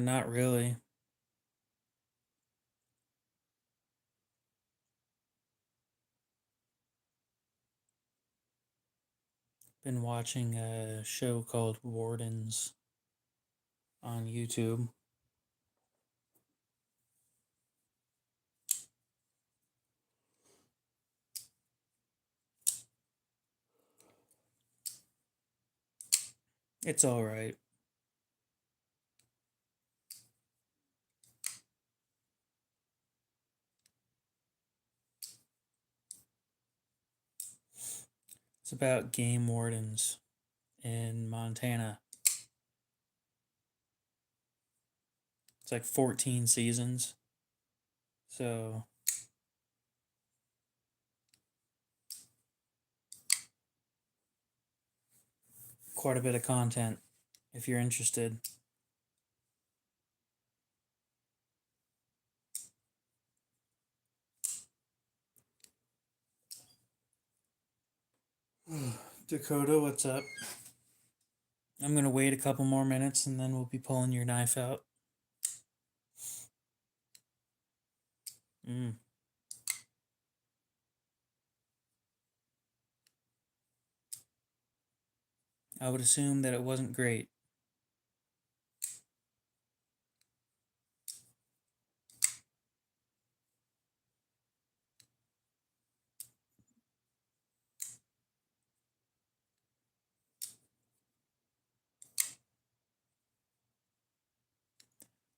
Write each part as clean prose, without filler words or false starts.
Not really. Been watching a show called Wardens on YouTube. It's all right. It's about game wardens in Montana. It's like 14 seasons. So, quite a bit of content if you're interested. Dakota, what's up? I'm gonna wait a couple more minutes and then we'll be pulling your knife out. Mm. I would assume that it wasn't great.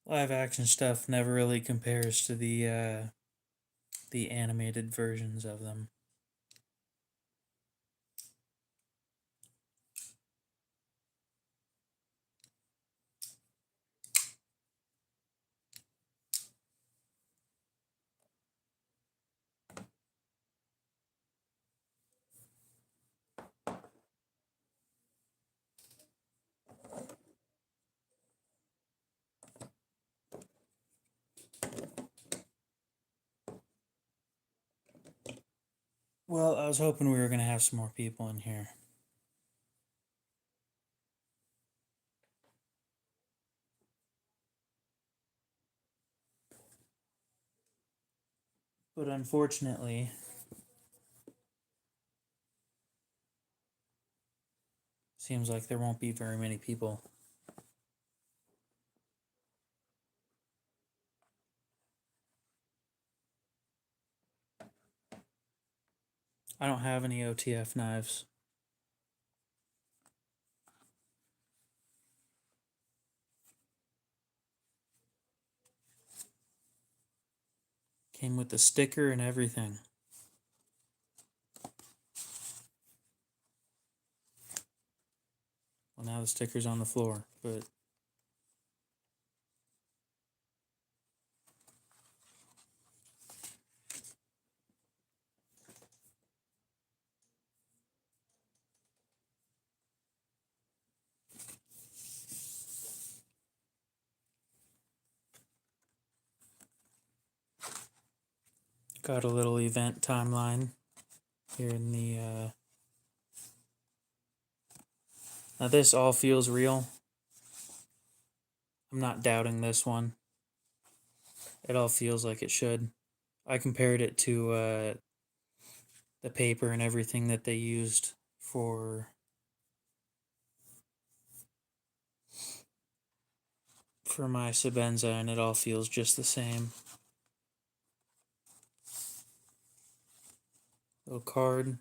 Live action stuff never really compares to the animated versions of them. Well, I was hoping we were gonna have some more people in here. But unfortunately, seems like there won't be very many people. I don't have any OTF knives. Came with the sticker and everything. Well, now the sticker's on the floor, but got a little event timeline here in the. Now, this all feels real. I'm not doubting this one. It all feels like it should. I compared it to the paper and everything that they used for my Sebenza, and it all feels just the same. Little card.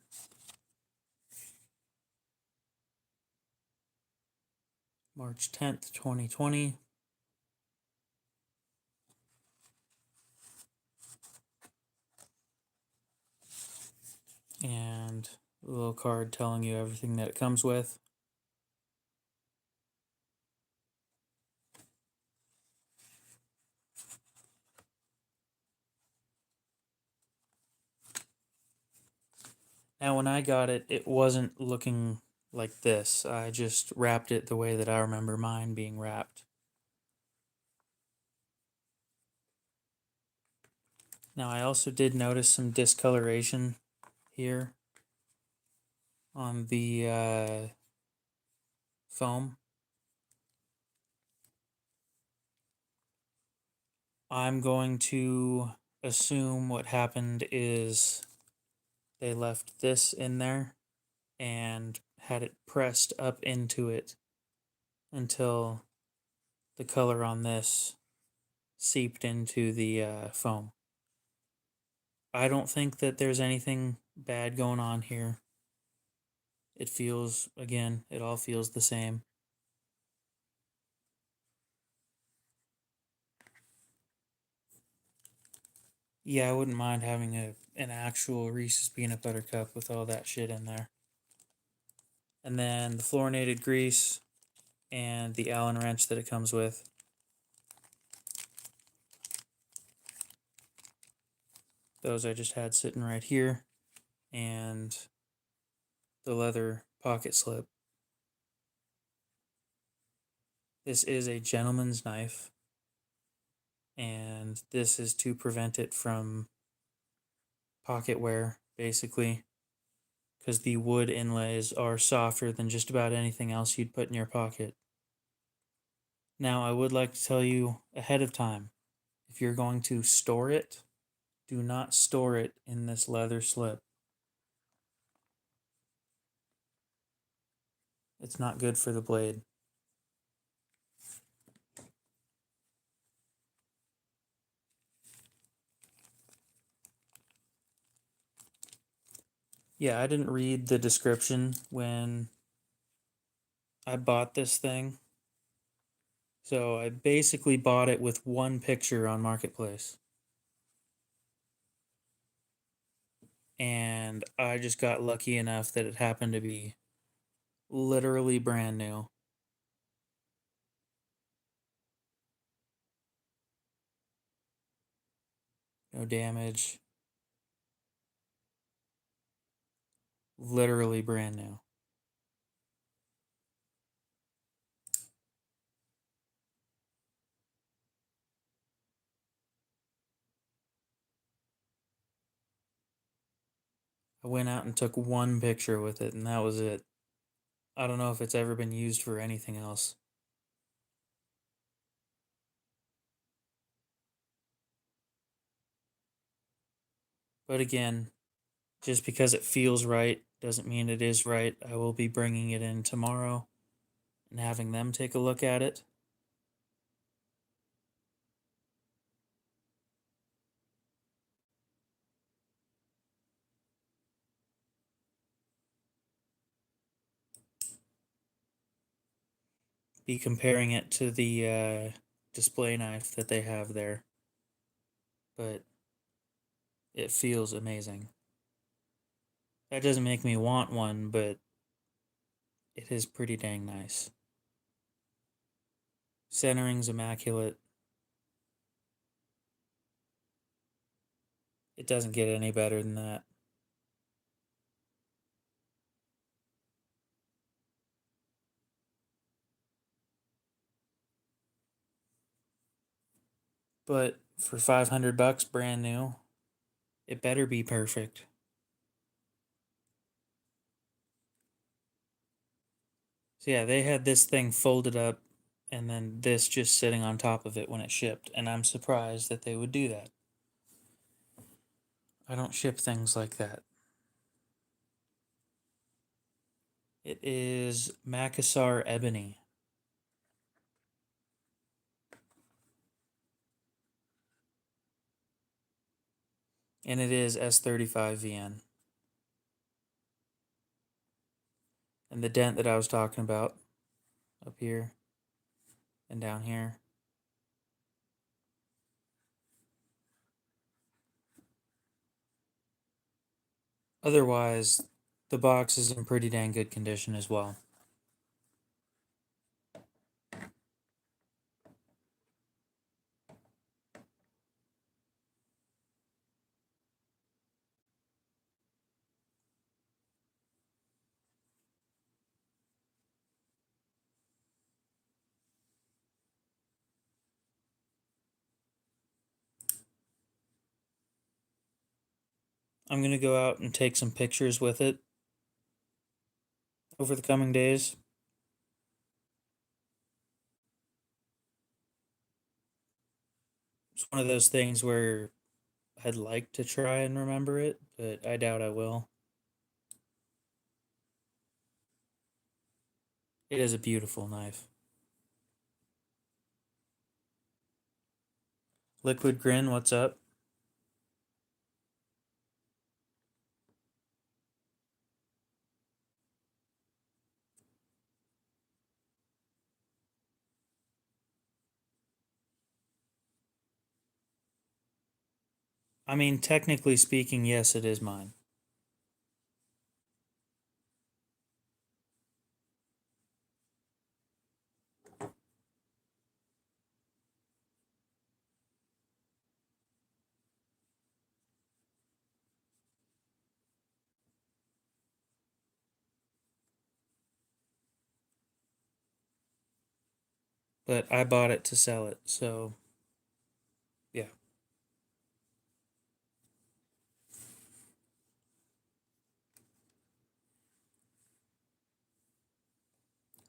March 10th, 2020. And a little card telling you everything that it comes with. Now, when I got it, it wasn't looking like this. I just wrapped it the way that I remember mine being wrapped. Now, I also did notice some discoloration here. on the foam. I'm going to assume what happened is they left this in there and had it pressed up into it until the color on this seeped into the foam. I don't think that there's anything bad going on here. It feels, again, it all feels the same. Yeah, I wouldn't mind having an actual Reese's peanut butter cup with all that shit in there. And then the fluorinated grease and the Allen wrench that it comes with. Those I just had sitting right here. And the leather pocket slip. This is a gentleman's knife. And this is to prevent it from pocket wear, basically. Because the wood inlays are softer than just about anything else you'd put in your pocket. Now, I would like to tell you ahead of time, if you're going to store it, do not store it in this leather slip. It's not good for the blade. Yeah, I didn't read the description when I bought this thing. So I basically bought it with one picture on Marketplace. And I just got lucky enough that it happened to be literally brand new. No damage. Literally brand new. I went out and took one picture with it, and that was it. I don't know if it's ever been used for anything else. But again, just because it feels right doesn't mean it is right. I will be bringing it in tomorrow and having them take a look at it. Be comparing it to the display knife that they have there. But it feels amazing. That doesn't make me want one, but it is pretty dang nice. Centering's immaculate. It doesn't get any better than that. But for 500 bucks brand new, it better be perfect. So yeah, they had this thing folded up and then this just sitting on top of it when it shipped, and I'm surprised that they would do that. I don't ship things like that. It is Makassar Ebony. And it is S35VN. And the dent that I was talking about up here and down here. Otherwise, the box is in pretty dang good condition as well. I'm going to go out and take some pictures with it over the coming days. It's one of those things where I'd like to try and remember it, but I doubt I will. It is a beautiful knife. Liquid Grin, what's up? I mean, technically speaking, yes, it is mine. But I bought it to sell it, so yeah.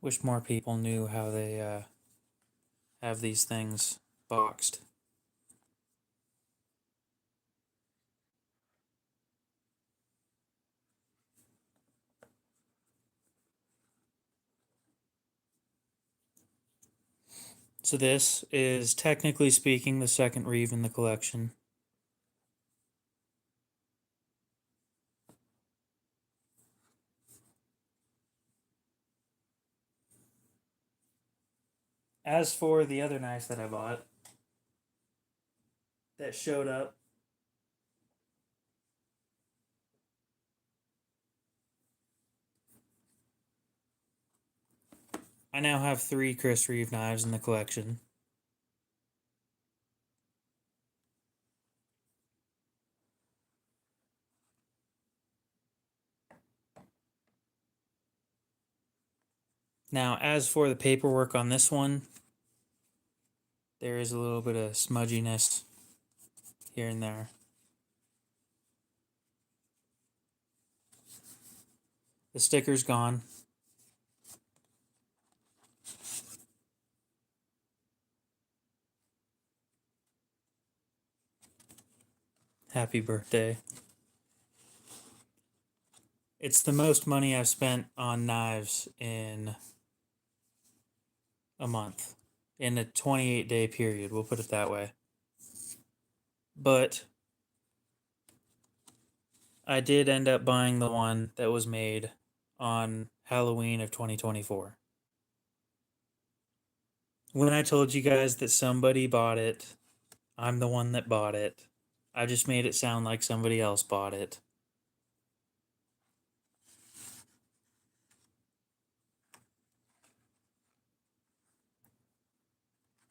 Wish more people knew how they have these things boxed. So this is technically speaking the second Reeve in the collection. As for the other knife that I bought that showed up, I now have 3 Chris Reeve knives in the collection. Now, as for the paperwork on this one, there is a little bit of smudginess here and there. The sticker's gone. Happy birthday. It's the most money I've spent on knives in a month. In a 28-day period, we'll put it that way. But I did end up buying the one that was made on Halloween of 2024. When I told you guys that somebody bought it, I'm the one that bought it. I just made it sound like somebody else bought it.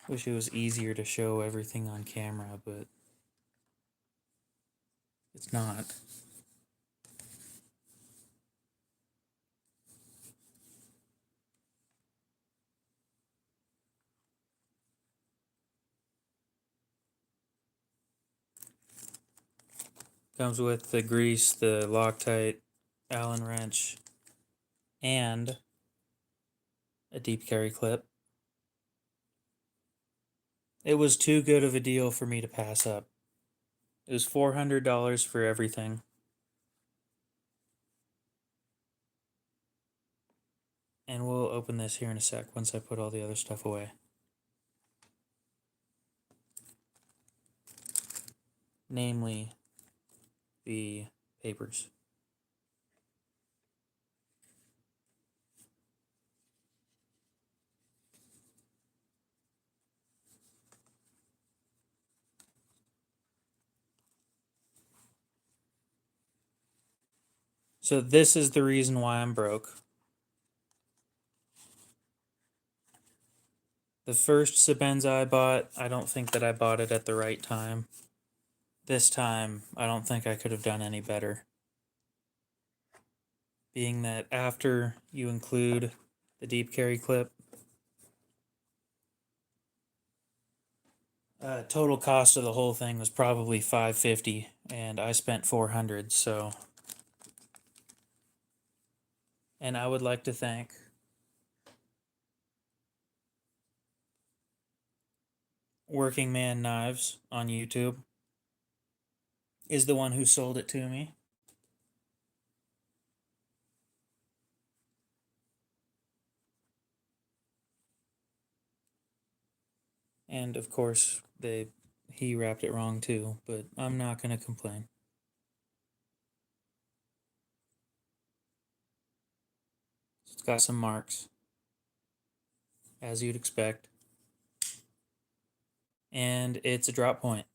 Wish it was easier to show everything on camera, but it's not. Comes with the grease, the Loctite, Allen wrench, and a deep carry clip. It was too good of a deal for me to pass up. It was $400 for everything. And we'll open this here in a sec once I put all the other stuff away. Namely, the papers. So this is the reason why I'm broke. The first Sebenza I bought, I don't think that I bought it at the right time. This time, I don't think I could have done any better. Being that after you include the deep carry clip, total cost of the whole thing was probably $550, and I spent $400. So And I would like to thank Working Man Knives on YouTube is the one who sold it to me. And of course, he wrapped it wrong too, but I'm not going to complain. It's got some marks, as you'd expect. And it's a drop point.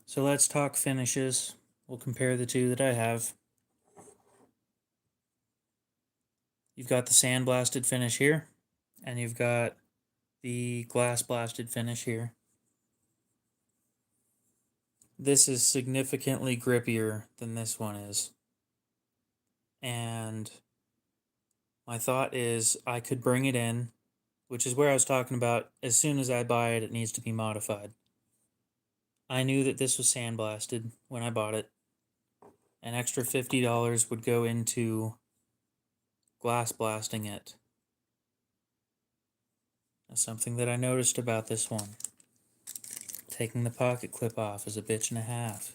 So let's talk finishes. We'll compare the two that I have. You've got the sandblasted finish here, and you've got the glass blasted finish here. This is significantly grippier than this one is. And my thought is I could bring it in, which is where I was talking about as soon as I buy it, it needs to be modified. I knew that this was sandblasted when I bought it. An extra $50 would go into glass blasting it. That's something that I noticed about this one. Taking the pocket clip off is a bitch and a half.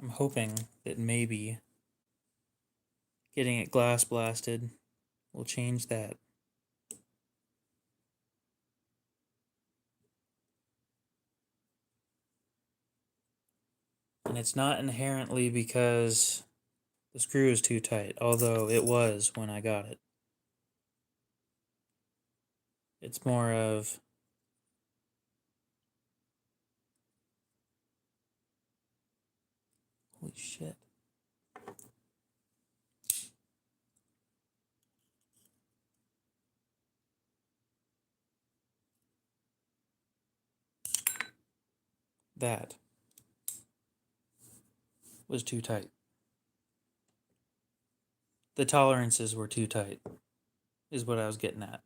I'm hoping that maybe getting it glass blasted will change that. And it's not inherently because the screw is too tight, although it was when I got it. It's more of holy shit. That was too tight. The tolerances were too tight, is what I was getting at.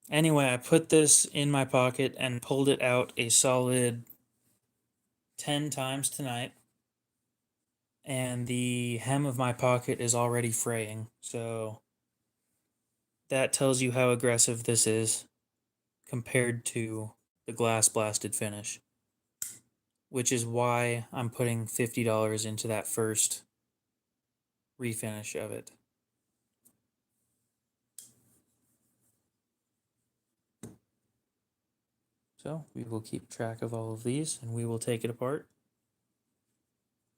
Anyway, I put this in my pocket and pulled it out a solid 10 times tonight. And the hem of my pocket is already fraying. So that tells you how aggressive this is compared to the glass blasted finish, which is why I'm putting $50 into that first refinish of it. So we will keep track of all of these and we will take it apart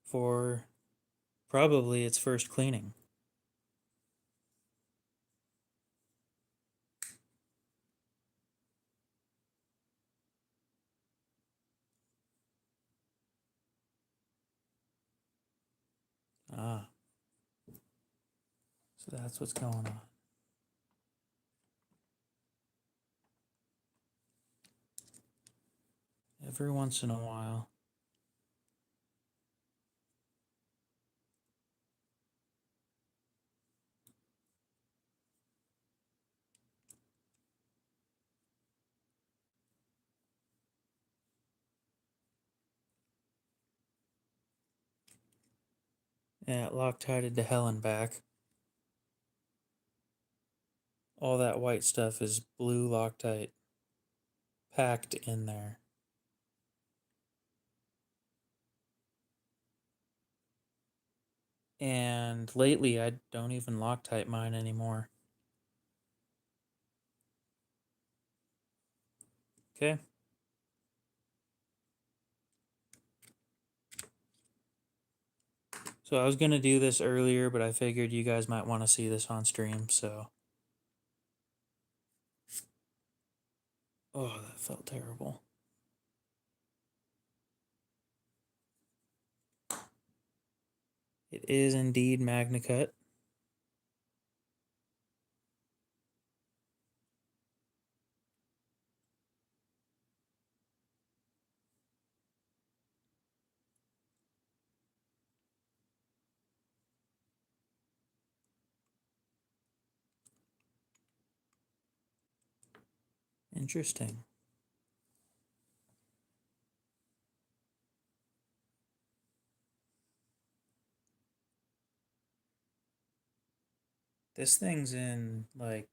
for probably its first cleaning. Ah, so that's what's going on. Every once in a while. Yeah, it Loctited to hell and back. All that white stuff is blue Loctite packed in there. And lately, I don't even Loctite mine anymore. Okay. So I was going to do this earlier, but I figured you guys might want to see this on stream, so. Oh, that felt terrible. It is indeed Magna Cut. Interesting. This thing's in, like,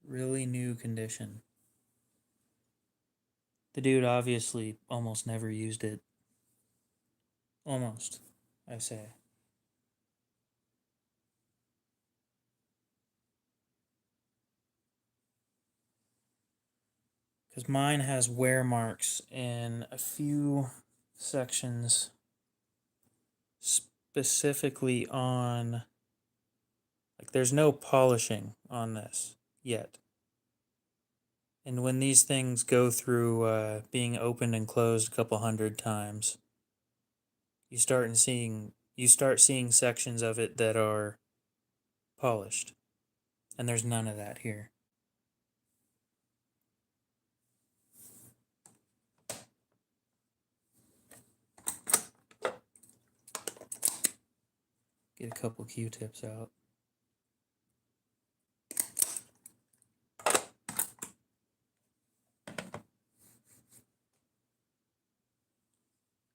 really new condition. The dude obviously almost never used it. Almost, I say. Because mine has wear marks in a few sections, specifically on, like, there's no polishing on this yet. And when these things go through being opened and closed a couple hundred times, you start seeing sections of it that are polished, and there's none of that here. Get a couple Q-tips out.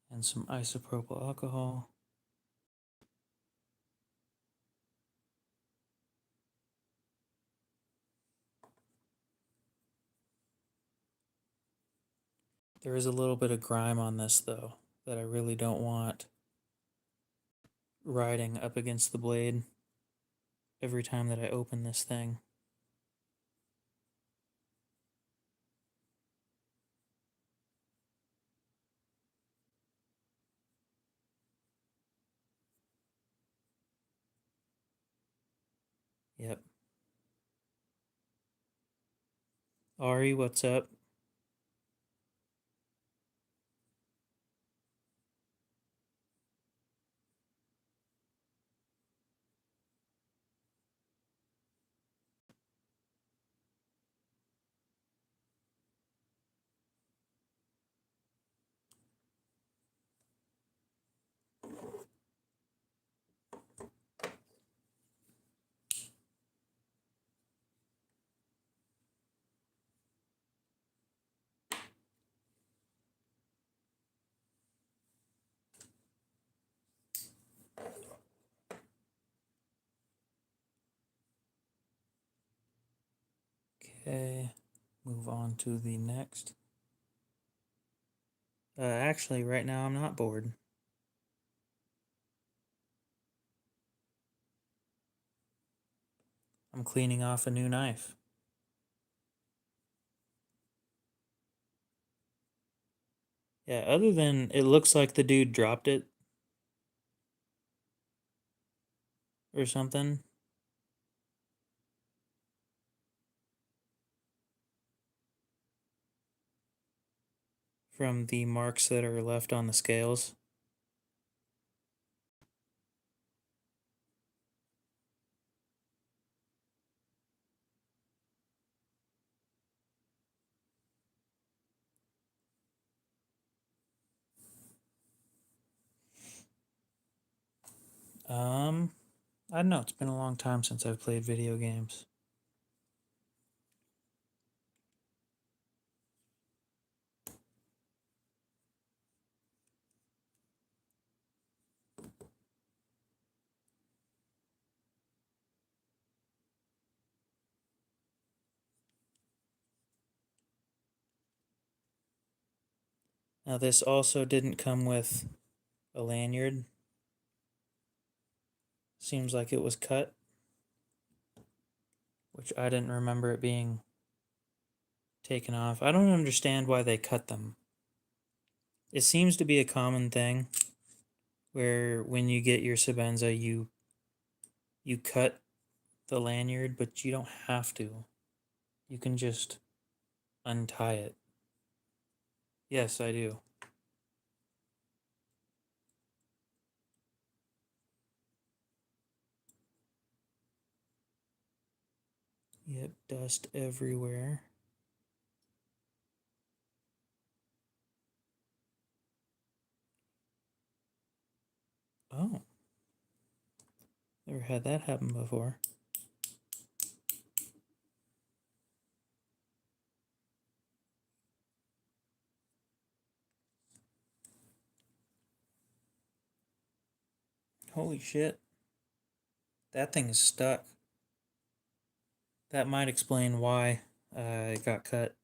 And some isopropyl alcohol. There is a little bit of grime on this, though, that I really don't want riding up against the blade every time that I open this thing. Yep. Ari, what's up? Okay, move on to the next. Actually, right now I'm not bored. I'm cleaning off a new knife. Yeah, other than it looks like the dude dropped it or something. From the marks that are left on the scales. I don't know, it's been a long time since I've played video games. Now, this also didn't come with a lanyard. Seems like it was cut, which I didn't remember it being taken off. I don't understand why they cut them. It seems to be a common thing where when you get your Sebenza, you cut the lanyard, but you don't have to. You can just untie it. Yes, I do. Yep, dust everywhere. Oh. Never had that happen before. Holy shit. That thing is stuck. That might explain why it got cut.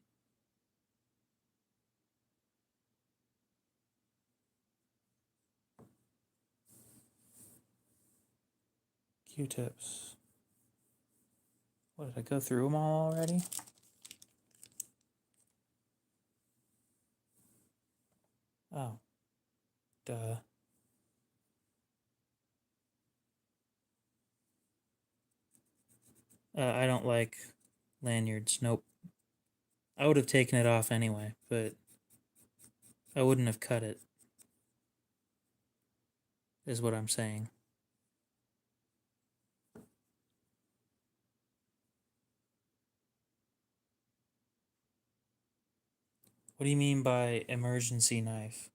Q-tips. What, did I go through them all already? Oh. Duh. I don't like lanyards. Nope. I would have taken it off anyway, but I wouldn't have cut it, is what I'm saying. What do you mean by emergency knife?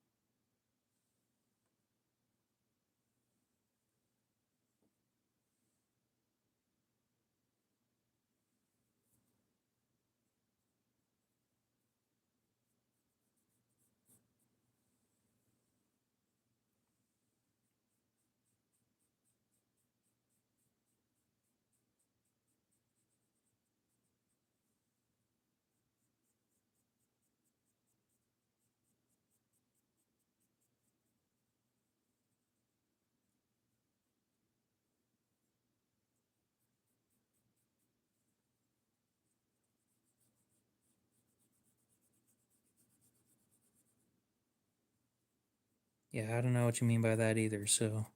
Yeah, I don't know what you mean by that either, so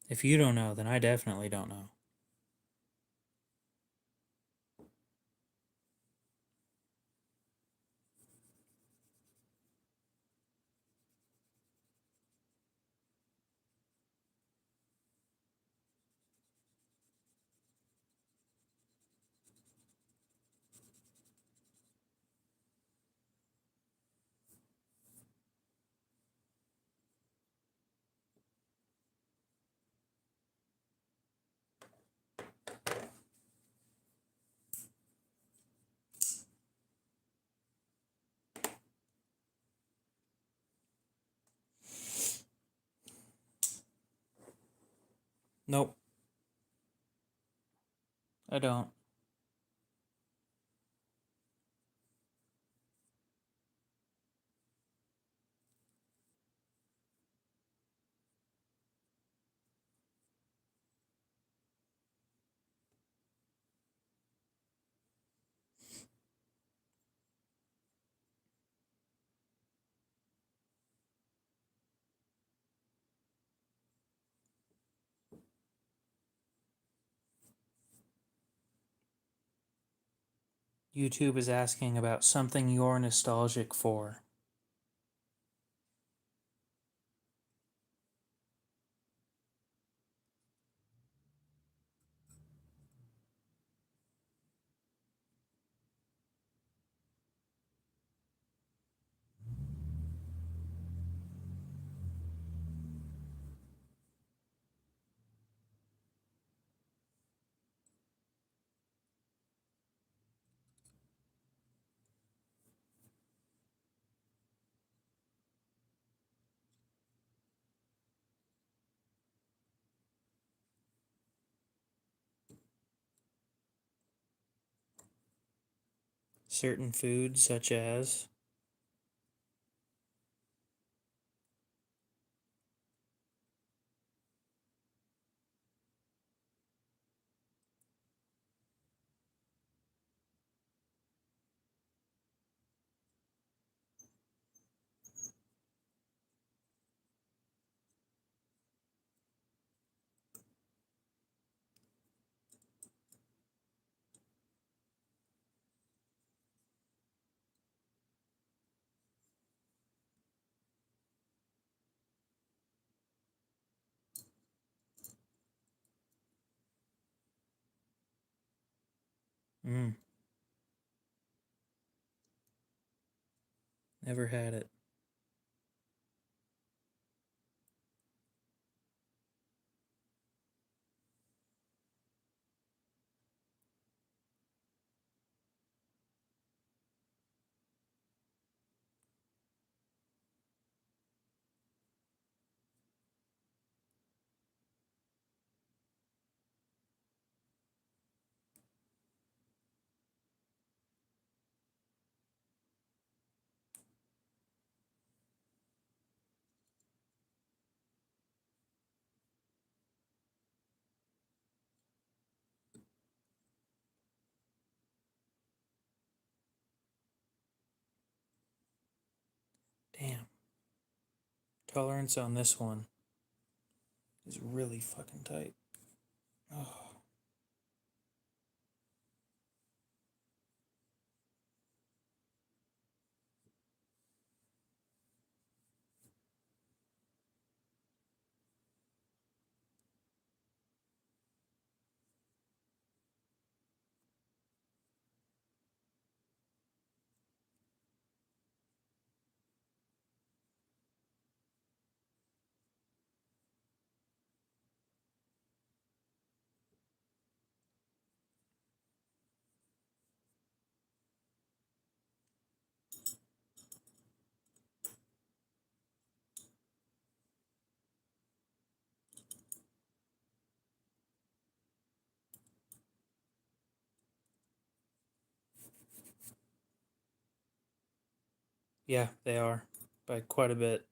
if you don't know, then I definitely don't know. Nope, I don't. YouTube is asking about something you're nostalgic for. Certain foods, such as. Mm, never had it. tolerance on this one is really fucking tight. Oh. Yeah, they are. By quite a bit.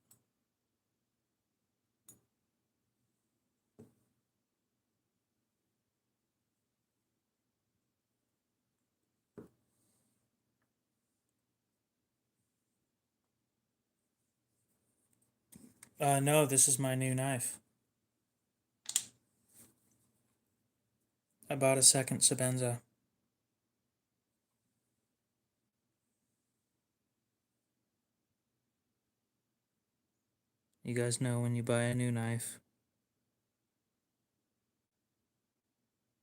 No, this is my new knife. I bought a second Sabenza. You guys know when you buy a new knife,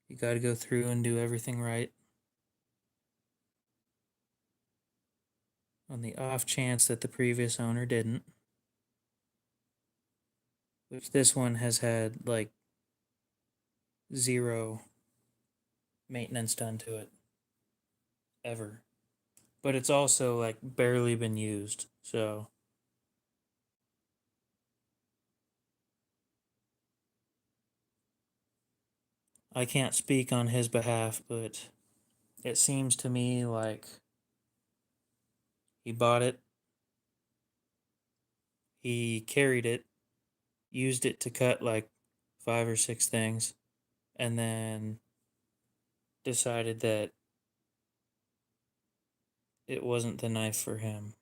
you gotta go through and do everything right. On the off chance that the previous owner didn't, which this one has had like zero maintenance done to it ever. But it's also like barely been used, so I can't speak on his behalf, but it seems to me like he bought it, he carried it, used it to cut like 5 or 6 things, and then decided that it wasn't the knife for him.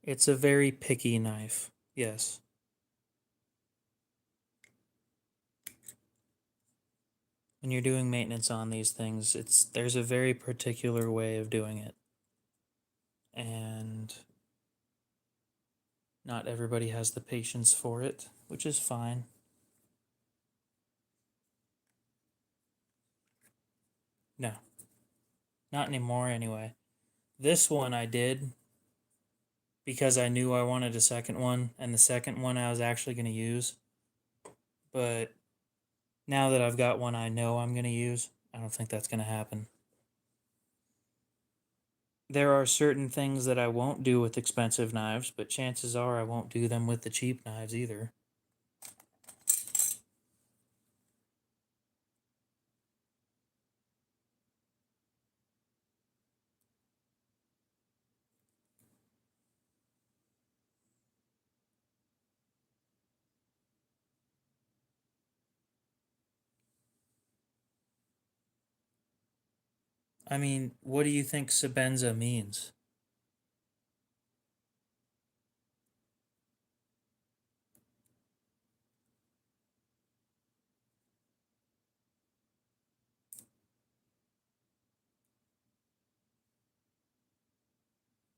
It's a very picky knife, yes. When you're doing maintenance on these things, there's a very particular way of doing it. And not everybody has the patience for it, which is fine. No, not anymore anyway. This one I did because I knew I wanted a second one, and the second one I was actually going to use. But now that I've got one I know I'm going to use, I don't think that's going to happen. There are certain things that I won't do with expensive knives, but chances are I won't do them with the cheap knives either. I mean, what do you think Sabenza means?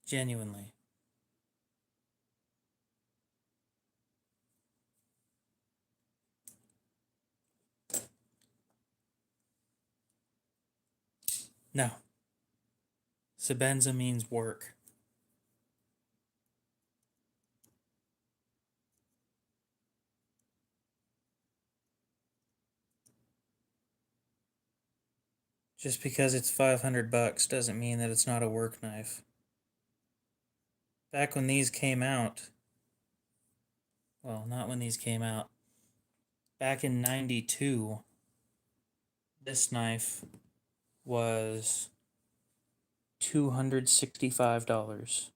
Genuinely. No. Sabenza means work. Just because it's $500 doesn't mean that it's not a work knife. Back when these came out, well, not when these came out, back in 92, this knife was $265.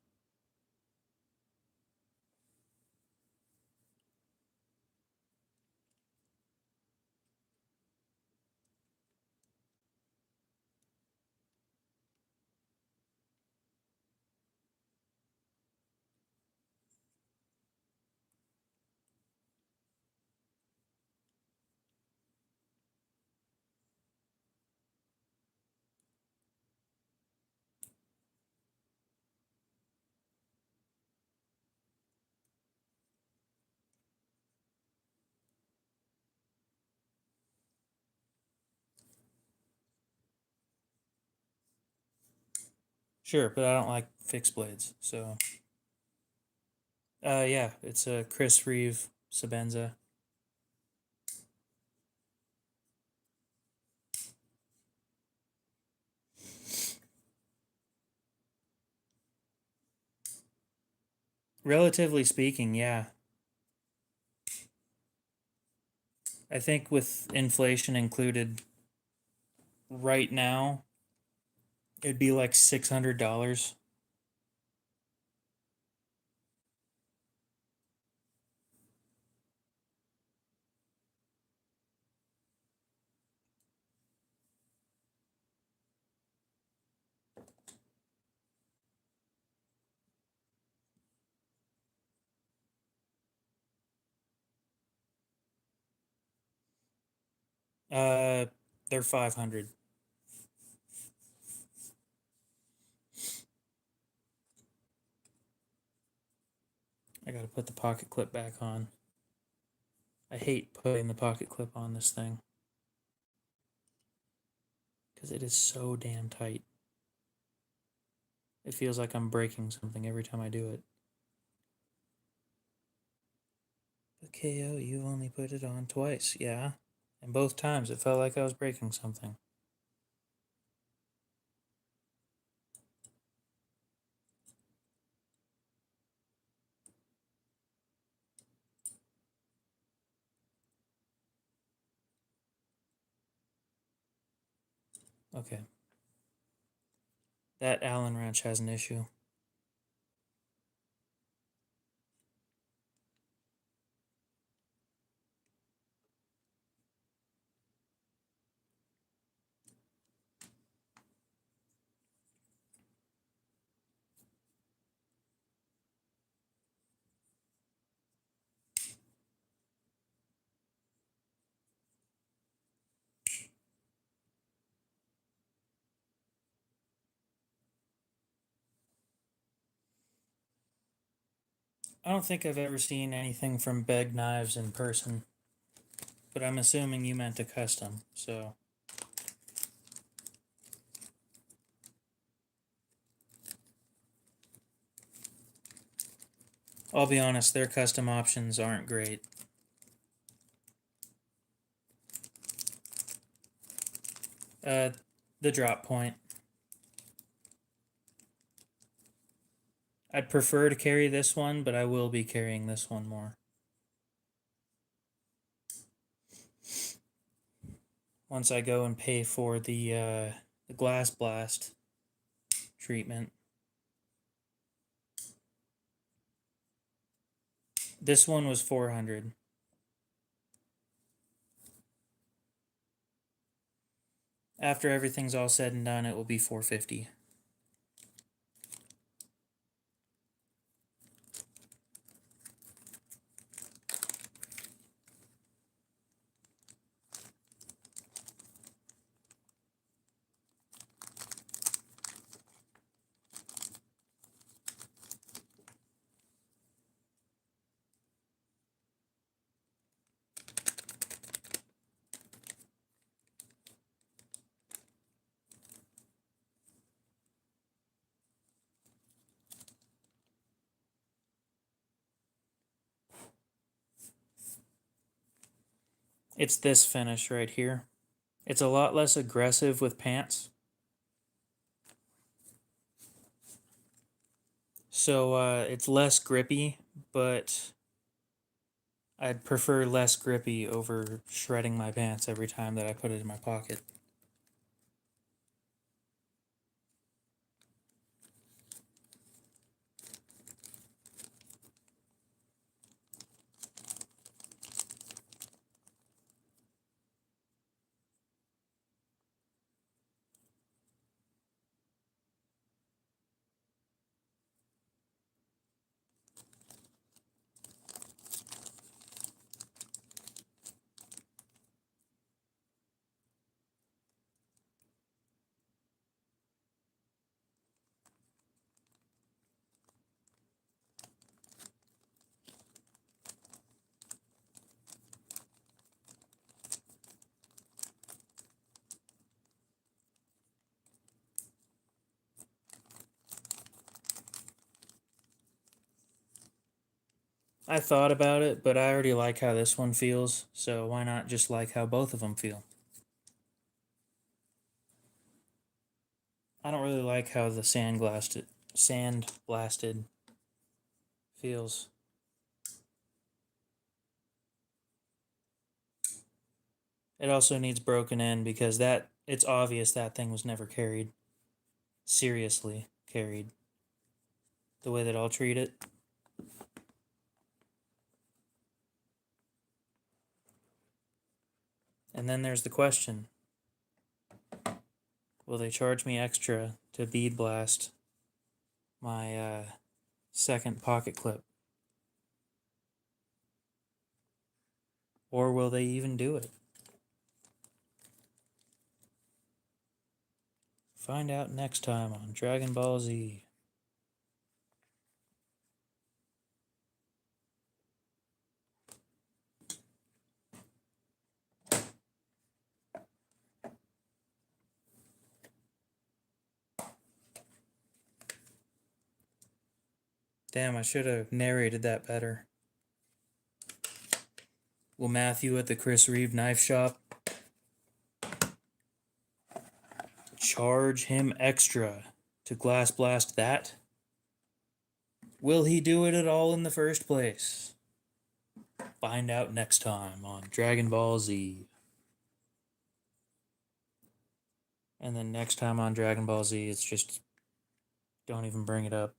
Sure, but I don't like fixed blades, so yeah, it's a Chris Reeve Sabenza. Relatively speaking, yeah. I think with inflation included right now, it'd be like $600. Uh, they're 500. I gotta put the pocket clip back on. I hate putting the pocket clip on this thing because it is so damn tight. It feels like I'm breaking something every time I do it. But KO, you only put it on twice, yeah? And both times it felt like I was breaking something. Okay. That Allen wrench has an issue. I don't think I've ever seen anything from Beg Knives in person, but I'm assuming you meant a custom, so. I'll be honest, their custom options aren't great. The drop point. I'd prefer to carry this one, but I will be carrying this one more. Once I go and pay for the glass blast treatment. This one was 400. After everything's all said and done, it will be 450. It's this finish right here. It's a lot less aggressive with pants. So it's less grippy, but I'd prefer less grippy over shredding my pants every time that I put it in my pocket. I thought about it, but I already like how this one feels, so why not just like how both of them feel? I don't really like how the sand blasted feels. It also needs broken in because it's obvious that thing was never carried. Seriously carried. The way that I'll treat it. And then there's the question. Will they charge me extra to bead blast my second pocket clip? Or will they even do it? Find out next time on Dragon Ball Z. Damn, I should have narrated that better. Will Matthew at the Chris Reeve knife shop charge him extra to glass blast that? Will he do it at all in the first place? Find out next time on Dragon Ball Z. And then next time on Dragon Ball Z, it's just don't even bring it up.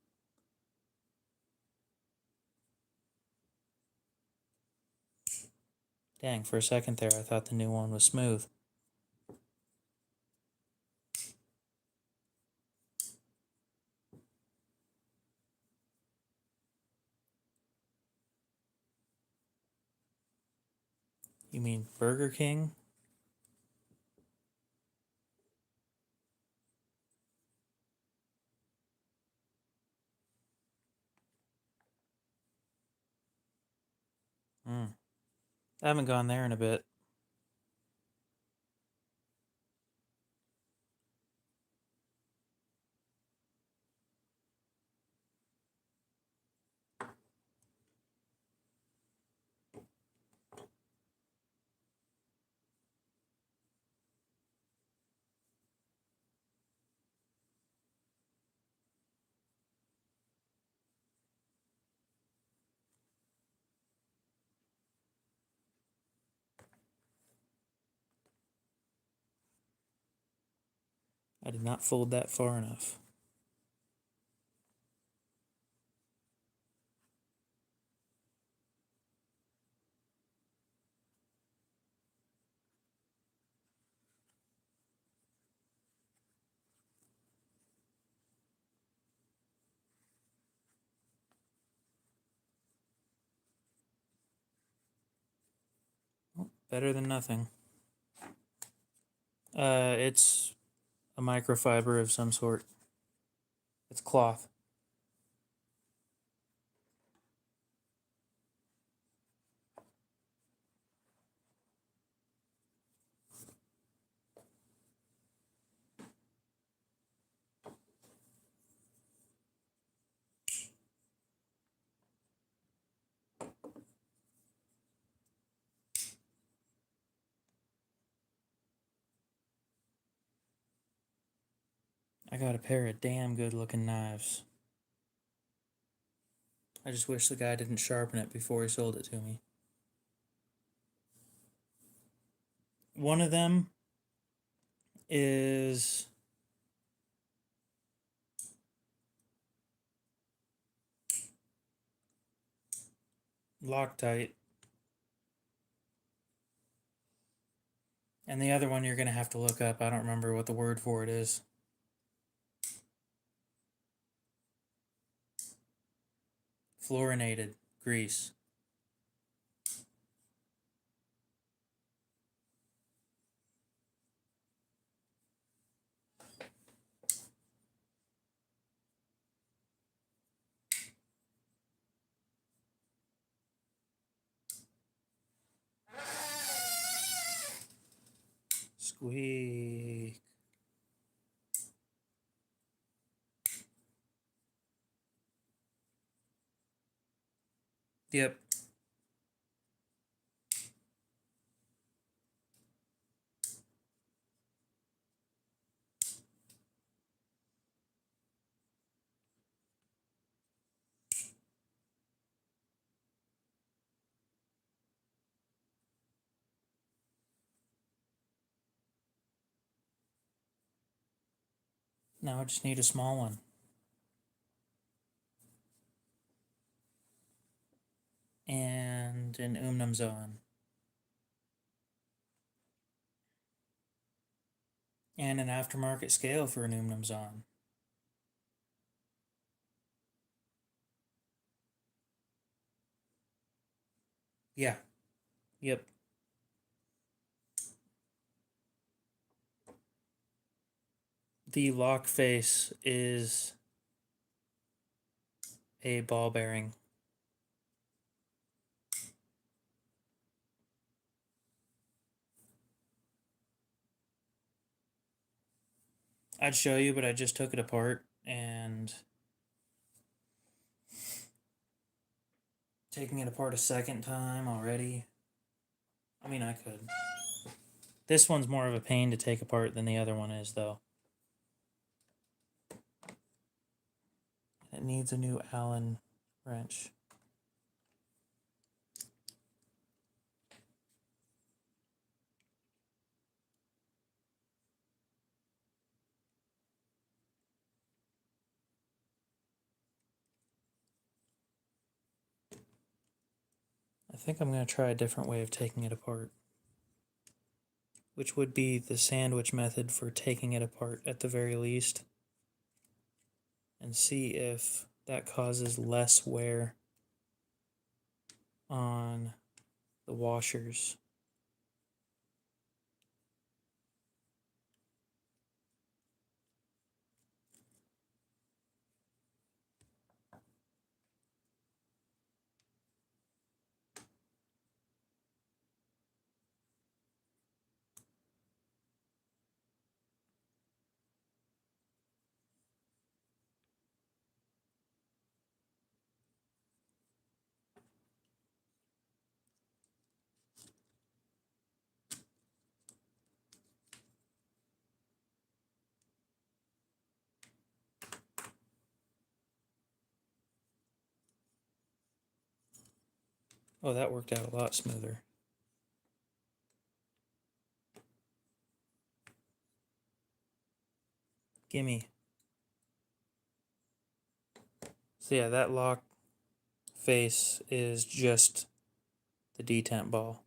Dang, for a second there, I thought the new one was smooth. You mean Burger King? I haven't gone there in a bit. I did not fold that far enough. Oh, better than nothing. It's a microfiber of some sort. It's cloth. I got a pair of damn good looking knives. I just wish the guy didn't sharpen it before he sold it to me. One of them is Loctite, and the other one you're going to have to look up. I don't remember what the word for it is. Fluorinated grease. Squeak. Yep. Now I just need a small one. And an Umnumzon. And an aftermarket scale for an Umnumzon. Yeah. Yep. The lock face is a ball bearing. I'd show you, but I just took it apart and taking it apart a second time already. I mean, I could. This one's more of a pain to take apart than the other one is, though. It needs a new Allen wrench. I think I'm going to try a different way of taking it apart, which would be the sandwich method for taking it apart at the very least, and see if that causes less wear on the washers. Oh, that worked out a lot smoother. Gimme. So yeah, that lock face is just the detent ball.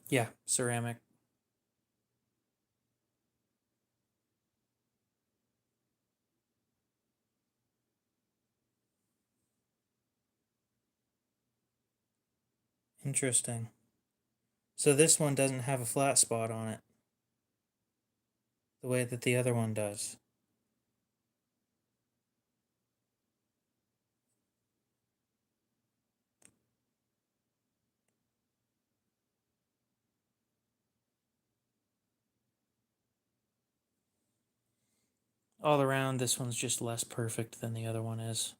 Yeah, ceramic. Interesting. So this one doesn't have a flat spot on it the way that the other one does. All around, this one's just less perfect than the other one is.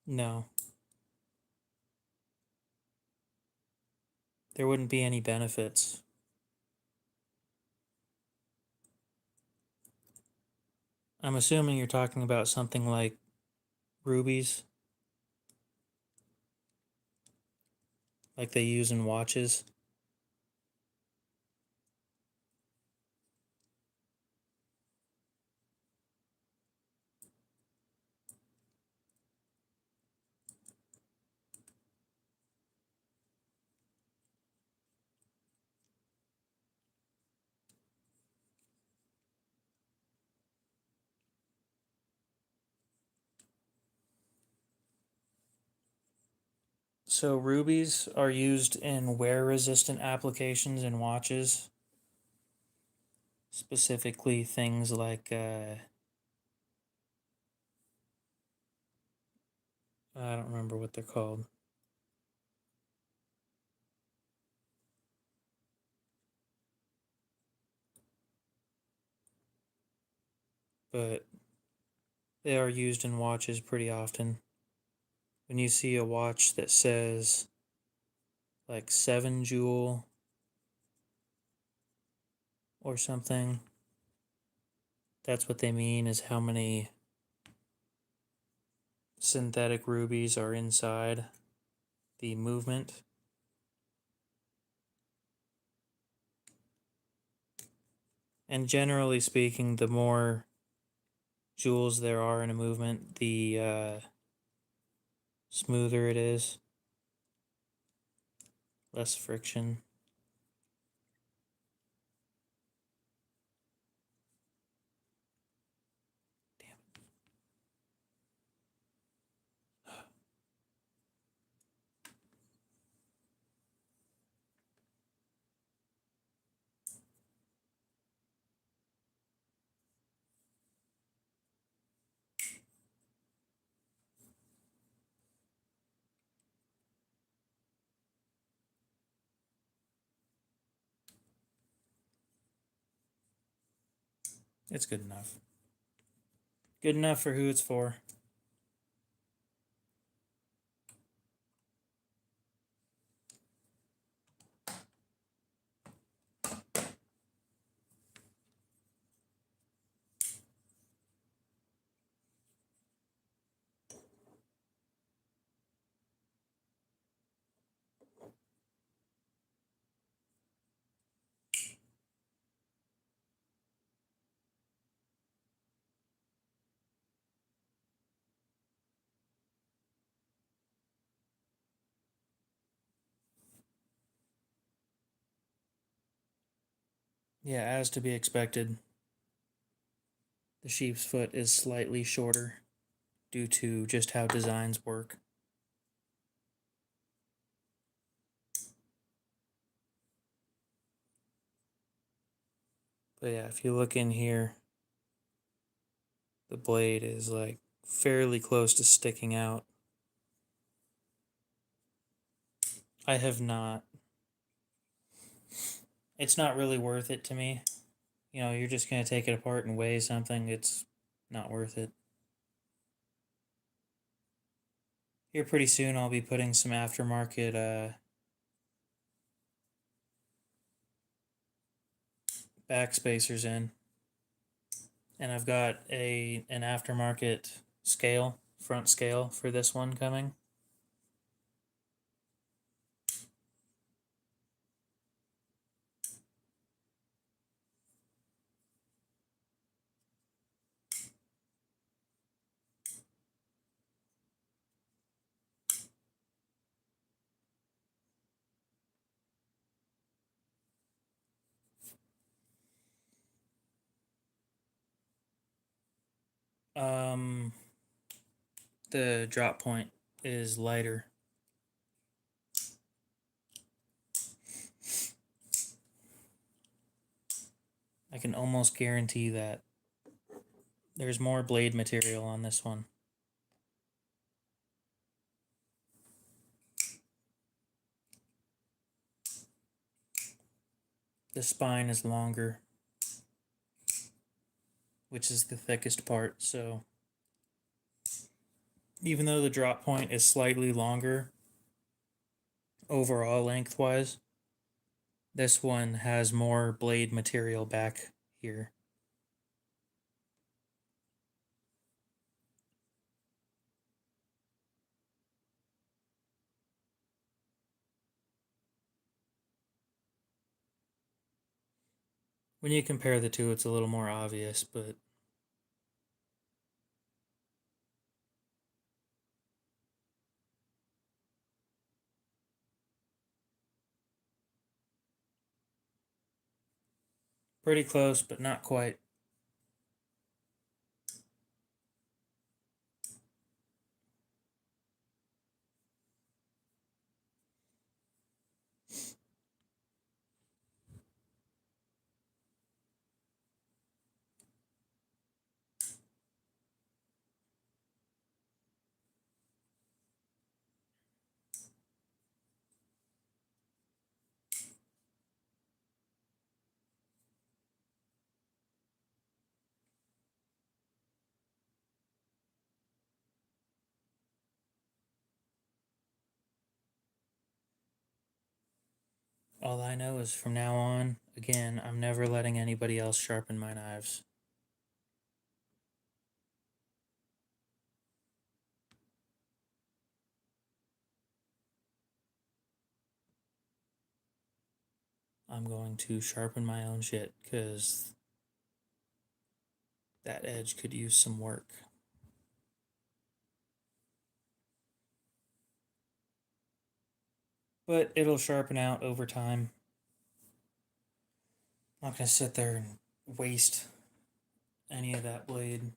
No. There wouldn't be any benefits. I'm assuming you're talking about something like rubies, like they use in watches. So rubies are used in wear-resistant applications in watches, specifically things like I don't remember what they're called, but they are used in watches pretty often. When you see a watch that says like 7 jewel or something, that's what they mean, is how many synthetic rubies are inside the movement. And generally speaking, the more jewels there are in a movement, the smoother it is, less friction. It's good enough. Good enough for who it's for. Yeah, as to be expected, the sheep's foot is slightly shorter due to just how designs work. But yeah, if you look in here, the blade is like fairly close to sticking out. I have not. It's not really worth it to me. You know, you're just going to take it apart and weigh something, it's not worth it. Here pretty soon I'll be putting some aftermarket back spacers in. And I've got an aftermarket scale, front scale for this one coming. Um, the drop point is lighter. I can almost guarantee that. There's more blade material on this one. The spine is longer, which is the thickest part, so Even though the drop point is slightly longer overall lengthwise, this one has more blade material back here. When you compare the two, it's a little more obvious, but pretty close, but not quite. All I know is from now on, again, I'm never letting anybody else sharpen my knives. I'm going to sharpen my own shit, because that edge could use some work. But it'll sharpen out over time. I'm not going to sit there and waste any of that blade.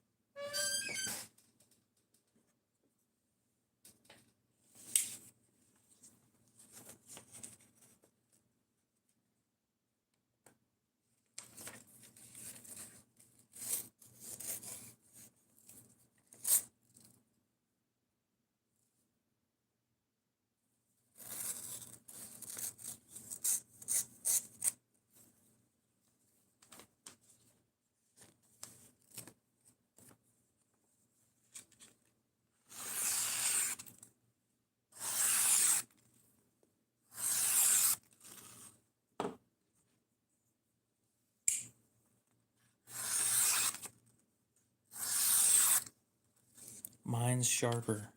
Mine's sharper.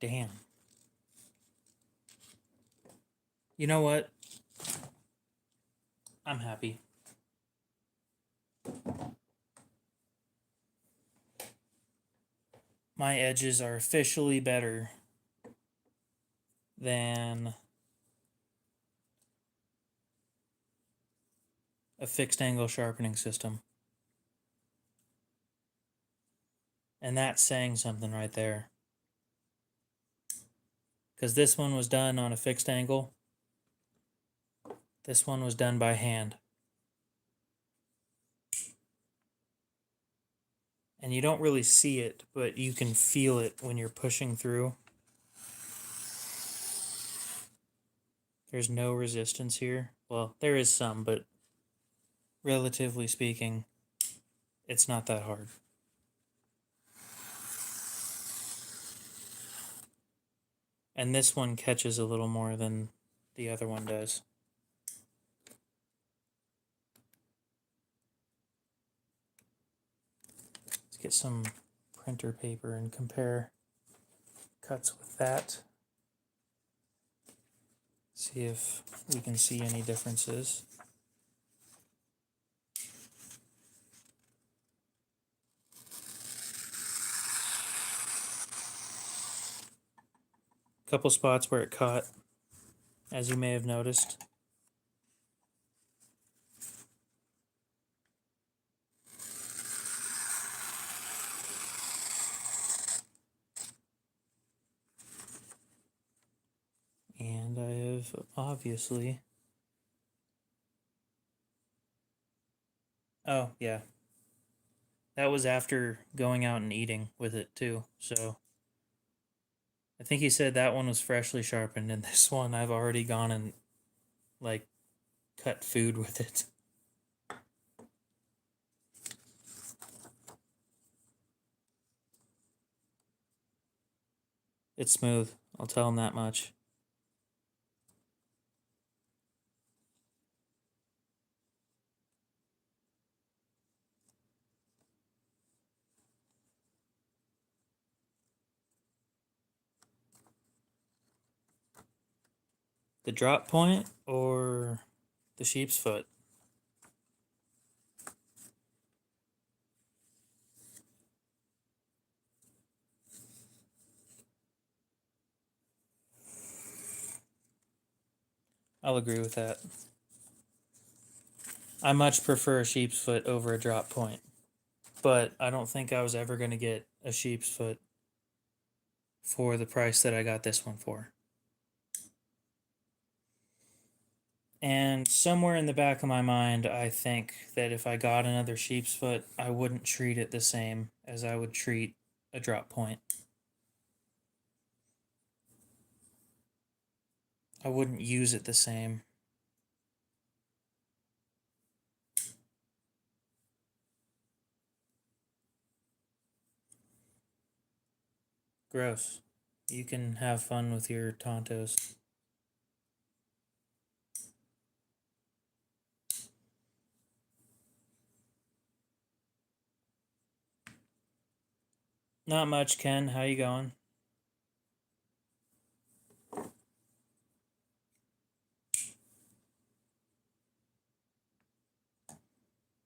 Damn. You know what? I'm happy. My edges are officially better than a fixed angle sharpening system. And that's saying something right there. Because this one was done on a fixed angle. This one was done by hand. And you don't really see it, but you can feel it when you're pushing through. There's no resistance here. Well, there is some, but relatively speaking, it's not that hard. And this one catches a little more than the other one does. Let's get some printer paper and compare cuts with that. See if we can see any differences. Couple spots where it caught, as you may have noticed. And I have obviously... Oh, yeah. That was after going out and eating with it, too. So I think he said that one was freshly sharpened, and this one I've already gone and, like, cut food with it. It's smooth. I'll tell him that much. The drop point or the sheep's foot? I'll agree with that. I much prefer a sheep's foot over a drop point, but I don't think I was ever going to get a sheep's foot for the price that I got this one for. And somewhere in the back of my mind, I think that if I got another sheep's foot, I wouldn't treat it the same as I would treat a drop point. I wouldn't use it the same. Gross. You can have fun with your Tontos. Not much, Ken. How you going?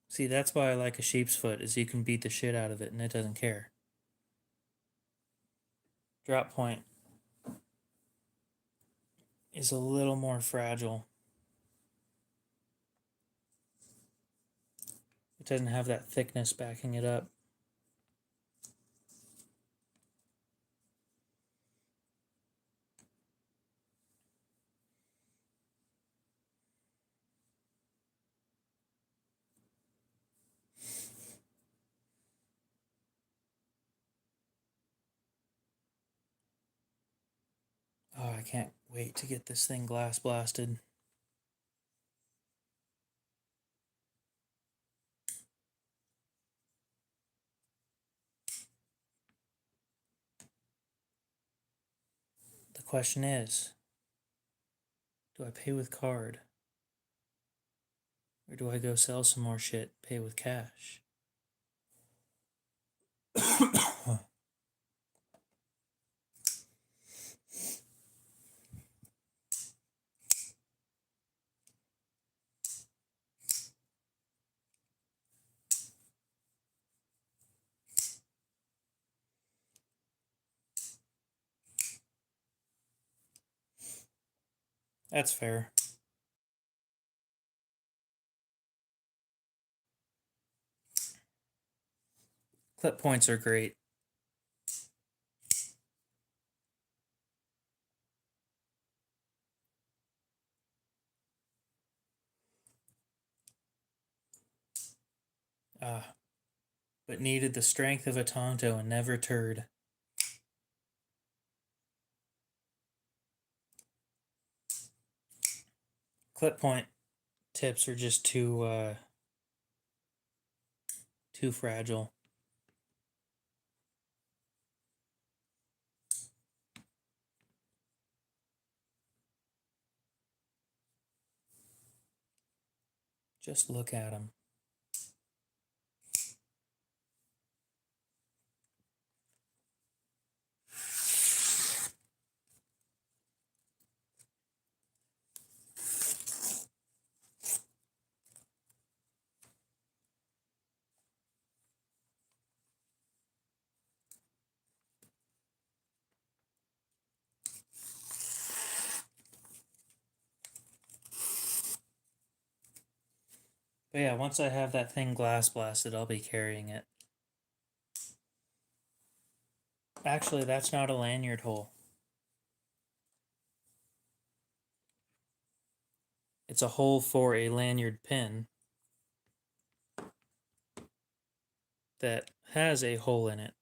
See, that's why I like a sheep's foot, is you can beat the shit out of it and it doesn't care. Drop point is a little more fragile. It doesn't have that thickness backing it up. Oh, I can't wait to get this thing glass blasted. The question is, do I pay with card? Or do I go sell some more shit, pay with cash? That's fair. Clip points are great. But needed the strength of a Tonto and never turd. Clip point tips are just too fragile. Just look at them. But yeah, once I have that thing glass blasted, I'll be carrying it. Actually, that's not a lanyard hole. It's a hole for a lanyard pin that has a hole in it.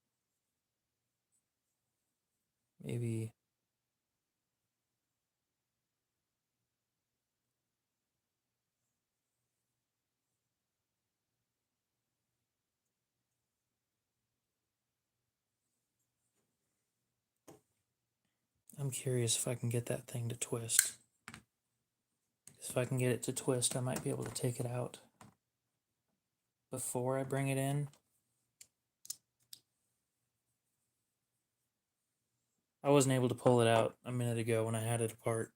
Maybe. I'm curious if I can get that thing to twist. If I can get it to twist, I might be able to take it out before I bring it in. I wasn't able to pull it out a minute ago when I had it apart.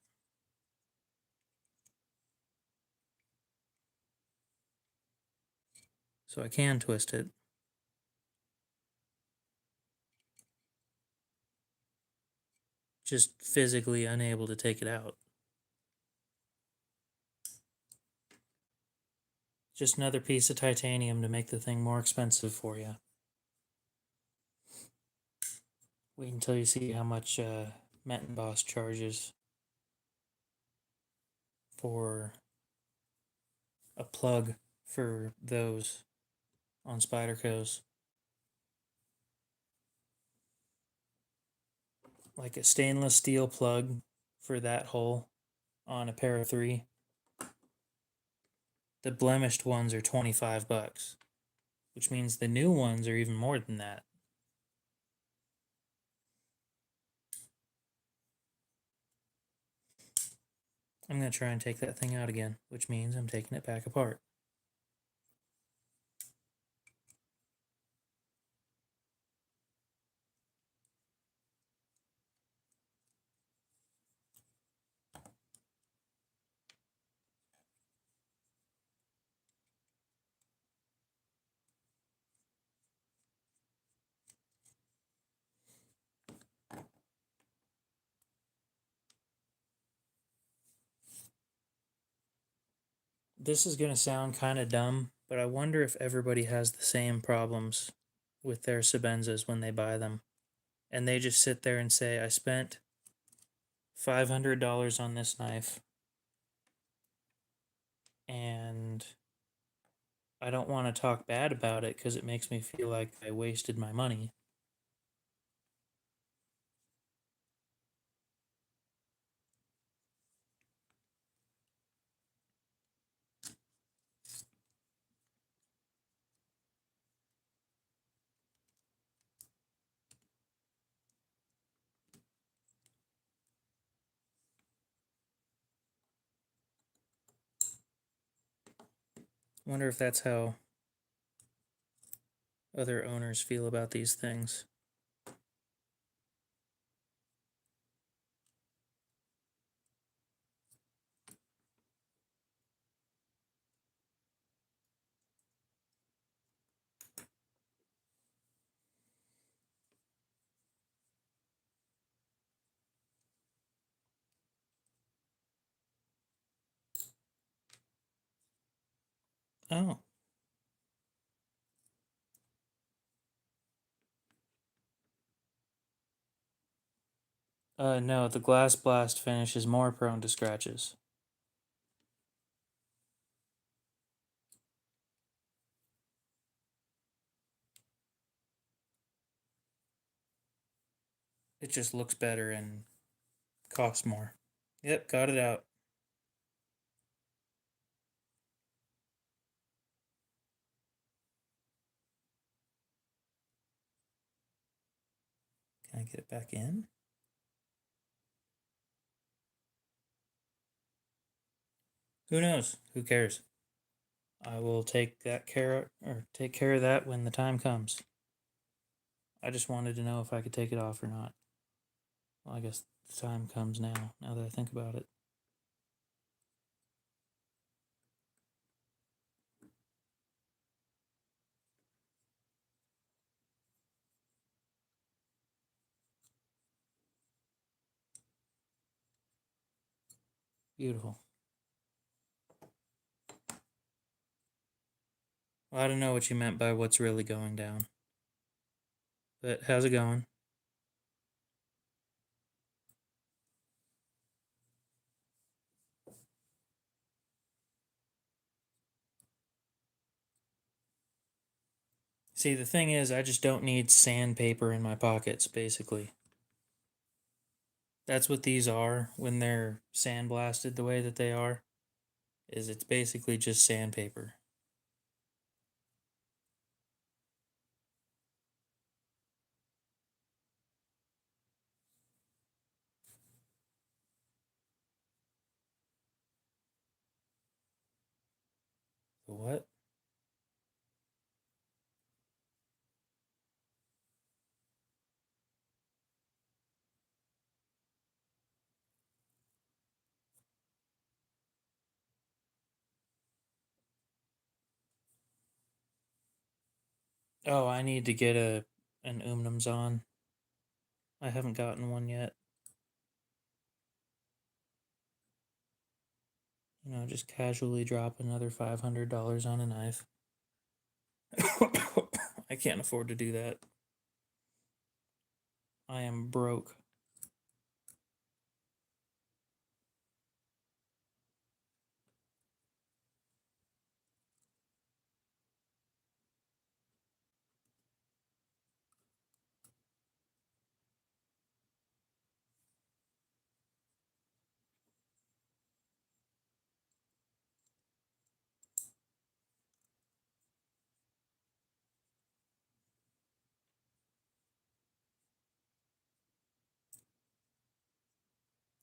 So I can twist it. Just physically unable to take it out. Just another piece of titanium to make the thing more expensive for you. Wait until you see how much Boss charges for a plug for those on Spyderco's. Like a stainless steel plug for that hole on a pair of 3. The blemished ones are $25, which means the new ones are even more than that. I'm going to try and take that thing out again, which means I'm taking it back apart. This is going to sound kind of dumb, but I wonder if everybody has the same problems with their Sebenzas when they buy them. And they just sit there and say, I spent $500 on this knife, and I don't want to talk bad about it because it makes me feel like I wasted my money. I wonder if that's how other owners feel about these things. Oh. No, the glass blast finish is more prone to scratches. It just looks better and costs more. Yep, got it out. Can I get it back in? Who knows? Who cares? I will take care of that when the time comes. I just wanted to know if I could take it off or not. Well, I guess the time comes now that I think about it. Beautiful. Well, I don't know what you meant by what's really going down. But how's it going? See, the thing is, I just don't need sandpaper in my pockets, basically. That's what these are when they're sandblasted the way that they are, is it's basically just sandpaper. Oh, I need to get an Umnumzon. I haven't gotten one yet. You know, just casually drop another $500 on a knife. I can't afford to do that. I am broke.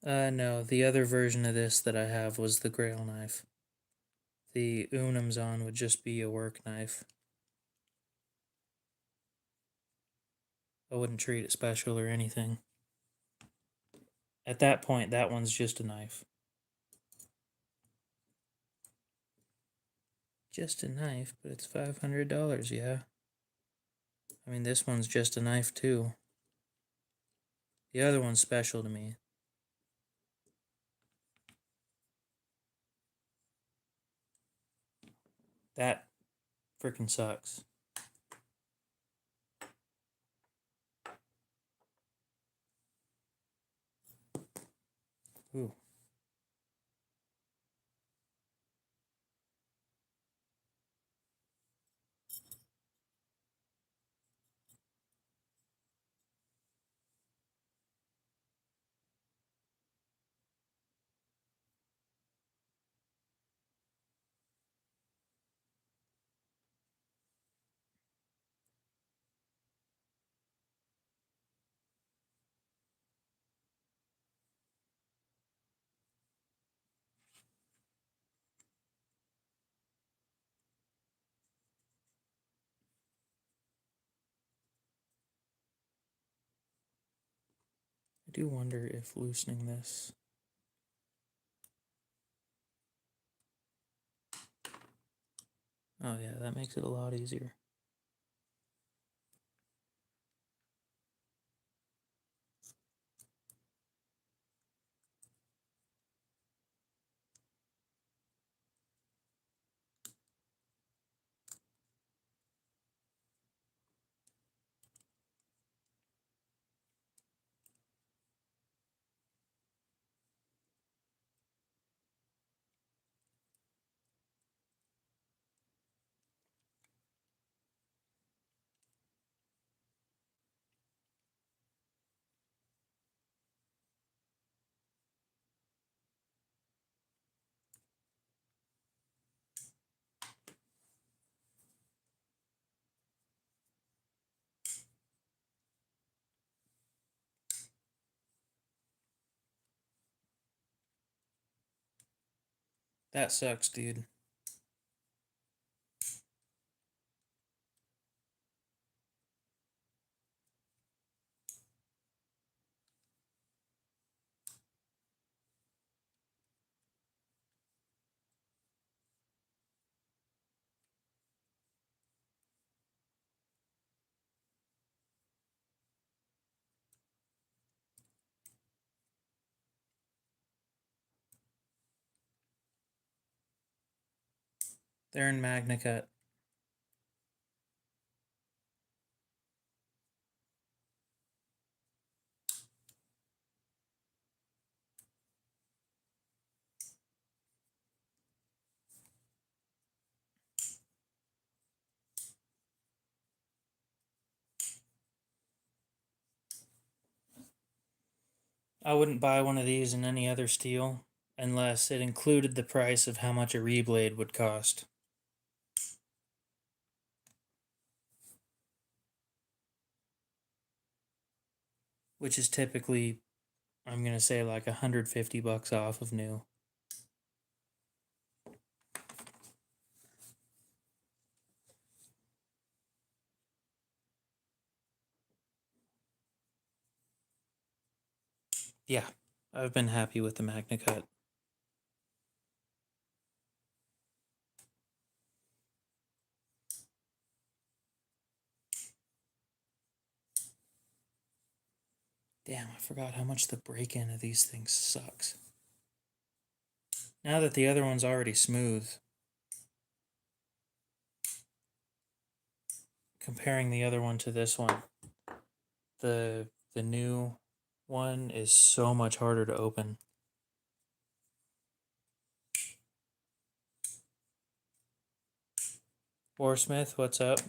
No, the other version of this that I have was the Grail knife. The Unumzon would just be a work knife. I wouldn't treat it special or anything. At that point, that one's just a knife. Just a knife, but it's $500, yeah. I mean, this one's just a knife, too. The other one's special to me. That freaking sucks. Ooh. I do wonder if loosening this... Oh yeah, that makes it a lot easier. That sucks, dude. They're in MagnaCut. I wouldn't buy one of these in any other steel unless it included the price of how much a reblade would cost. Which is typically, I'm going to say, like $150 off of new. Yeah, I've been happy with the MagnaCut. Damn, I forgot how much the break-in of these things sucks. Now that the other one's already smooth, comparing the other one to this one, the new one is so much harder to open. Warsmith, what's up?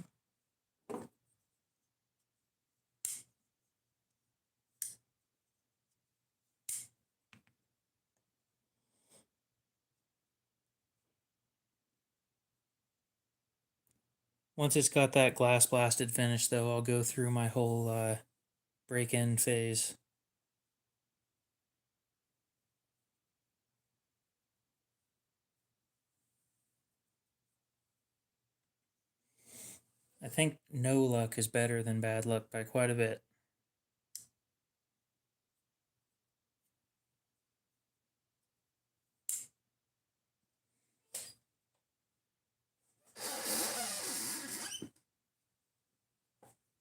Once it's got that glass blasted finish, though, I'll go through my whole break-in phase. I think no luck is better than bad luck by quite a bit.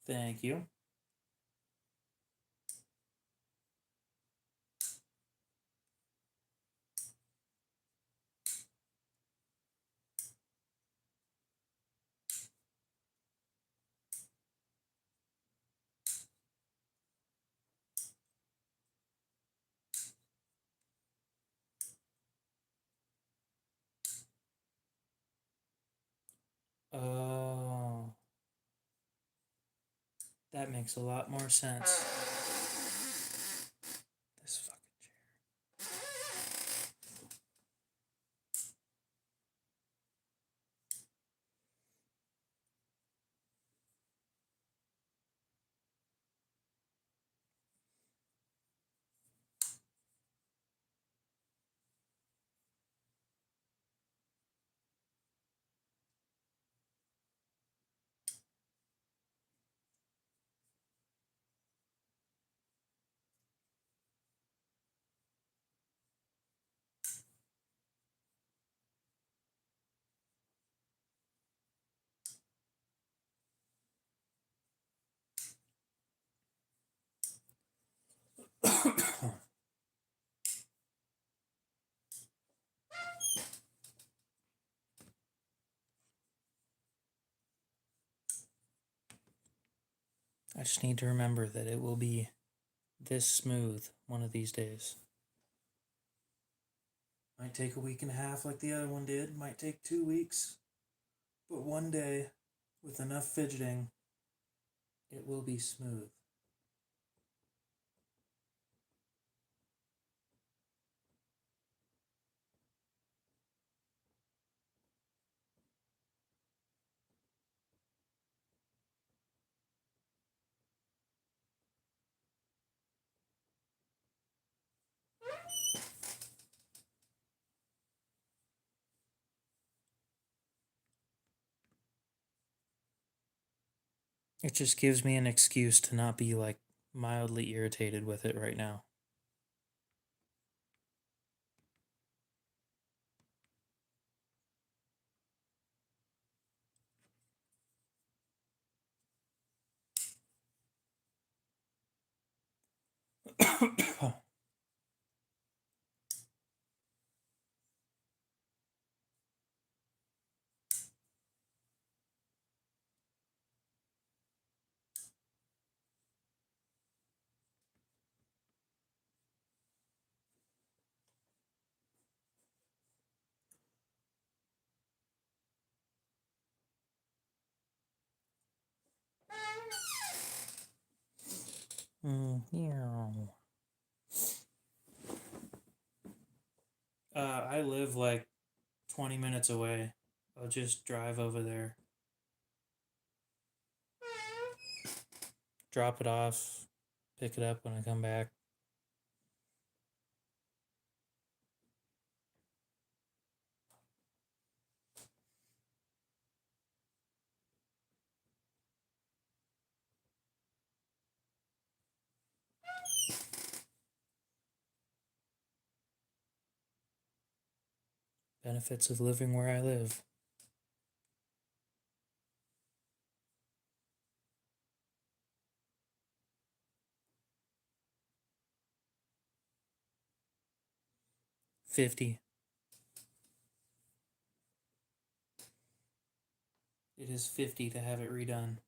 Thank you. Oh, that makes a lot more sense. This fucking chair. I just need to remember that it will be this smooth one of these days. Might take a week and a half like the other one did, might take 2 weeks, but one day, with enough fidgeting, it will be smooth. It just gives me an excuse to not be like mildly irritated with it right now. Yeah. I live like 20 minutes away. I'll just drive over there, drop it off, pick it up when I come back. Benefits of living where I live. 50. It is 50 to have it redone.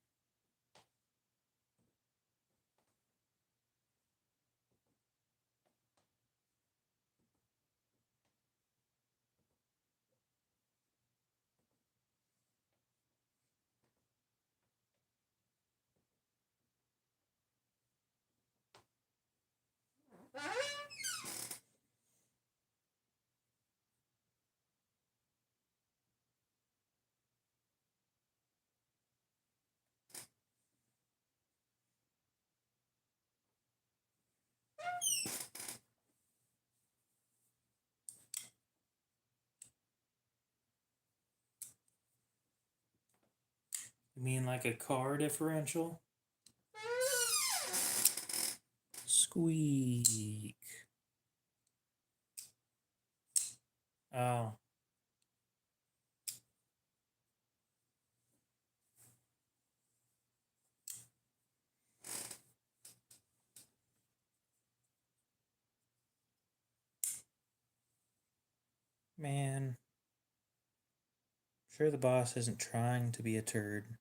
You mean like a car differential? Squeak. Oh. Man. Sure the boss isn't trying to be a turd.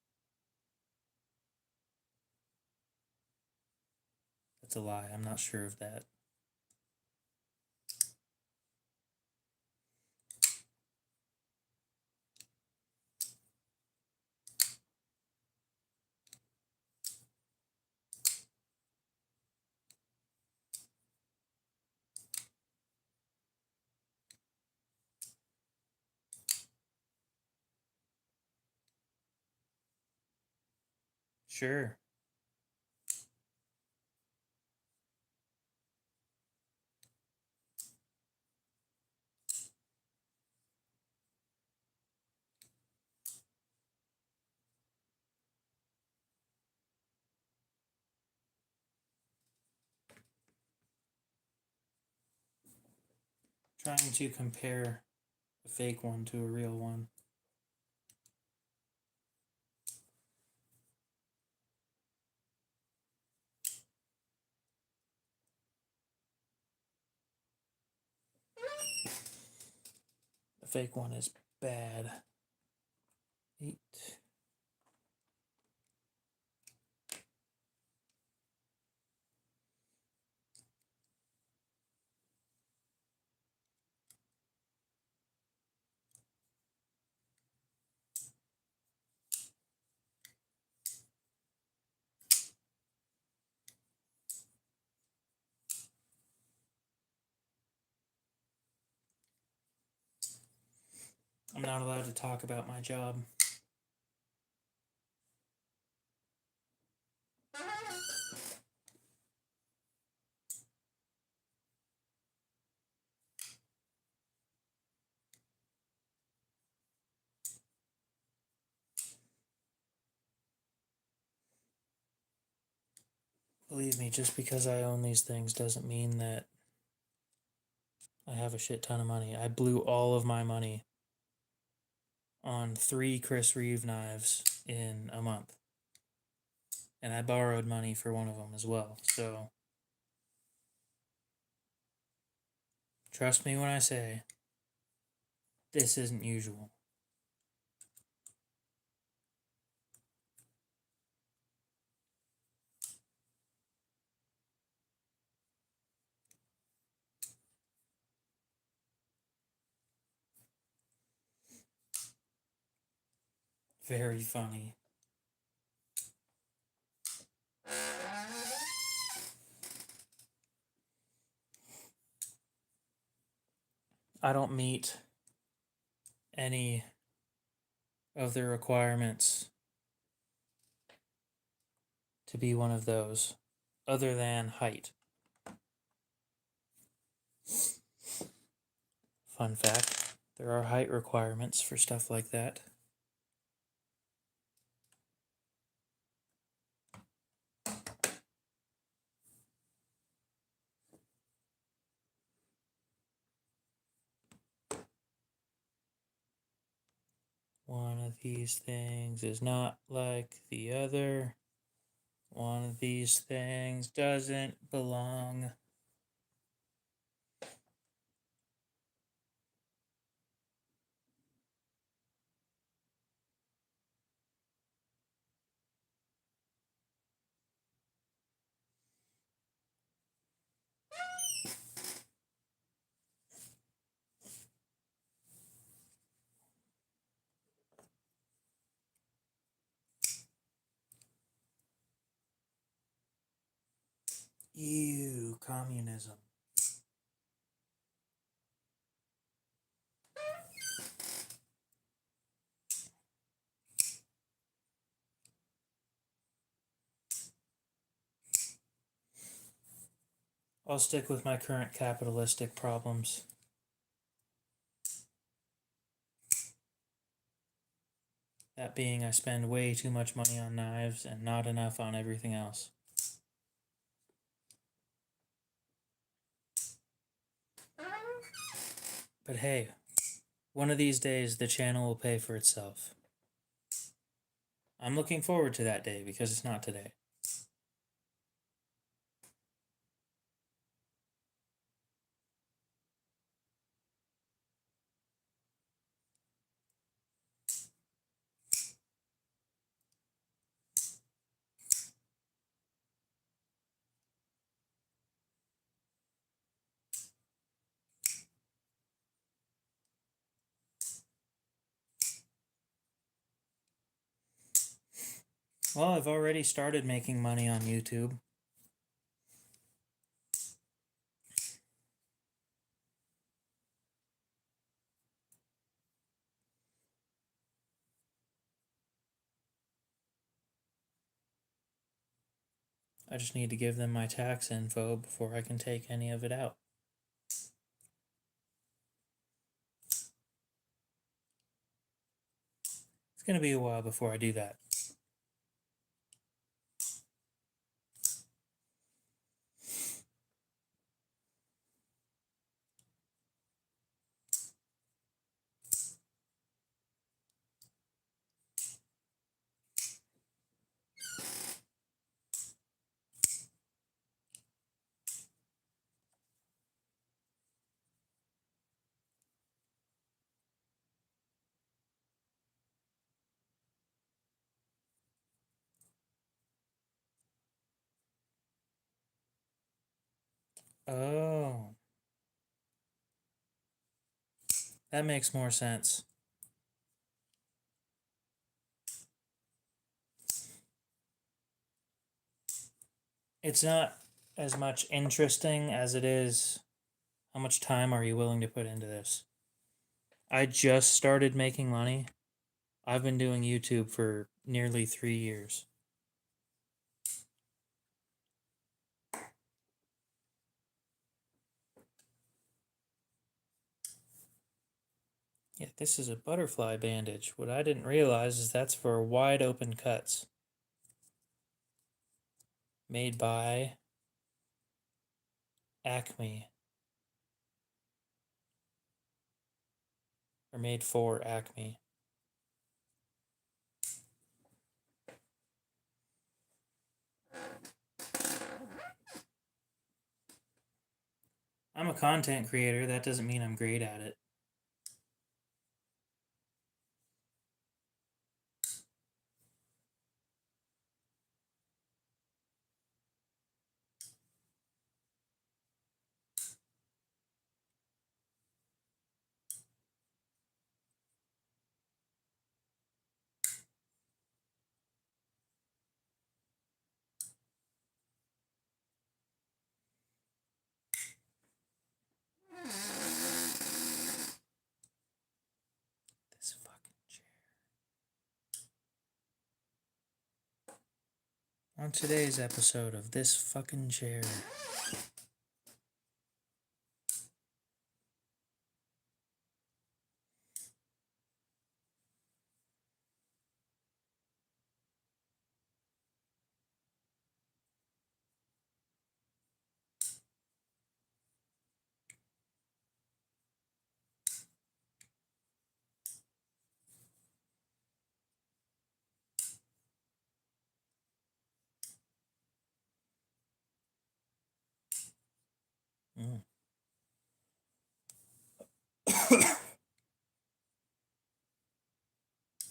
That's a lie. I'm not sure of that. Sure. Trying to compare a fake one to a real one. The fake one is bad. 8. I'm not allowed to talk about my job. Believe me, just because I own these things doesn't mean that I have a shit ton of money. I blew all of my money on 3 Chris Reeve knives in a month. And I borrowed money for one of them as well. So trust me when I say this isn't usual. Very funny. I don't meet any of the requirements to be one of those, other than height. Fun fact, there are height requirements for stuff like that. One of these things is not like the other. One of these things doesn't belong. Ew, communism. I'll stick with my current capitalistic problems. That being, I spend way too much money on knives and not enough on everything else. But hey, one of these days the channel will pay for itself. I'm looking forward to that day because it's not today. Well, I've already started making money on YouTube. I just need to give them my tax info before I can take any of it out. It's going to be a while before I do that. Oh, that makes more sense. It's not as much interesting as it is how much time are you willing to put into this. I just started making money. I've been doing YouTube for nearly 3 years. Yeah, this is a butterfly bandage. What I didn't realize is that's for wide open cuts. Made by Acme. Or made for Acme. I'm a content creator. That doesn't mean I'm great at it. This fucking chair. On today's episode of This Fucking Chair. Mm.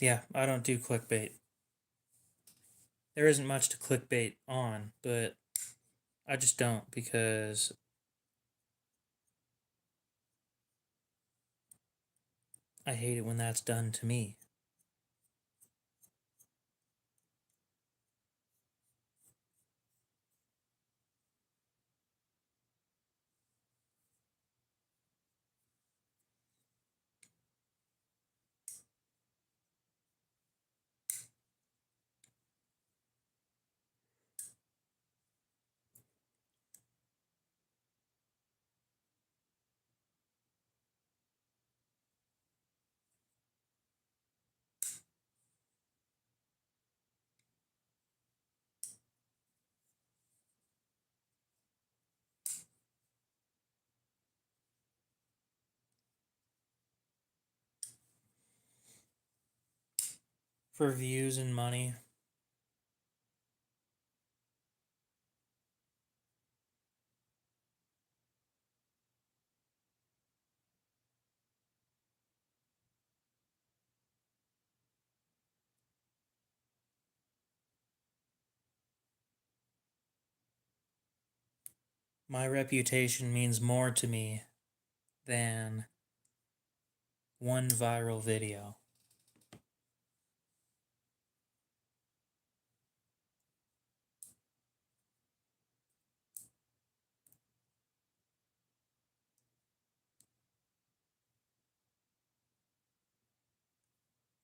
Yeah, I don't do clickbait. There isn't much to clickbait on, but I just don't because I hate it when that's done to me. For views and money. My reputation means more to me than one viral video.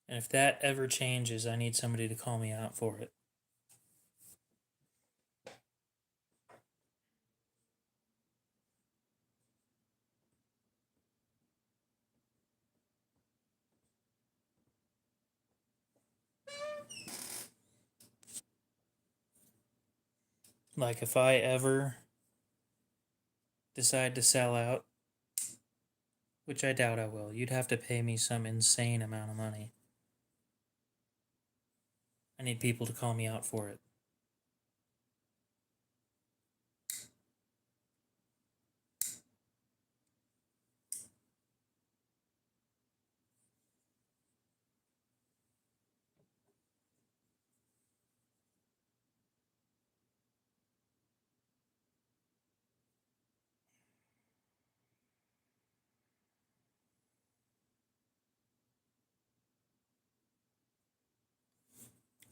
And if that ever changes, I need somebody to call me out for it. Like, if I ever decide to sell out, which I doubt I will, you'd have to pay me some insane amount of money. I need people to call me out for it.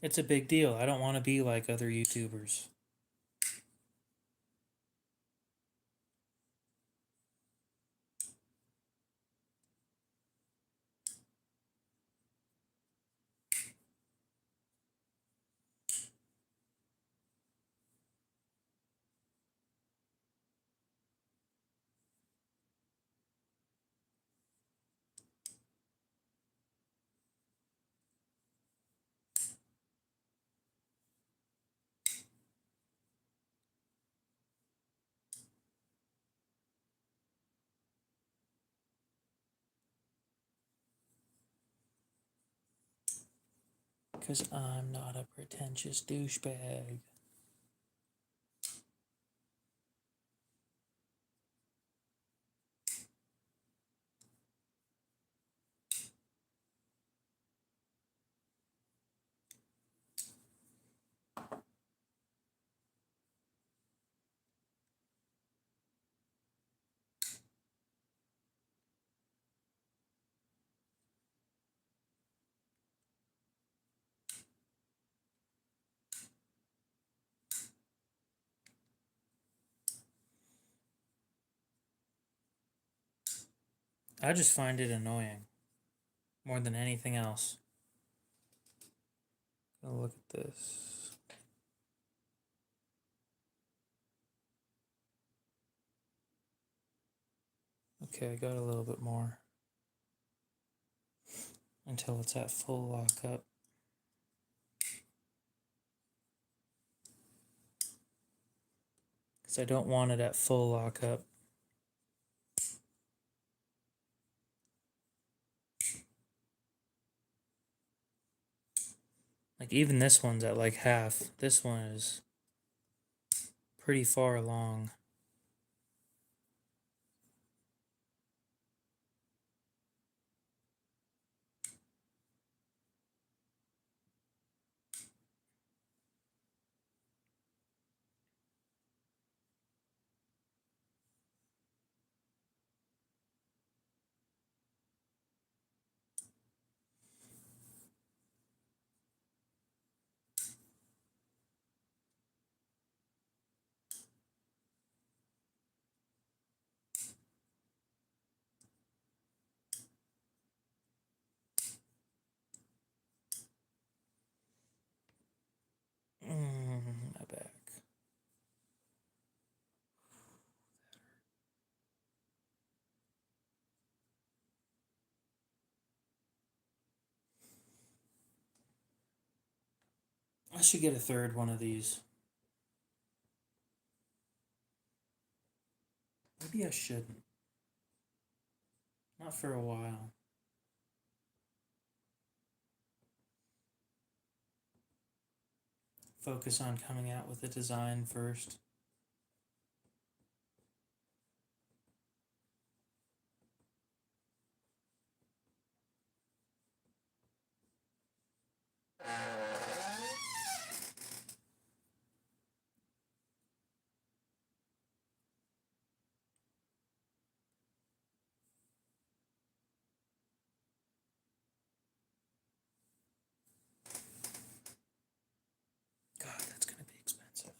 It's a big deal. I don't want to be like other YouTubers. Because I'm not a pretentious douchebag. I just find it annoying more than anything else. Look at this. Okay, I got a little bit more until it's at full lockup. Because I don't want it at full lockup. Like, even this one's at like half. This one is pretty far along. My back. I should get a third one of these. Maybe I shouldn't. Not for a while. focus on coming out with a design first. God, that's going to be expensive.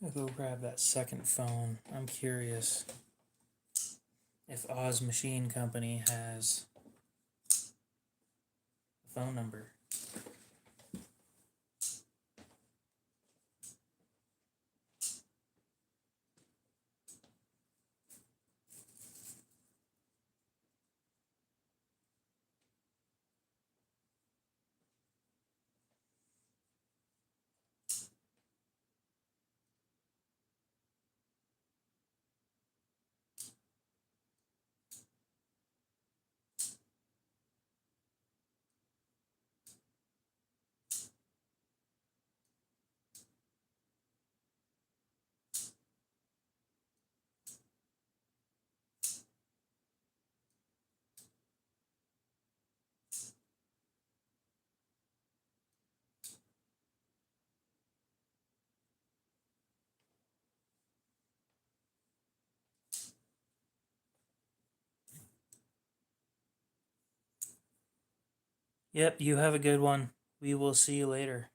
I'll go grab that second phone. I'm curious if Oz Machine Company has a phone number. Yep, you have a good one. We will see you later.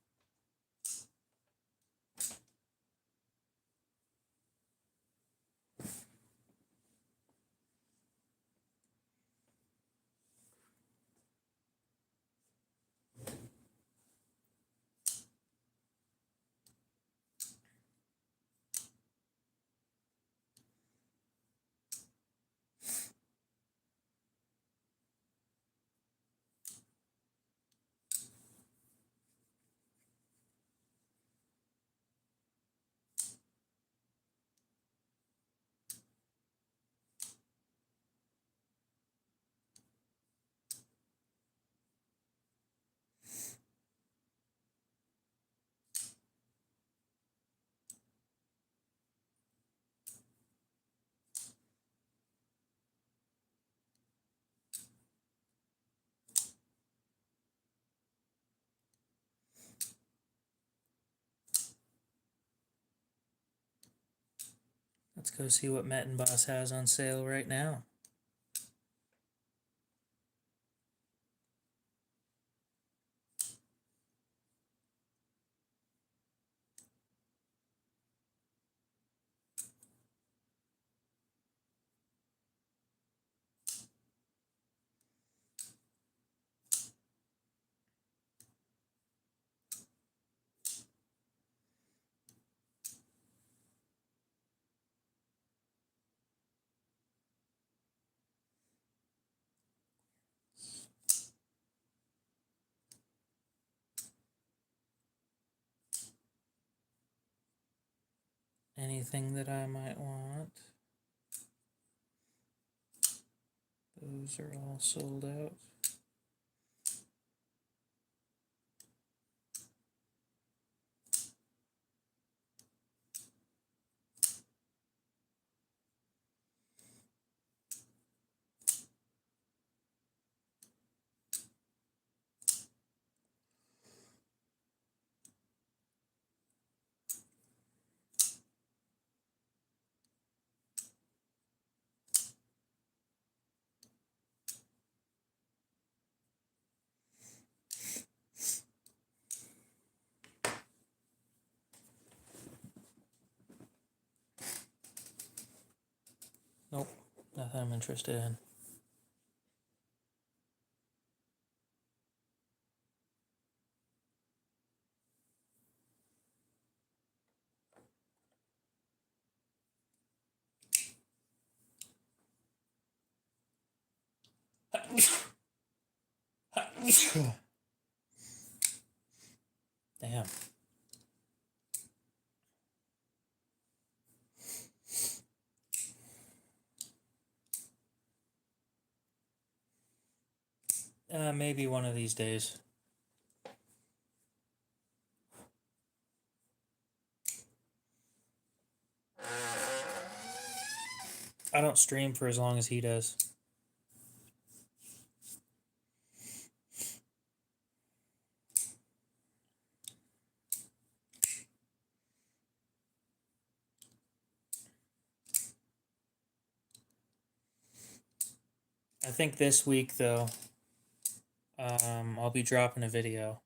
Let's go see what Met Boss has on sale right now. Anything that I might want. Those are all sold out. Nope, nothing I'm interested in. Damn. Maybe one of these days. I don't stream for as long as he does. I think this week, though, I'll be dropping a video.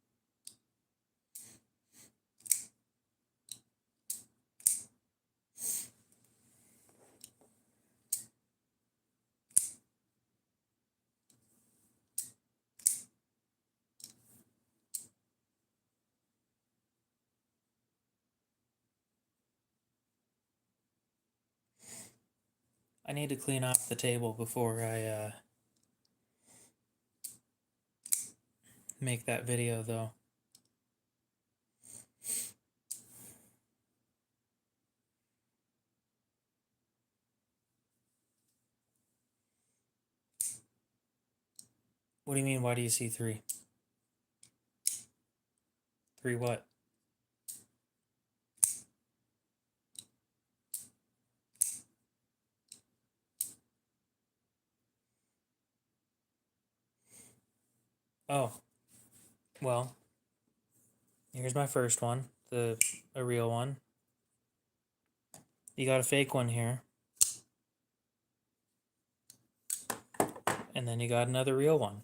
I need to clean off the table before I make that video, though. What do you mean, why do you see 3? 3 what? Oh, well, here's my first one, a real one. You got a fake one here. And then you got another real one.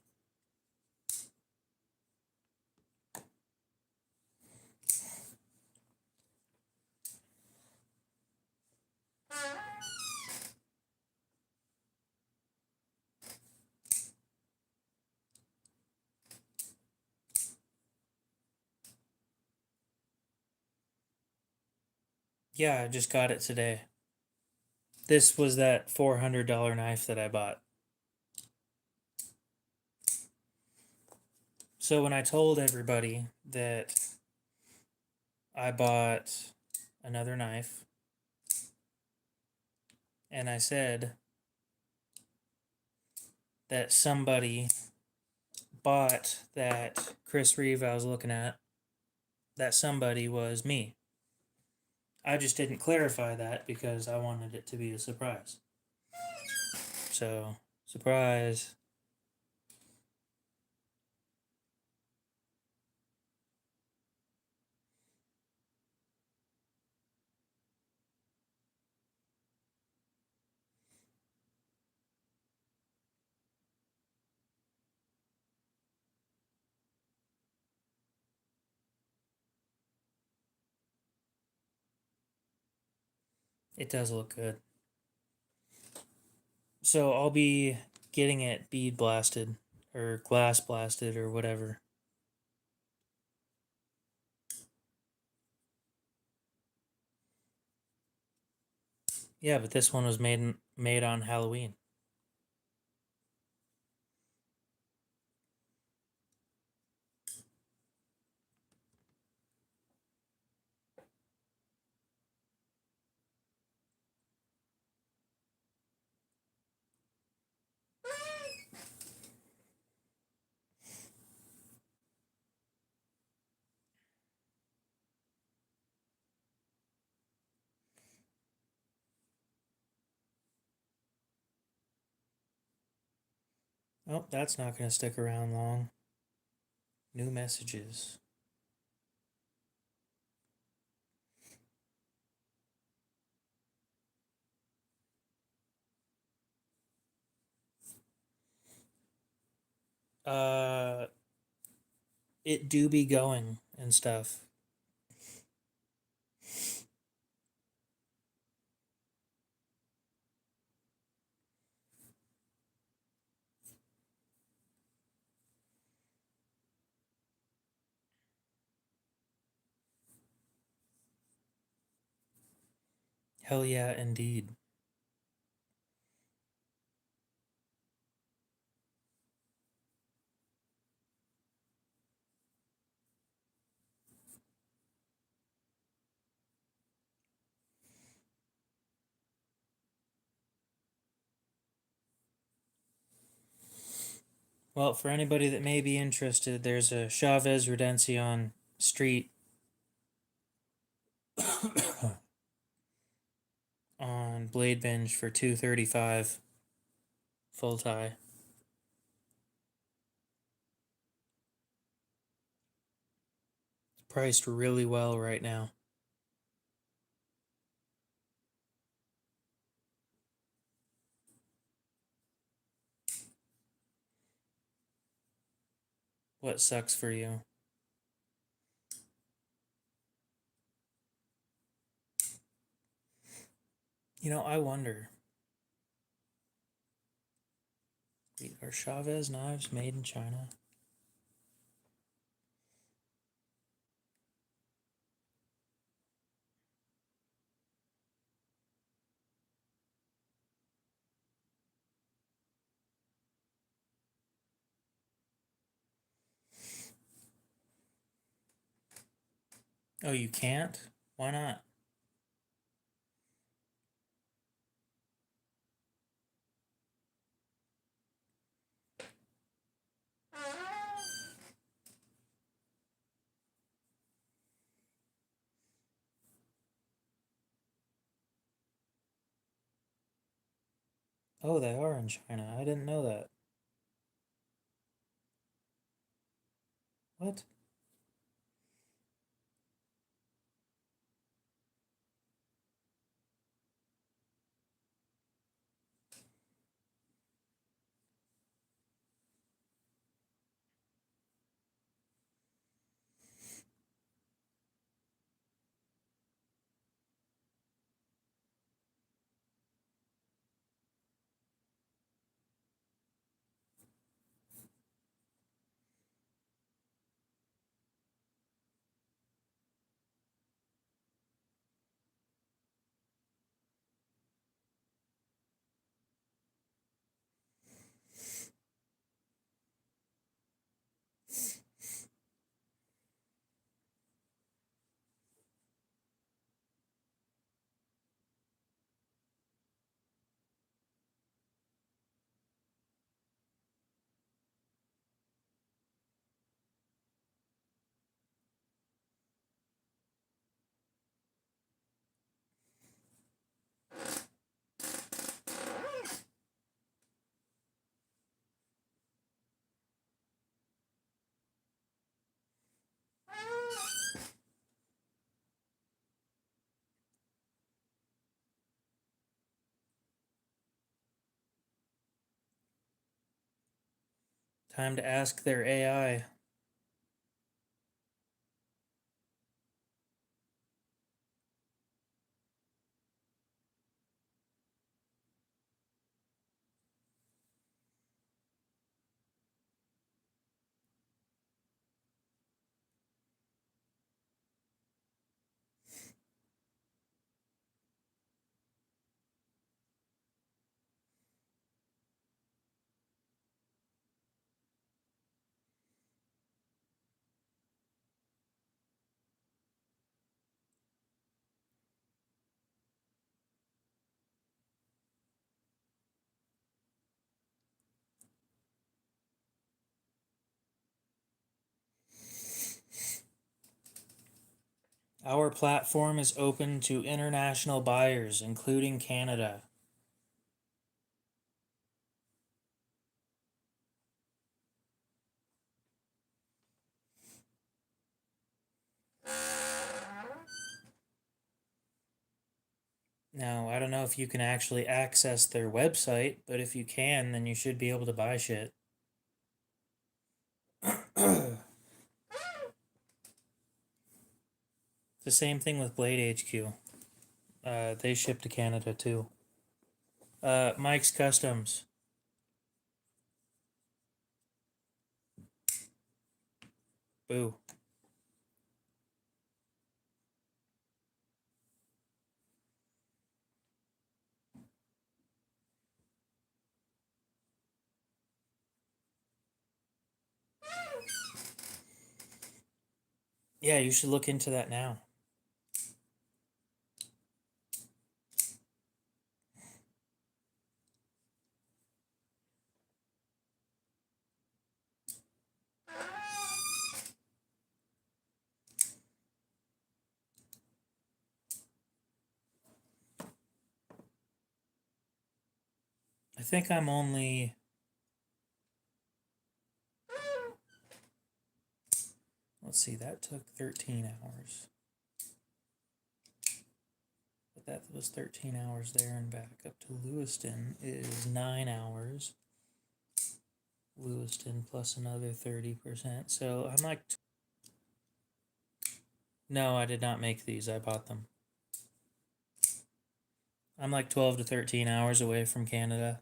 Yeah, I just got it today. This was that $400 knife that I bought. So when I told everybody that I bought another knife, and I said that somebody bought that Chris Reeve I was looking at, that somebody was me. I just didn't clarify that because I wanted it to be a surprise. So, surprise. It does look good. So I'll be getting it bead blasted or glass blasted or whatever. Yeah, but this one was made on Halloween. Oh, that's not going to stick around long. New messages. Uh, it do be going and stuff. Hell yeah, indeed. Well, for anybody that may be interested, there's a Chavez Redencion Street on Blade Binge for $235 full tie. Priced really well right now. What sucks for you? You know, I wonder. Are Chavez knives made in China? Oh, you can't? Why not? Oh, they are in China. I didn't know that. What? Time to ask their AI. Our platform is open to international buyers, including Canada. Now, I don't know if you can actually access their website, but if you can, then you should be able to buy shit. The same thing with Blade HQ. They ship to Canada too. Mike's Customs. Boo. Yeah, you should look into that now. think I'm only... Let's see, that took 13 hours. But that was 13 hours there and back. Up to Lewiston is 9 hours. Lewiston plus another 30%. So I'm like... No, I did not make these. I bought them. I'm like 12 to 13 hours away from Canada.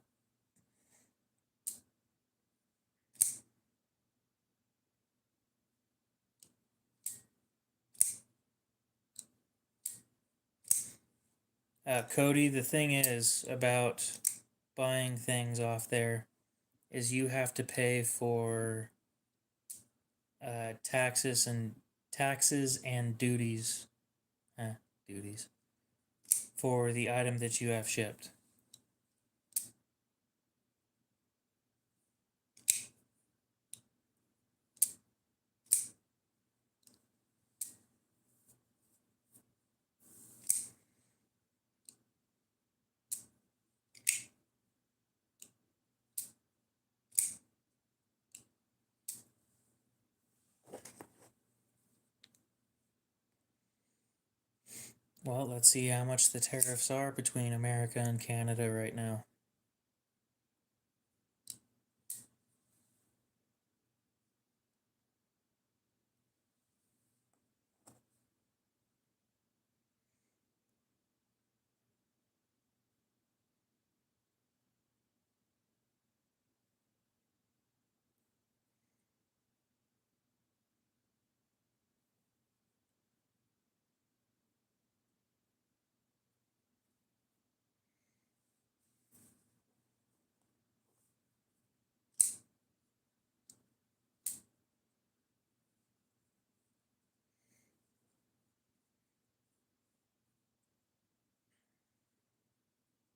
Cody, the thing is about buying things off there is you have to pay for taxes and duties, duties for the item that you have shipped. Well, let's see how much the tariffs are between America and Canada right now.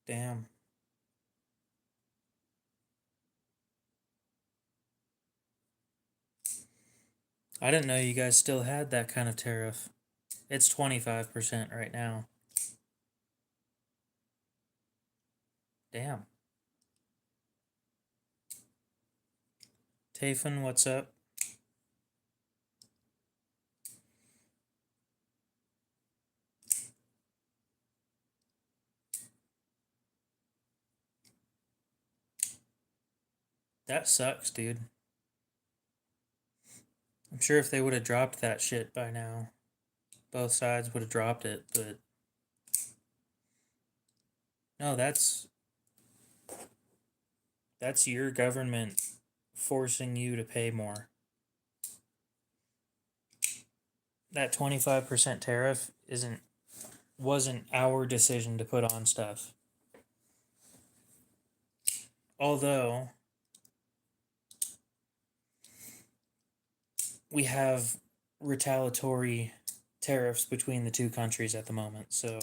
Damn. I didn't know you guys still had that kind of tariff. It's 25% right now. Damn. Tafin, what's up? That sucks, dude. I'm sure if they would have dropped that shit by now, both sides would have dropped it, but no, that's your government forcing you to pay more. That 25% tariff wasn't our decision to put on stuff. Although we have retaliatory tariffs between the two countries at the moment, so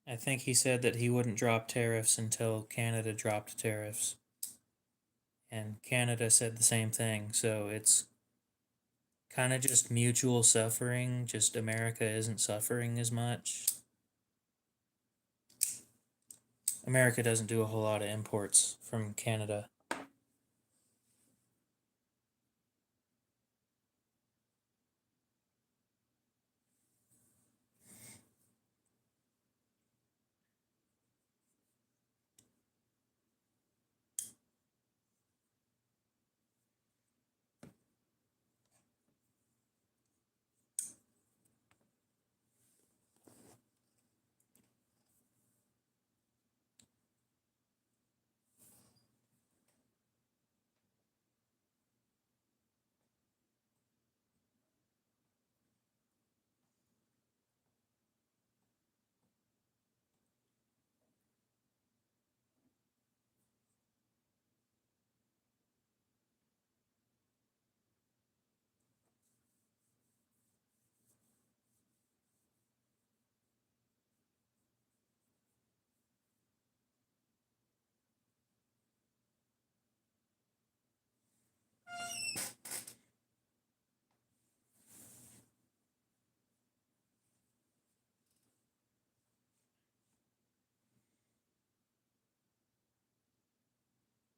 I think he said that he wouldn't drop tariffs until Canada dropped tariffs. And Canada said the same thing, so it's kind of just mutual suffering, just America isn't suffering as much. America doesn't do a whole lot of imports from Canada.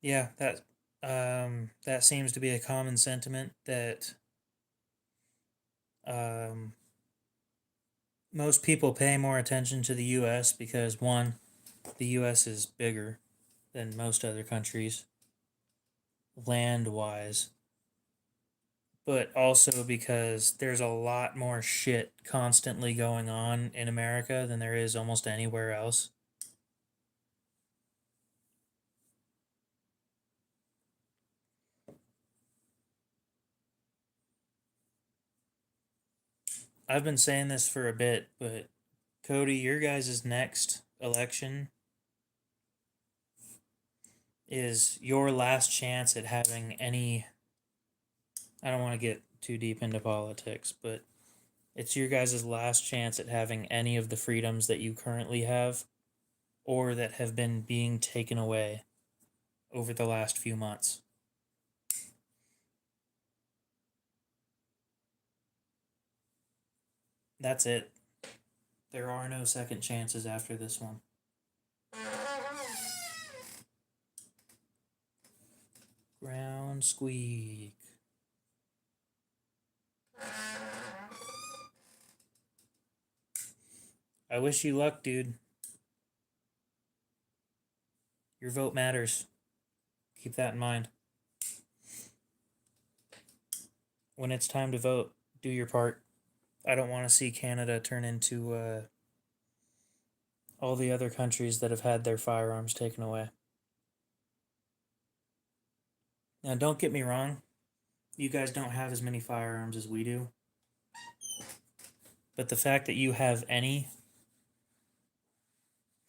Yeah, that seems to be a common sentiment that um, most people pay more attention to the U.S. because one, the U.S. is bigger than most other countries land wise, but also because there's a lot more shit constantly going on in America than there is almost anywhere else. I've been saying this for a bit, but Cody, your guys' next election is your last chance at having any. I don't want to get too deep into politics, but it's your guys' last chance at having any of the freedoms that you currently have or that have been being taken away over the last few months. That's it. There are no second chances after this one. Ground squeak. I wish you luck, dude. Your vote matters. Keep that in mind. When it's time to vote, do your part. I don't want to see Canada turn into all the other countries that have had their firearms taken away. Now, don't get me wrong, you guys don't have as many firearms as we do, but the fact that you have any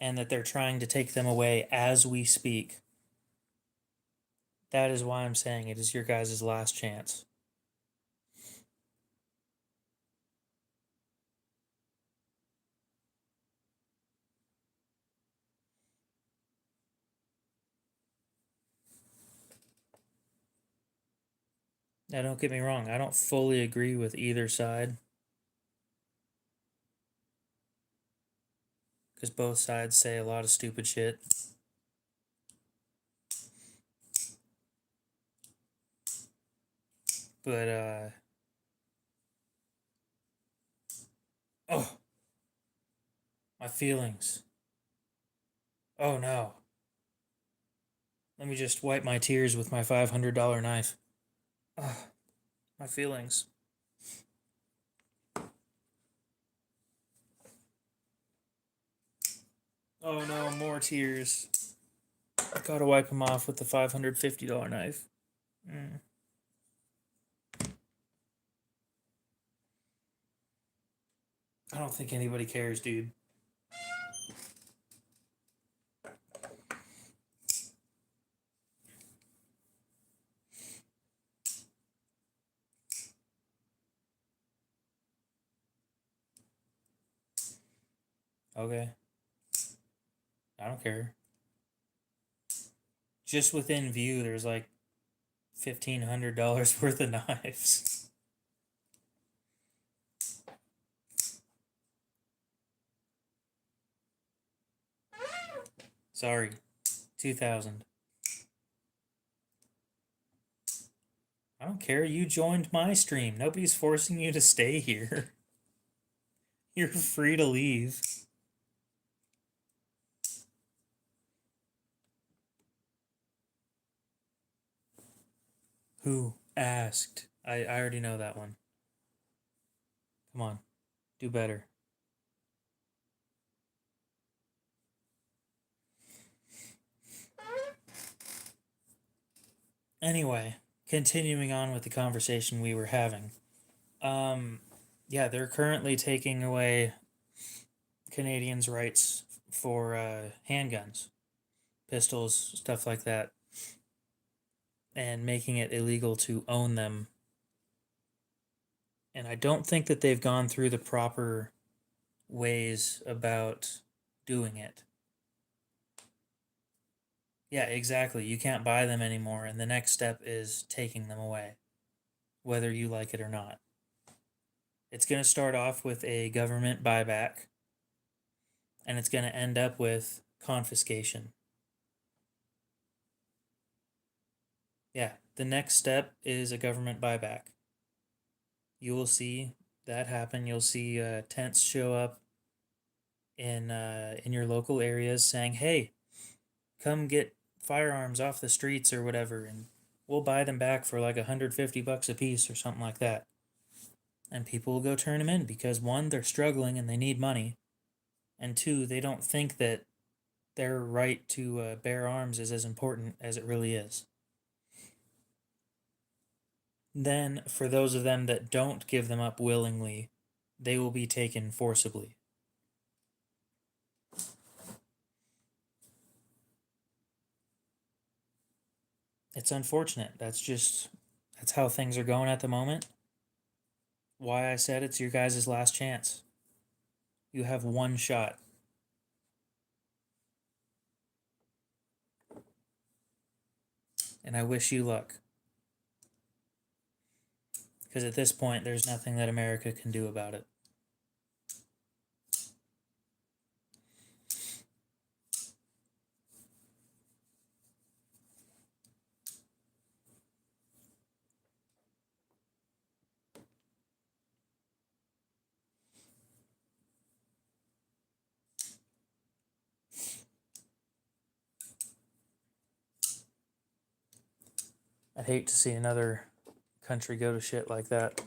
and that they're trying to take them away as we speak, that is why I'm saying it is your guys' last chance. Now, don't get me wrong, I don't fully agree with either side because both sides say a lot of stupid shit. But, oh, my feelings. Oh no. Let me just wipe my tears with my $500 knife. Oh, my feelings. Oh no, more tears. I gotta wipe them off with the $550 knife. Mm. I don't think anybody cares, dude. Okay, I don't care. Just within view, there's like $1,500 worth of knives. Sorry, 2,000. I don't care. You joined my stream. Nobody's forcing you to stay here. You're free to leave. Who asked? I already know that one. Come on, do better. Anyway, continuing on with the conversation we were having. Um, yeah, they're currently taking away Canadians' rights for handguns, pistols, stuff like that, and making it illegal to own them. And I don't think that they've gone through the proper ways about doing it. Yeah, exactly. You can't buy them anymore, and the next step is taking them away, whether you like it or not. It's going to start off with a government buyback, and it's going to end up with confiscation. Yeah, the next step is a government buyback. You will see that happen. You'll see tents show up in your local areas saying, "Hey, come get firearms off the streets or whatever, and we'll buy them back for like $150 a piece or something like that." And people will go turn them in because one, they're struggling and they need money, and two, they don't think that their right to bear arms is as important as it really is. Then, for those of them that don't give them up willingly, they will be taken forcibly. It's unfortunate. That's how things are going at the moment. Why I said it's your guys' last chance. You have one shot. And I wish you luck. Because at this point, there's nothing that America can do about it. I'd hate to see another country go to shit like that.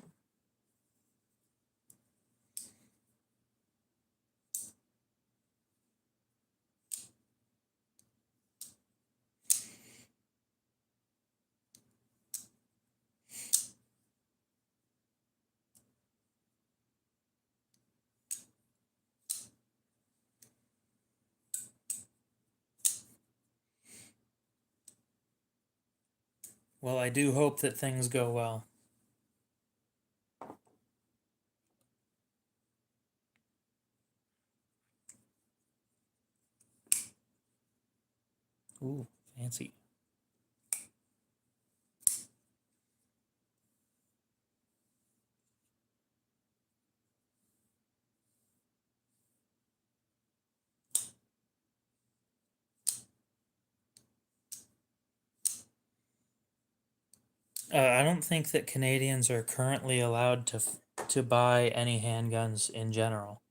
Well, I do hope that things go well. Ooh, fancy. I don't think that Canadians are currently allowed to buy any handguns in general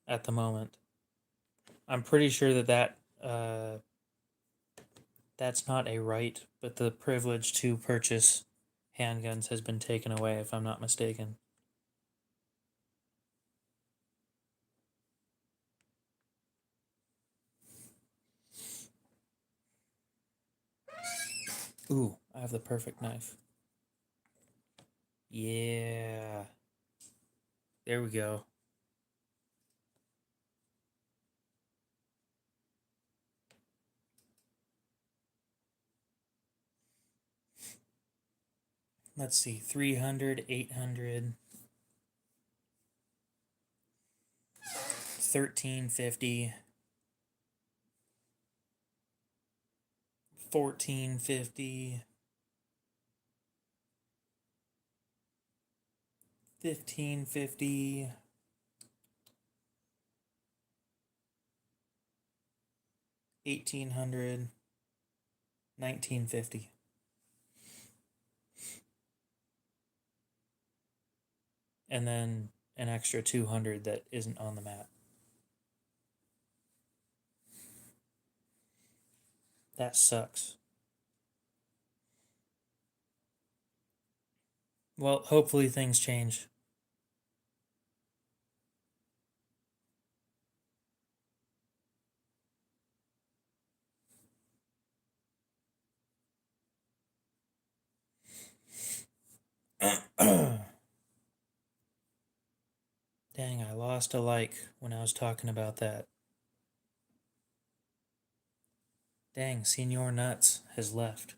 at the moment. I'm pretty sure that that's not a right, but the privilege to purchase handguns has been taken away, if I'm not mistaken. Ooh, I have the perfect knife. Yeah. There we go. Let's see, 300, 800, 1350, 1450, 1550, 1800, 1950. And then an extra 200 that isn't on the map. That sucks. Well, hopefully things change. Dang, I lost a like when I was talking about that. Dang, Senior Nuts has left.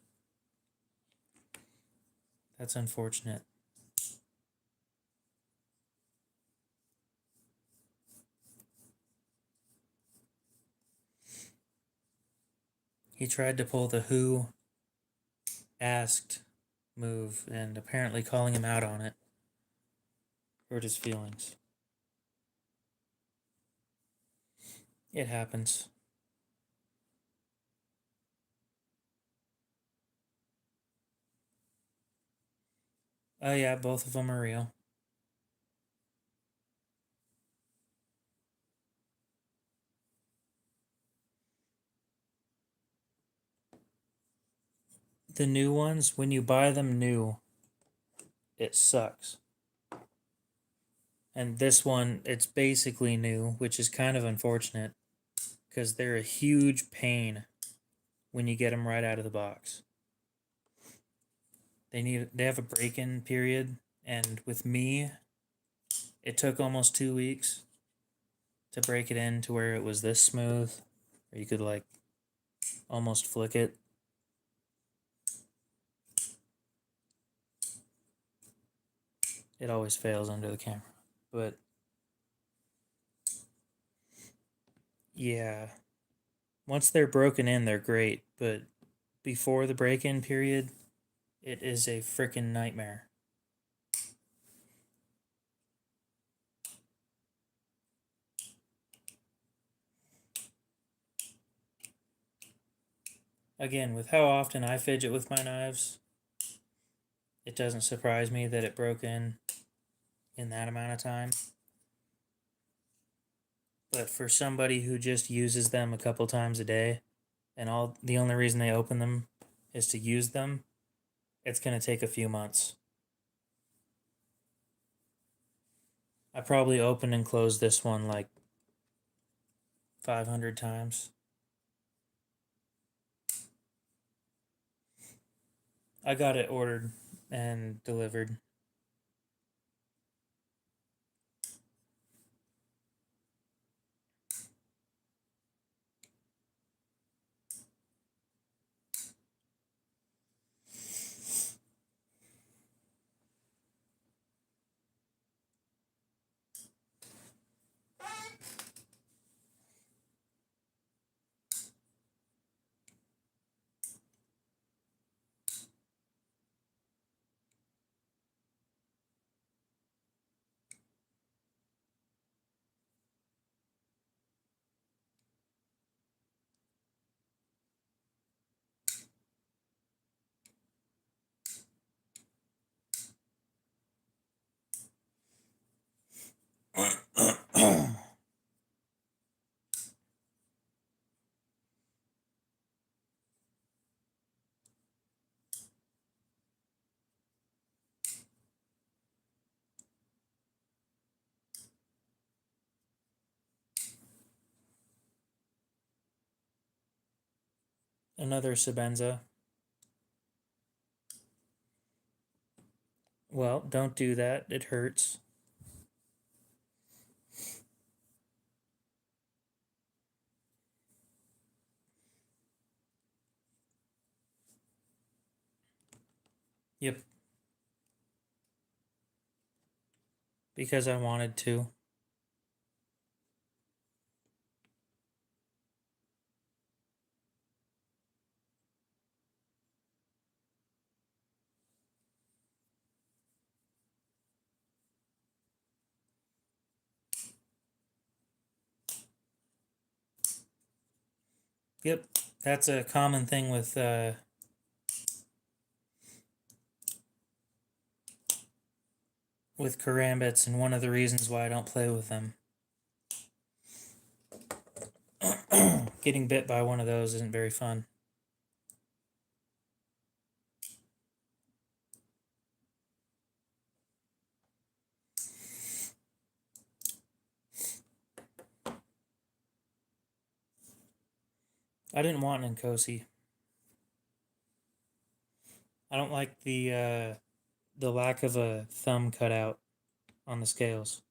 That's unfortunate. He tried to pull the who asked move, and apparently calling him out on it hurt his feelings. It happens. Oh yeah, both of them are real. The new ones, when you buy them new, it sucks. And this one, it's basically new, which is kind of unfortunate because they're a huge pain when you get them right out of the box. They have a break-in period, and with me, it took almost 2 weeks to break it in to where it was this smooth, or you could like almost flick it. It always fails under the camera, but yeah, once they're broken in, they're great, but before the break-in period, it is a freaking nightmare. Again, with how often I fidget with my knives, it doesn't surprise me that it broke in that amount of time. But for somebody who just uses them a couple times a day, and all the only reason they open them is to use them, it's going to take a few months. I probably opened and closed this one like 500 times. I got it ordered and delivered. Another Sabenza. Well, don't do that. It hurts. Yep, because I wanted to. Yep, that's a common thing with karambits, and one of the reasons why I don't play with them. Getting bit by one of those isn't very fun. I didn't want an Nkosi. I don't like the lack of a thumb cutout on the scales.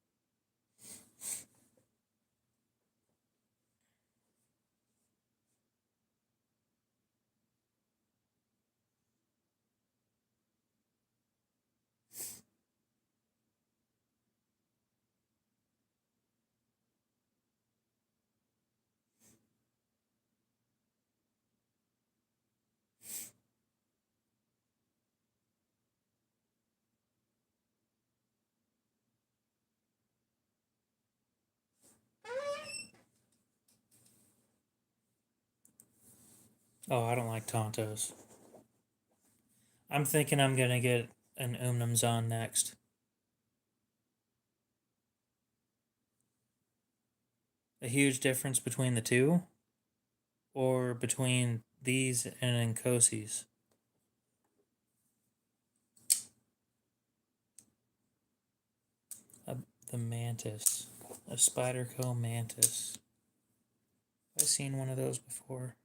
Oh, I don't like Tontos. I'm thinking I'm gonna get and aluminum's on next. A huge difference between the two, or between these and Nkosi's? The mantis. A Spyderco mantis. I've seen one of those before.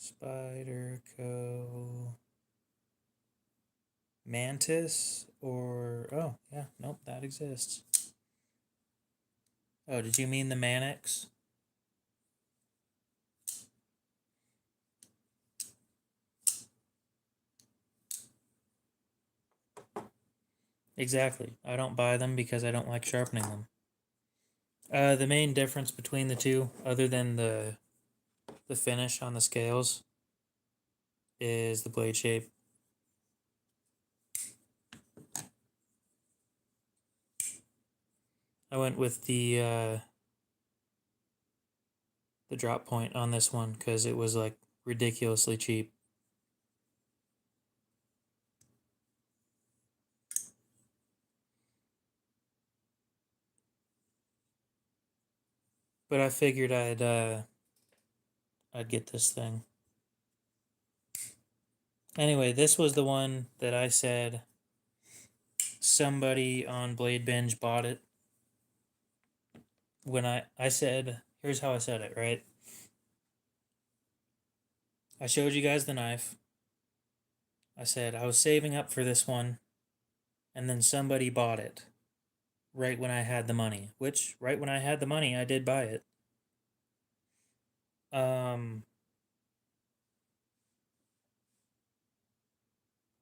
Spyderco mantis, or oh yeah, nope, that exists. Oh, did you mean the Mannix? Exactly. I don't buy them because I don't like sharpening them. The main difference between the two, other than the finish on the scales, is the blade shape. I went with the drop point on this one because it was like ridiculously cheap. But I figured I'd get this thing. Anyway, this was the one that I said somebody on Blade Binge bought it. When I said, here's how I said it, right? I showed you guys the knife. I said I was saving up for this one, and then somebody bought it right when I had the money, which right when I had the money, I did buy it.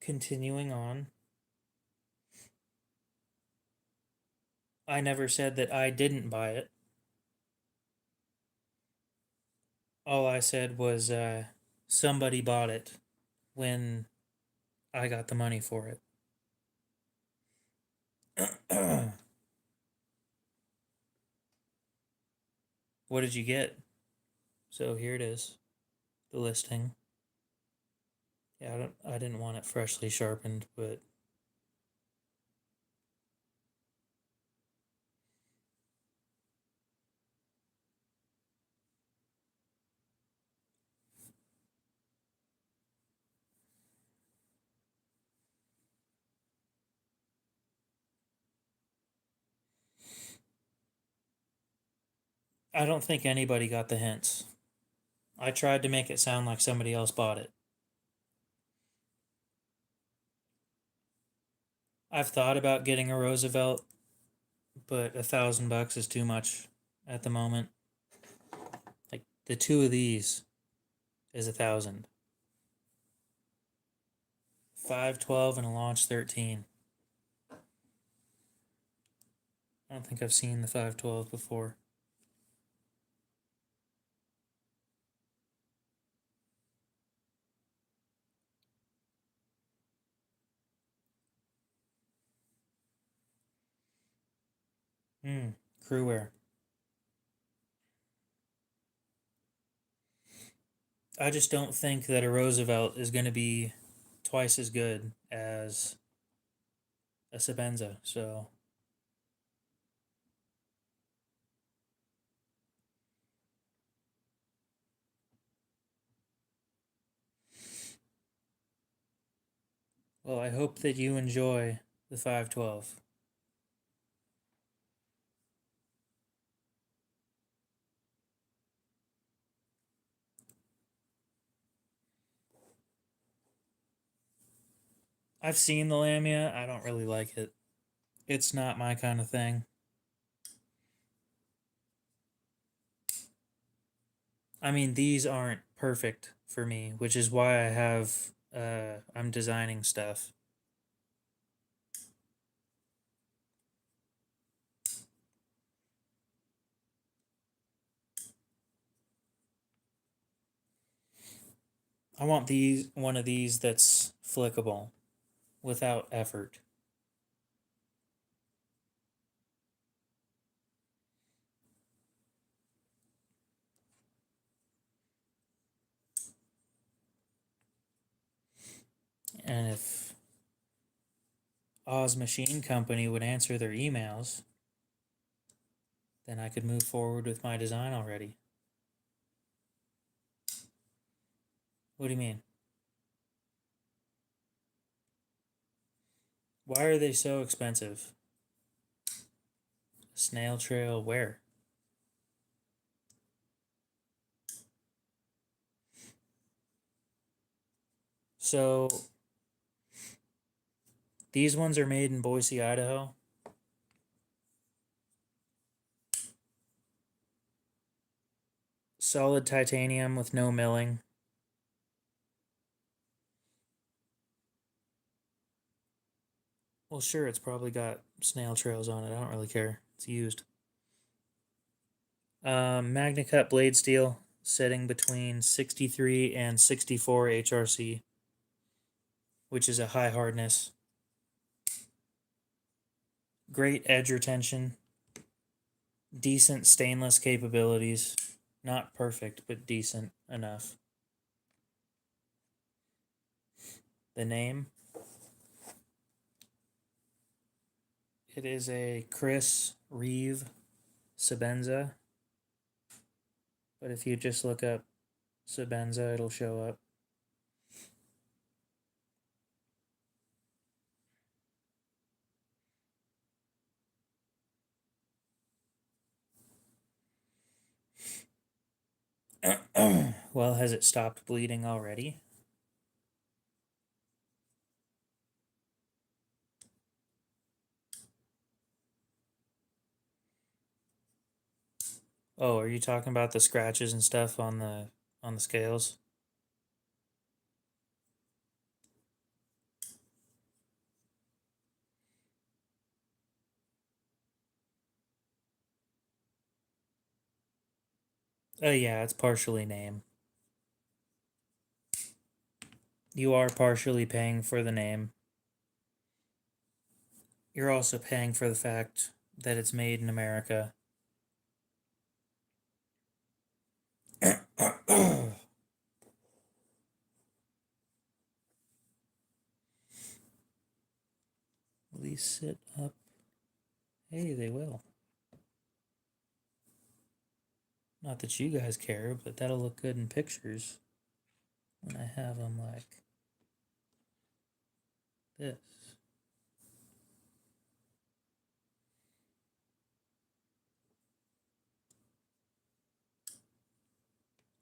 Continuing on, I never said that I didn't buy it. All I said was somebody bought it when I got the money for it. What did you get? So here it is, the listing. Yeah, I didn't want it freshly sharpened, but I don't think anybody got the hints. I tried to make it sound like somebody else bought it. I've thought about getting a Roosevelt, but $1,000 is too much at the moment. Like the two of these is 1,000. 512 and a launch 13. I don't think I've seen the 512 before. Crewwear. I just don't think that a Roosevelt is going to be twice as good as a Sabenza. So well, I hope that you enjoy the 512. I've seen the Lamia. I don't really like it. It's not my kind of thing. I mean, these aren't perfect for me, which is why I have I'm designing stuff. I want one of these that's flickable without effort. And if Oz Machine Company would answer their emails, then I could move forward with my design already. What do you mean? Why are they so expensive? Snail trail where? So these ones are made in Boise, Idaho. Solid titanium with no milling. Well, sure, it's probably got snail trails on it. I don't really care. It's used. MagnaCut blade steel, setting between 63 and 64 HRC, which is a high hardness. Great edge retention. Decent stainless capabilities. Not perfect, but decent enough. The name? It is a Chris Reeve Sabenza. But if you just look up Sabenza, it'll show up. Well, has it stopped bleeding already? Oh, are you talking about the scratches and stuff on the scales? Oh yeah, it's partially name. You are partially paying for the name. You're also paying for the fact that it's made in America. Will these sit up? Hey, they will. Not that you guys care, but that'll look good in pictures when I have them like this.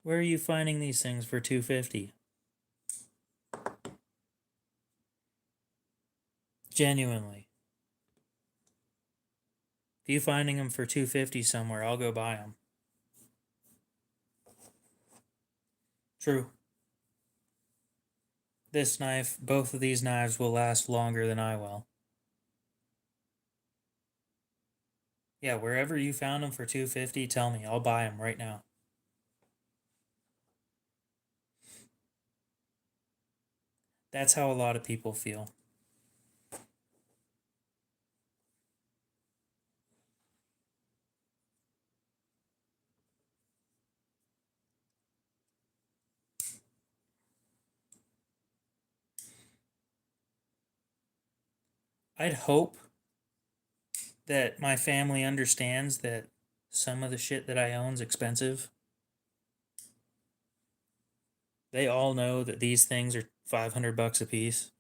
Where are you finding these things for $250? Genuinely. If you finding them for $250 somewhere, I'll go buy them. True. This knife, both of these knives will last longer than I will. Yeah, wherever you found them for $250, tell me. I'll buy them right now. That's how a lot of people feel. I'd hope that my family understands that some of the shit that I own is expensive. They all know that these things are $500 a piece.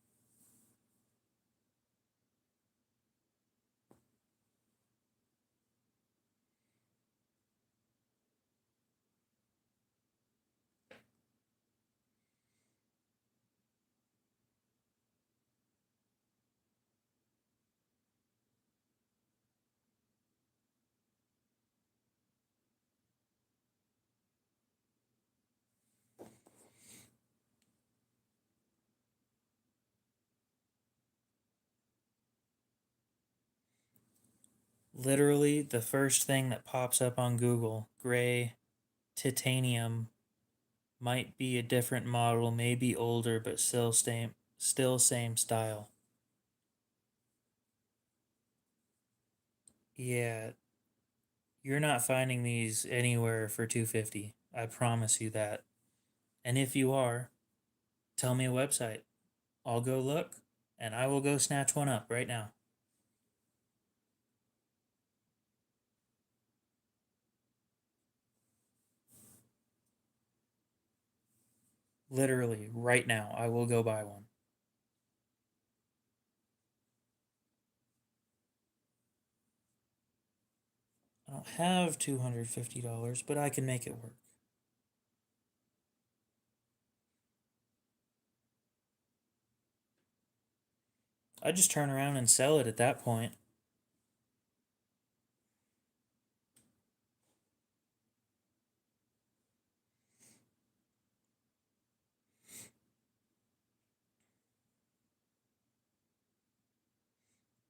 Literally, the first thing that pops up on Google, gray titanium, might be a different model, maybe older, but still same style. Yeah, you're not finding these anywhere for 250. I promise you that. And if you are, tell me a website. I'll go look, and I will go snatch one up right now. Literally, right now, I will go buy one. I don't have $250, but I can make it work. I just turn around and sell it at that point.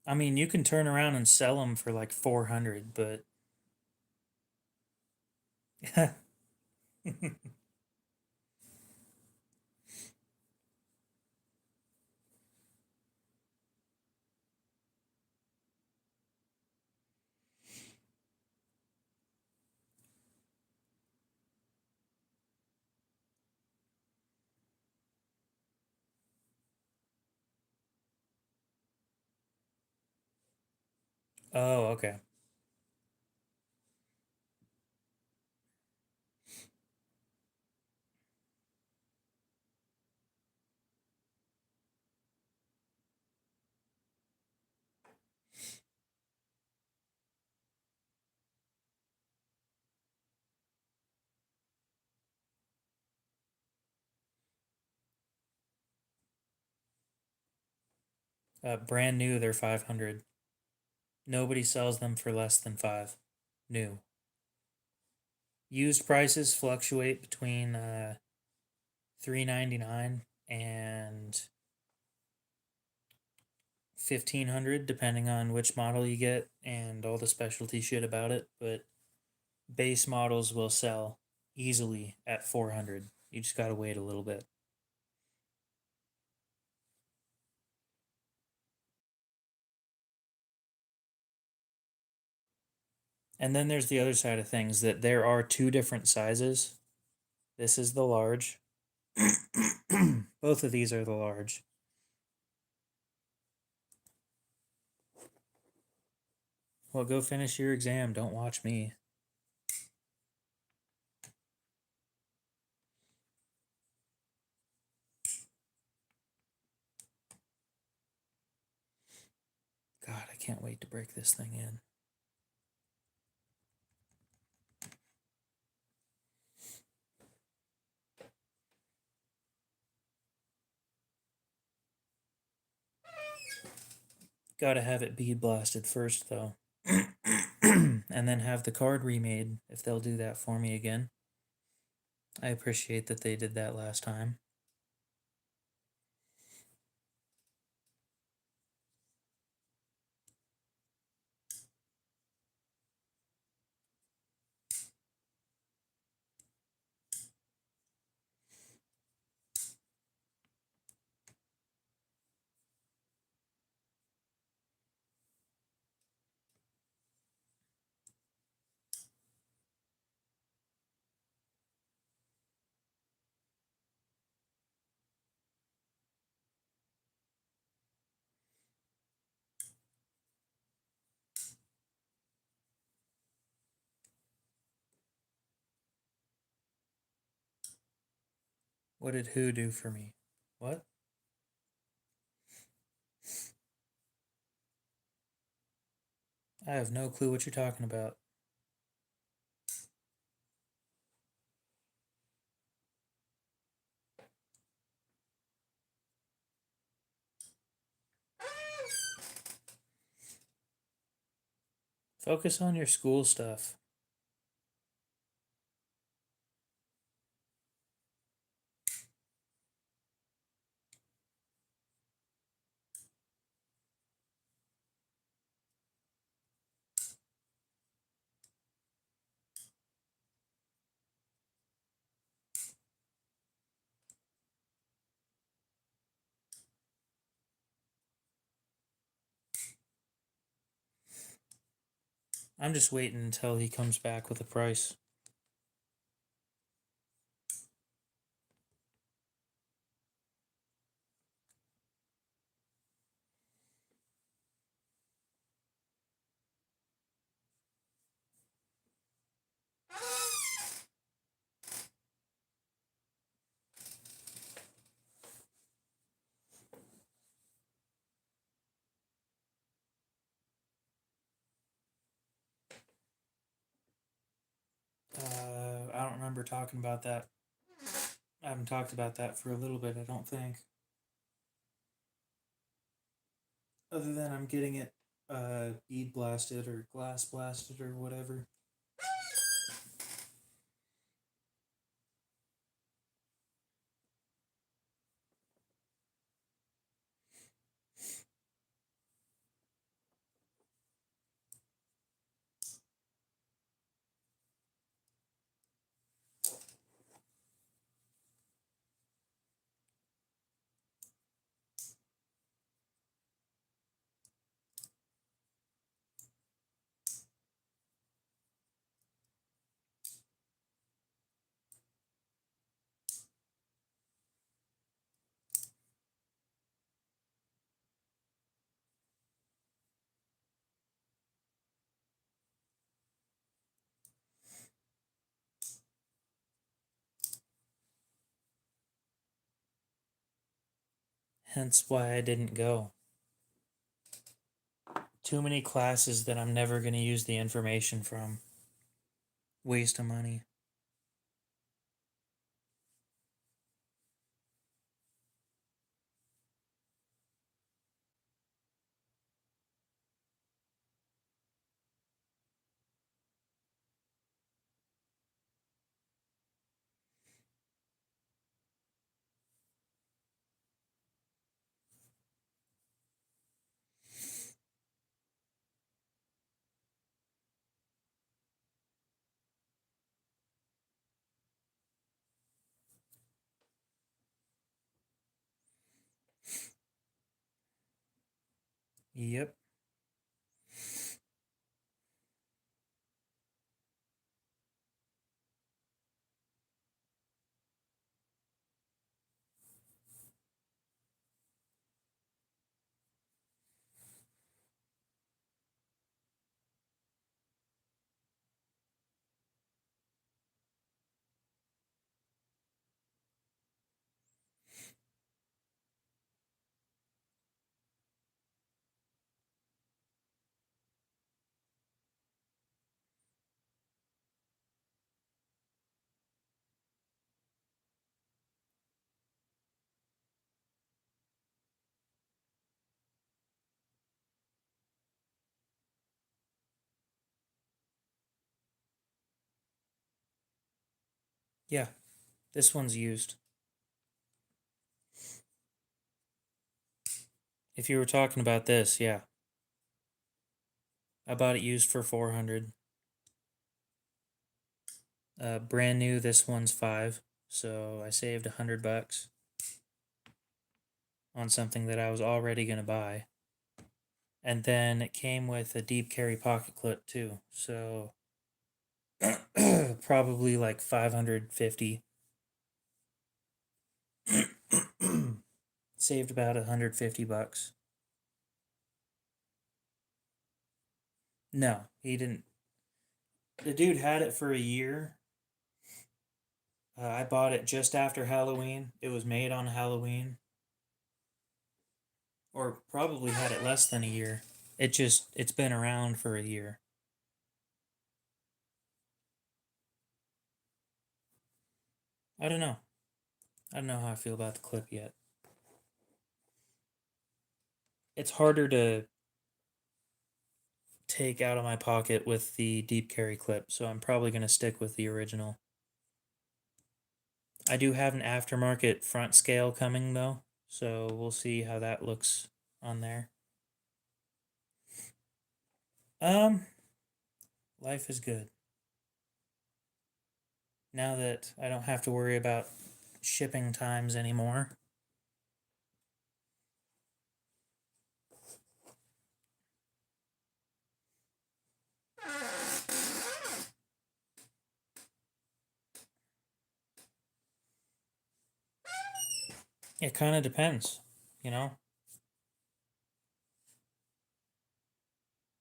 I mean, you can turn around and sell them for like 400, but oh, okay. Brand new, they're 500. Nobody sells them for less than 5. New. Used prices fluctuate between 399 and 1500 depending on which model you get and all the specialty shit about it, but base models will sell easily at 400. You just got to wait a little bit. And then there's the other side of things that there are two different sizes. This is the large. Both of these are the large. Well, go finish your exam. Don't watch me. God, I can't wait to break this thing in. Gotta have it bead blasted first, though. And then have the card remade if they'll do that for me again. I appreciate that they did that last time. What did who do for me? What? I have no clue what you're talking about. Focus on your school stuff. I'm just waiting until he comes back with a price. remember talking about that. I haven't talked about that for a little bit, I don't think. Other than I'm getting it bead blasted or glass blasted or whatever. Hence why I didn't go. Too many classes that I'm never going to use the information from. Waste of money. Yep. Yeah, this one's used. If you were talking about this, yeah. I bought it used for 400. Brand new, this one's 5. So I saved $100 on something that I was already going to buy. And then it came with a deep carry pocket clip too. So probably like 550. Saved about $150. No, he didn't. The dude had it for a year. I bought it just after Halloween. It was made on Halloween. Or probably had it less than a year. It's been around for a year. I don't know. I don't know how I feel about the clip yet. It's harder to take out of my pocket with the deep carry clip, so I'm probably going to stick with the original. I do have an aftermarket front scale coming though, so we'll see how that looks on there. Life is good. Now that I don't have to worry about shipping times anymore. It kind of depends, you know?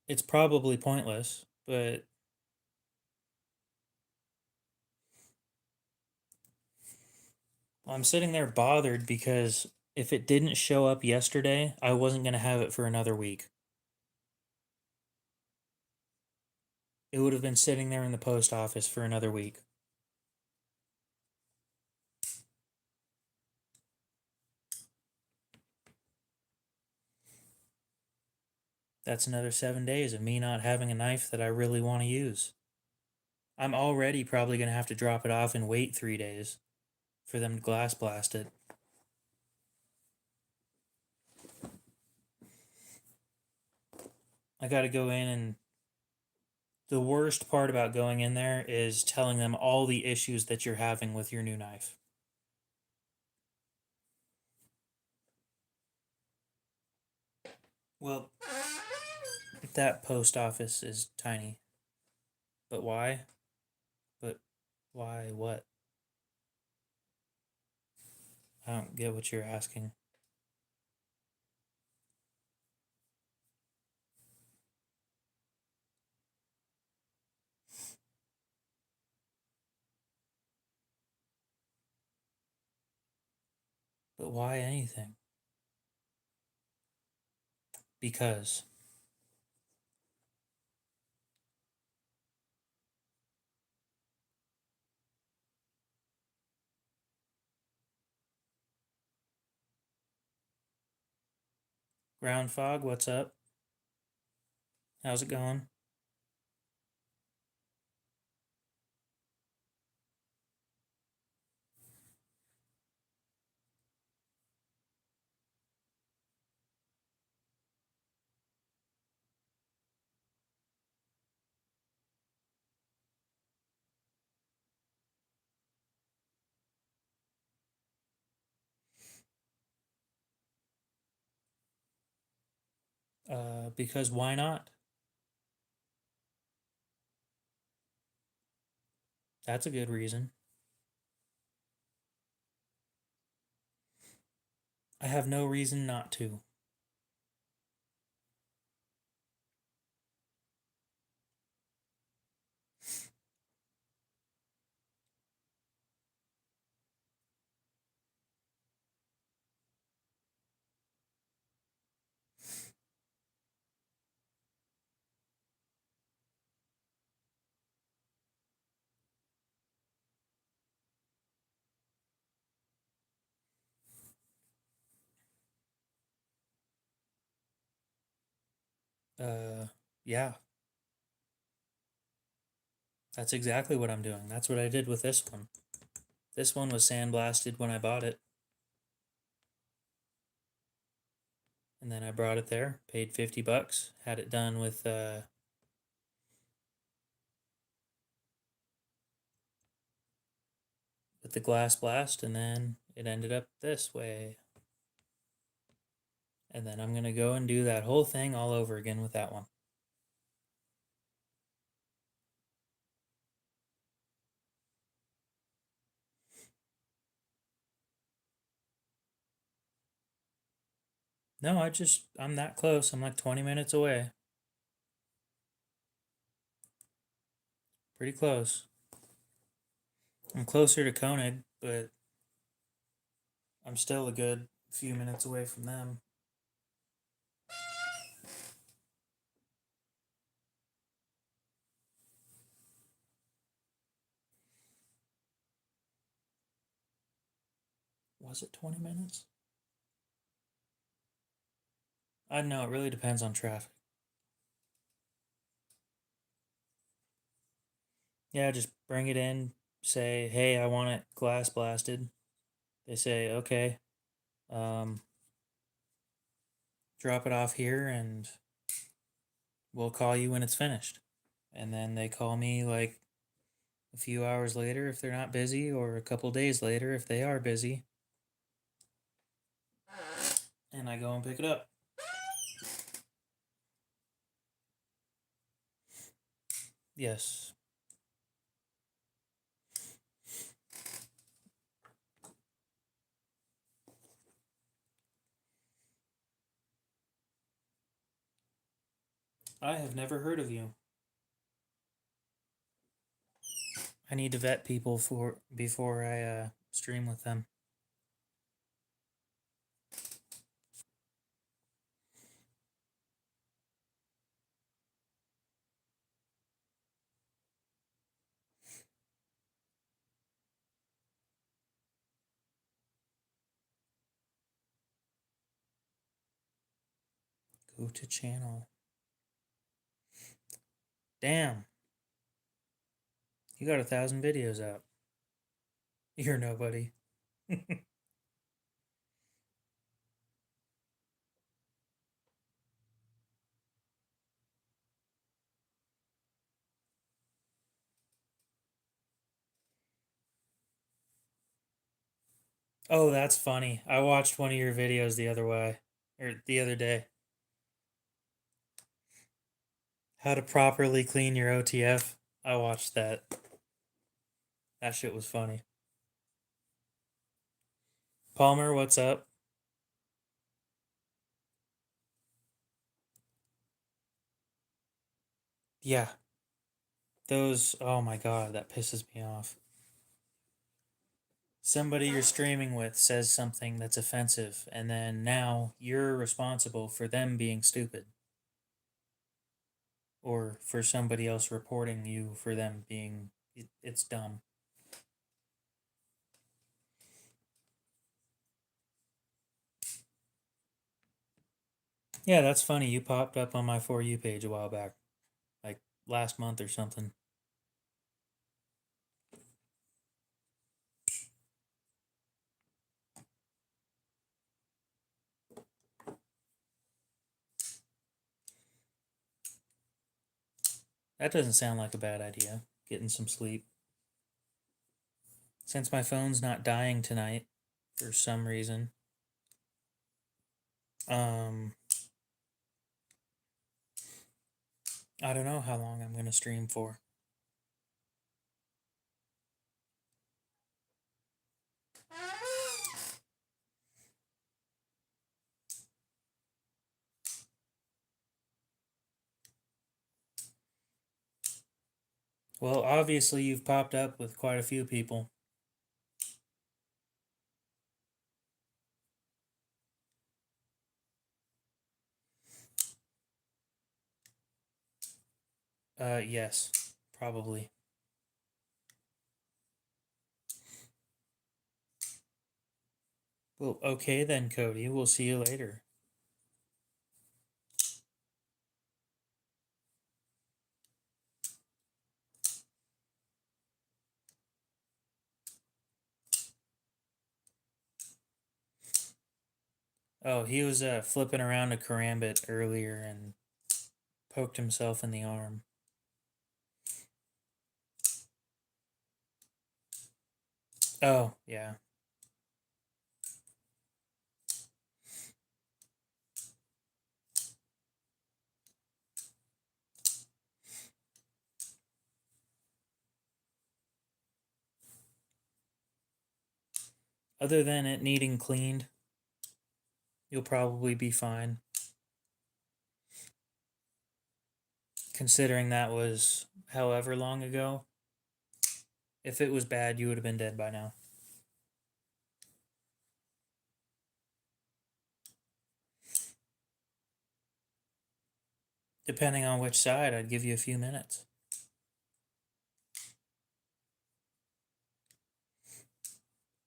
It's probably pointless, but I'm sitting there bothered because if it didn't show up yesterday, I wasn't going to have it for another week. It would have been sitting there in the post office for another week. That's another 7 days of me not having a knife that I really want to use. I'm already probably going to have to drop it off and wait 3 days for them to glass blast it. I got to go in, and the worst part about going in there is telling them all the issues that you're having with your new knife. Well, that post office is tiny. But why? But why what? I don't get what you're asking. But why anything? Because. Ground Fog, what's up? How's it going? Because why not? That's a good reason. I have no reason not to. Uh, yeah, that's exactly what I'm doing. That's what I did with this one. This one was sandblasted when I bought it. And then I brought it there, paid $50, had it done with the glass blast, and then it ended up this way. And then I'm going to go and do that whole thing all over again with that one. No, I'm that close. I'm like 20 minutes away. Pretty close. I'm closer to Koenig, but I'm still a good few minutes away from them. Was it 20 minutes? I don't know. It really depends on traffic. Yeah, just bring it in. Say, hey, I want it glass blasted. They say, okay. Um, drop it off here, and we'll call you when it's finished. And then they call me like a few hours later if they're not busy, or a couple days later if they are busy. And I go and pick it up. Yes. I have never heard of you. I need to vet people for before I stream with them. Go to channel. Damn, you got 1,000 videos out. You're nobody. Oh, that's funny. I watched one of your videos the other way, or the other day. How to properly clean your OTF. I watched that. That shit was funny. Palmer, what's up? Yeah, those. Oh my god, that pisses me off. Somebody you're streaming with says something that's offensive, and then now you're responsible for them being stupid, or for somebody else reporting you for them being. It's dumb. Yeah, that's funny. You popped up on my For You page a while back, like last month or something. That doesn't sound like a bad idea. Getting some sleep. Since my phone's not dying tonight for some reason, um, I don't know how long I'm going to stream for. Well, obviously, you've popped up with quite a few people. Yes, probably. Well, okay then, Cody. We'll see you later. Oh, he was flipping around a karambit earlier and poked himself in the arm. Oh, yeah. Other than it needing cleaned, you'll probably be fine. Considering that was however long ago. If it was bad, you would have been dead by now. Depending on which side, I'd give you a few minutes.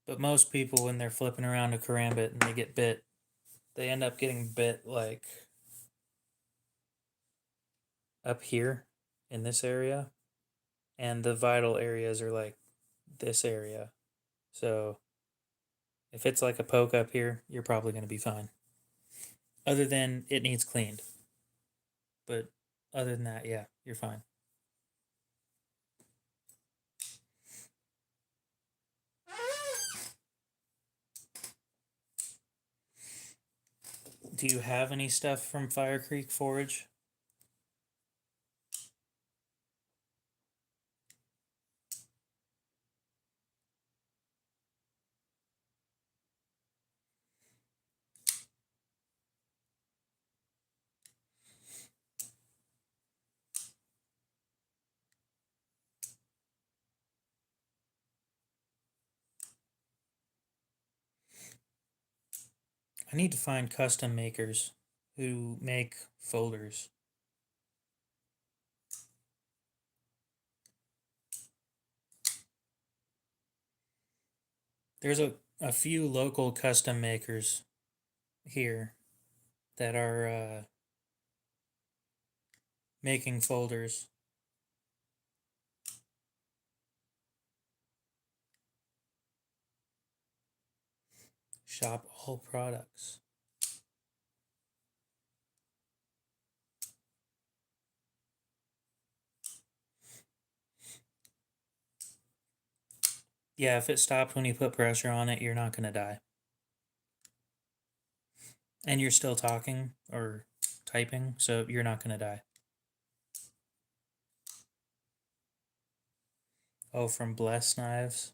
But most people, when they're flipping around a karambit and they get bit, they end up getting bit like up here in this area, and the vital areas are like this area. So if it's like a poke up here, you're probably going to be fine. Other than it needs cleaned. But other than that, yeah, you're fine. Do you have any stuff from Fire Creek Forge? I need to find custom makers who make folders. There's a few local custom makers here that are making folders. Shop all products. Yeah, if it stopped when you put pressure on it, you're not going to die. And you're still talking or typing, so you're not going to die. Oh, from Bless Knives?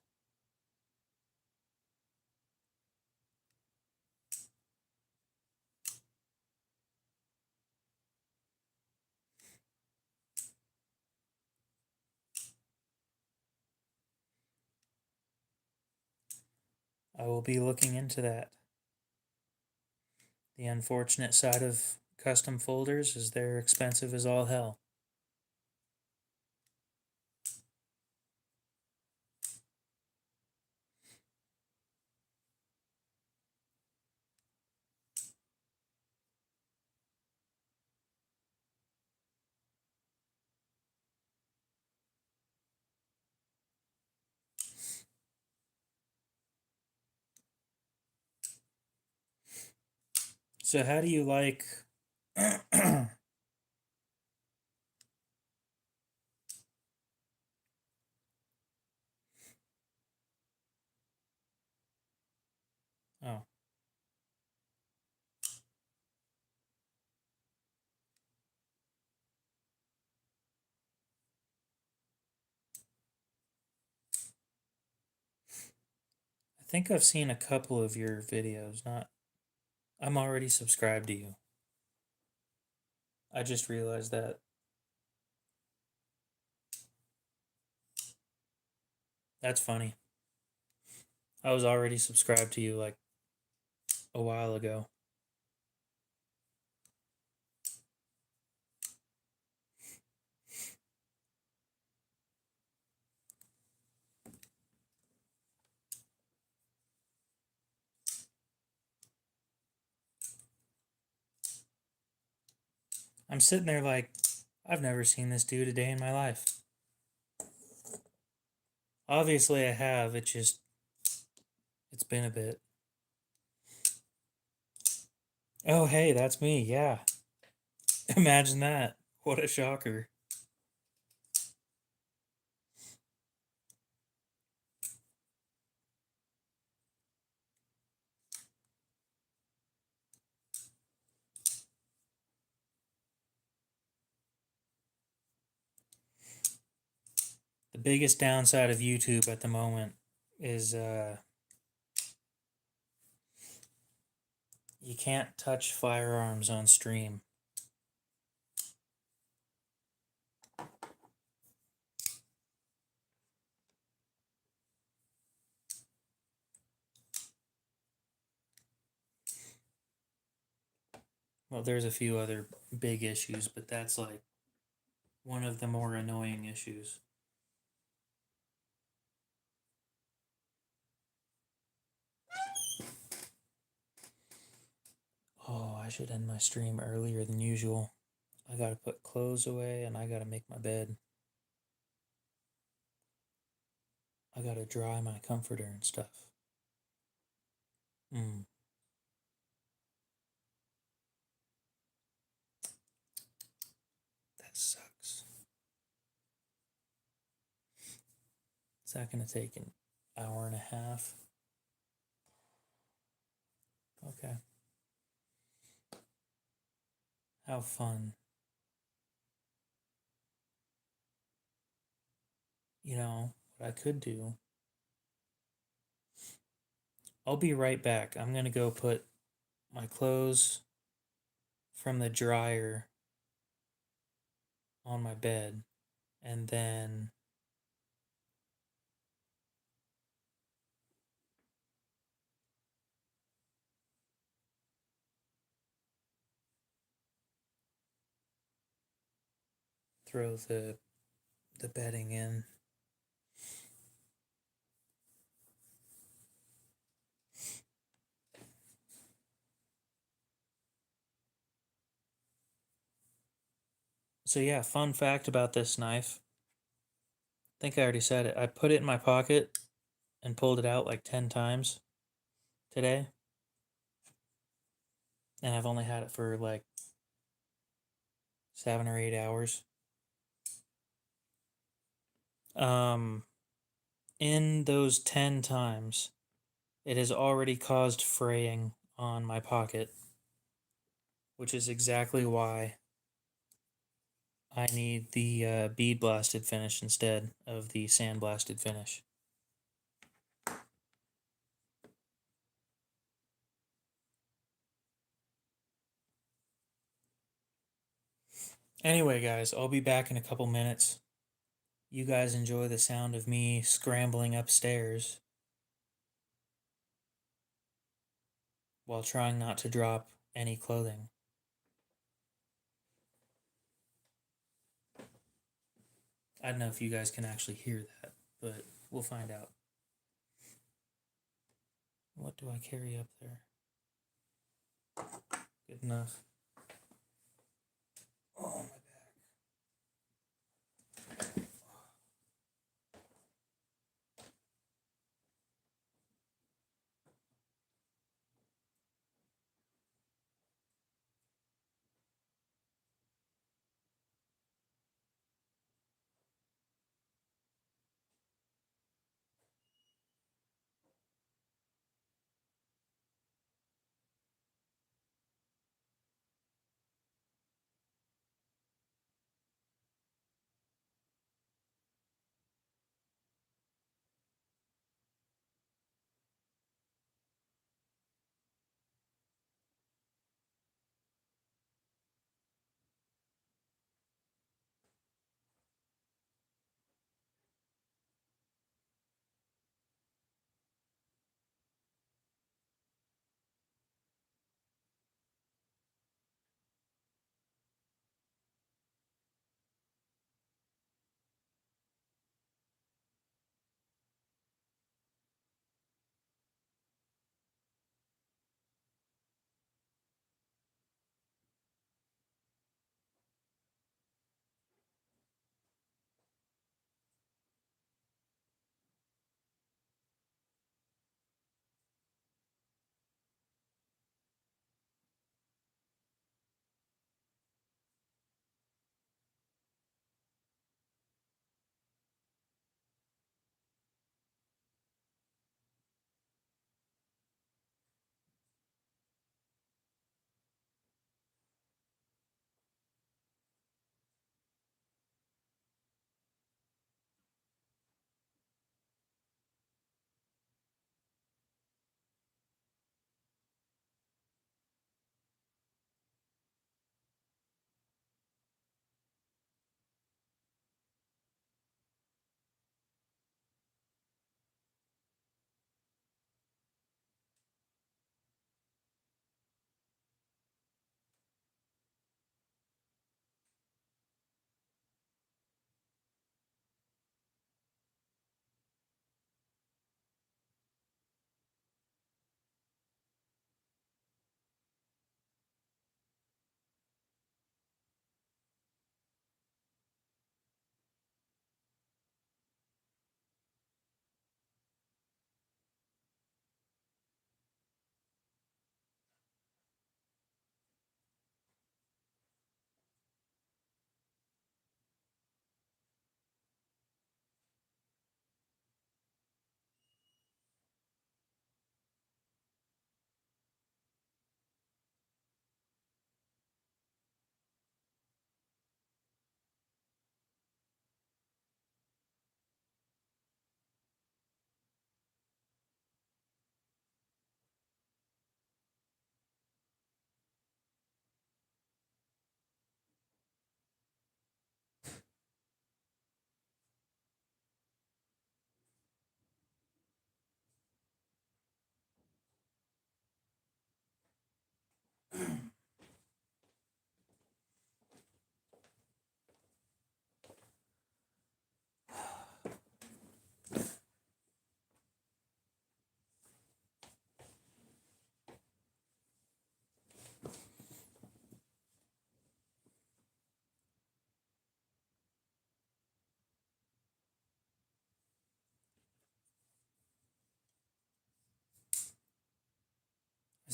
I will be looking into that. The unfortunate side of custom folders is they're expensive as all hell. So how do you like Oh. I think I've seen a couple of your videos, not I'm already subscribed to you. I just realized that. That's funny. I was already subscribed to you like a while ago. I'm sitting there like, I've never seen this dude a day in my life. Obviously I have, it's been a bit. Oh hey, that's me, yeah. Imagine that. What a shocker. The biggest downside of YouTube at the moment is you can't touch firearms on stream. Well, there's a few other big issues, but that's like one of the more annoying issues. Oh, I should end my stream earlier than usual. I gotta put clothes away and I gotta make my bed. I gotta dry my comforter and stuff. That sucks. Is that gonna take an hour and a half? Okay. How fun. You know, what I could do. I'll be right back. I'm gonna go put my clothes from the dryer on my bed and then throw the bedding in. So yeah, fun fact about this knife. I think I already said it. I put it in my pocket and pulled it out like 10 times today. and I've only had it for like 7 or 8 hours. Um, in those 10 times, it has already caused fraying on my pocket, which is exactly why I need the bead blasted finish instead of the sand blasted finish. Anyway, guys, I'll be back in a couple minutes. You guys enjoy the sound of me scrambling upstairs while trying not to drop any clothing. I don't know if you guys can actually hear that, but we'll find out. What do I carry up there? Good enough. Oh, my back.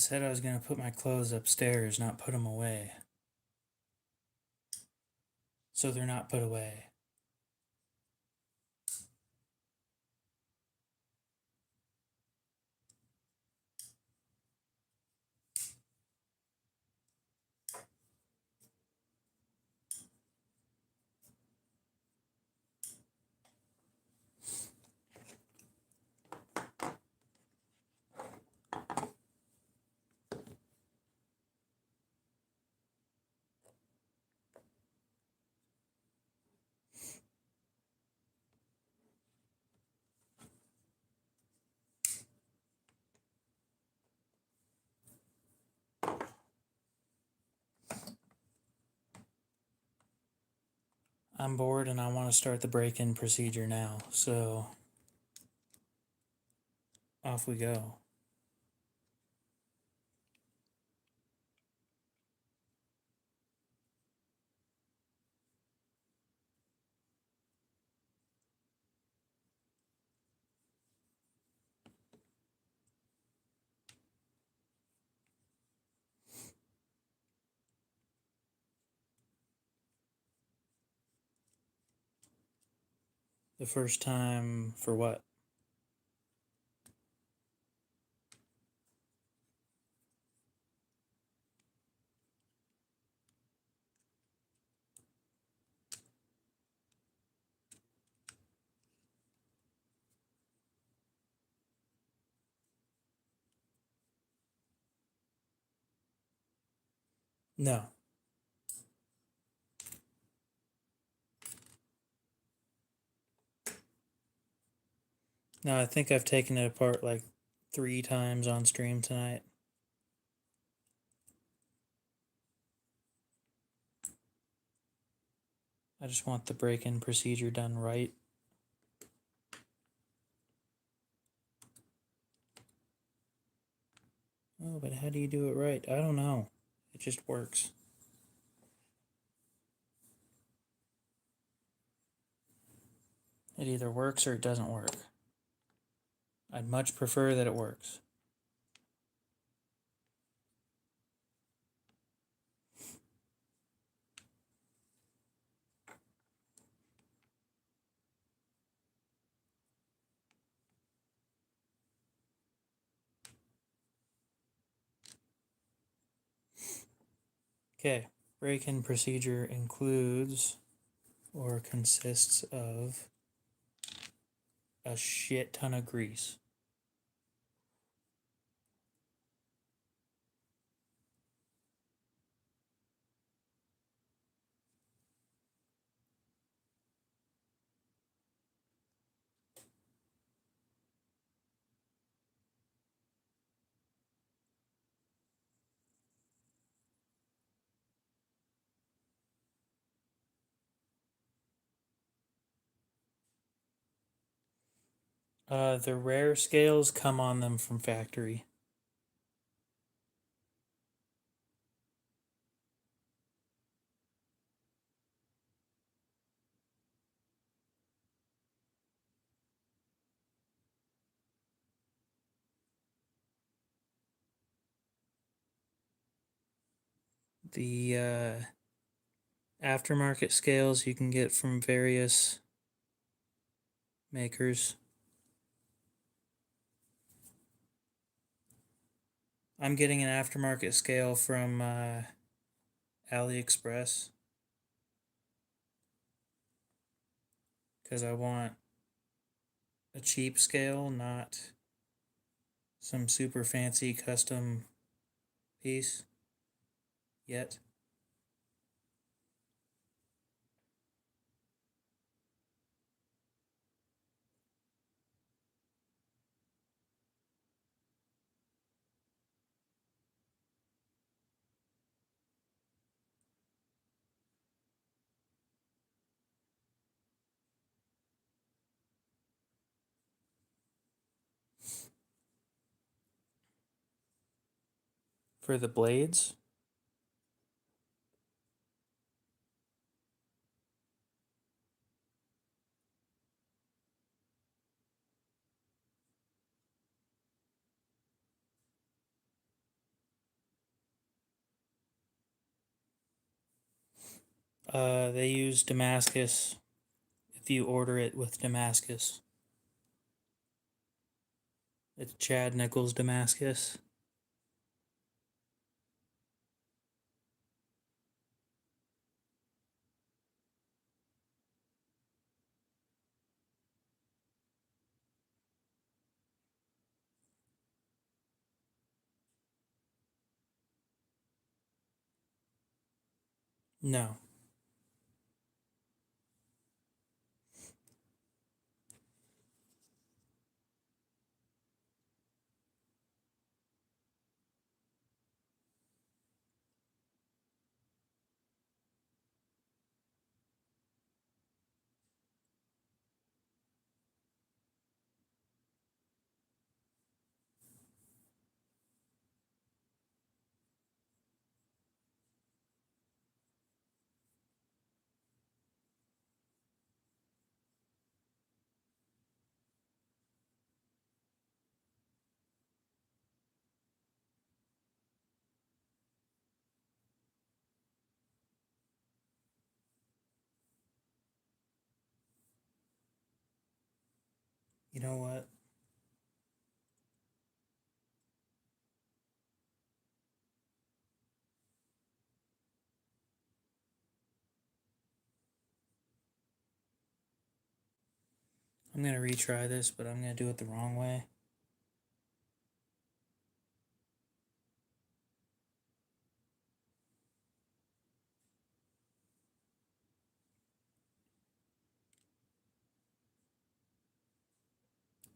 said I was going to put my clothes upstairs, not put them away. So they're not put away. I'm bored and I want to start the break-in procedure now, so off we go. The first time for what? No. No, I think I've taken it apart like 3 times on stream tonight. I just want the break-in procedure done right. Oh, but how do you do it right? I don't know. It just works. It either works or it doesn't work. I'd much prefer that it works. Okay, break-in procedure includes or consists of a shit ton of grease. The rare scales come on them from factory. The aftermarket scales you can get from various makers. I'm getting an aftermarket scale from AliExpress because I want a cheap scale, not some super fancy custom piece yet. For the blades, They use Damascus if you order it with Damascus. It's Chad Nichols Damascus. No. You know what? I'm going to retry this, but I'm going to do it the wrong way.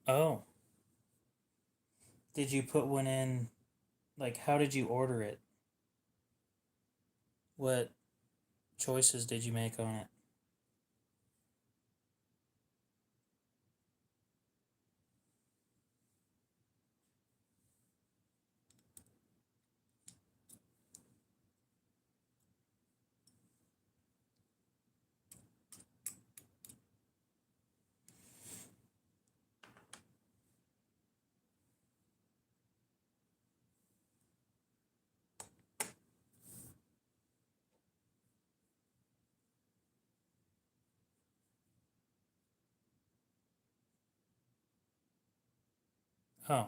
Oh. Did you put one in? Like, how did you order it? What choices did you make on it? Oh.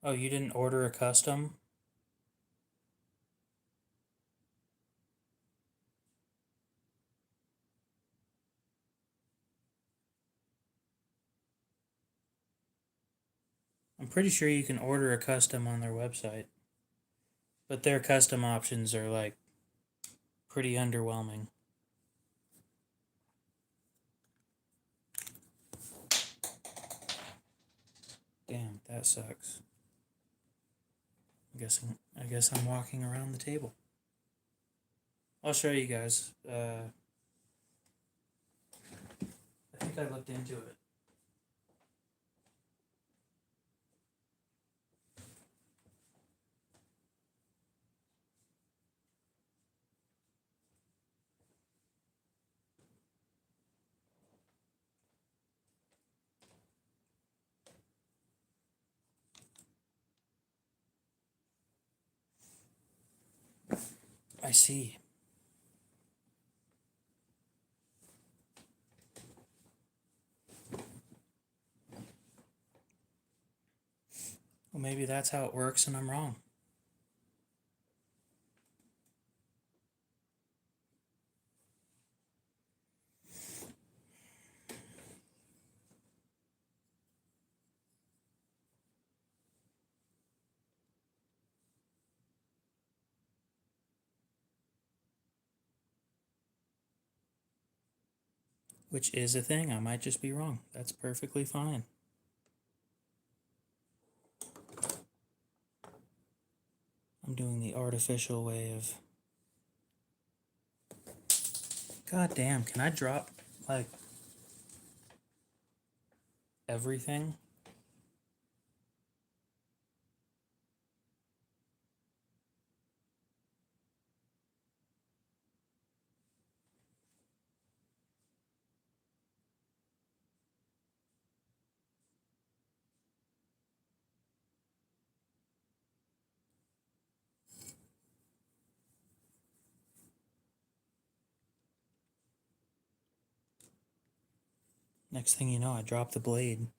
Oh, you didn't order a custom? I'm pretty sure you can order a custom on their website. But their custom options are like pretty underwhelming. Damn, that sucks. I guess I'm walking around the table. I'll show you guys. I think I looked into it. I see. Well, maybe that's how it works and I'm wrong. Which is a thing. I might just be wrong. That's perfectly fine. I'm doing the artificial way of... God damn, can I drop, like, everything? Next thing you know, I dropped the blade.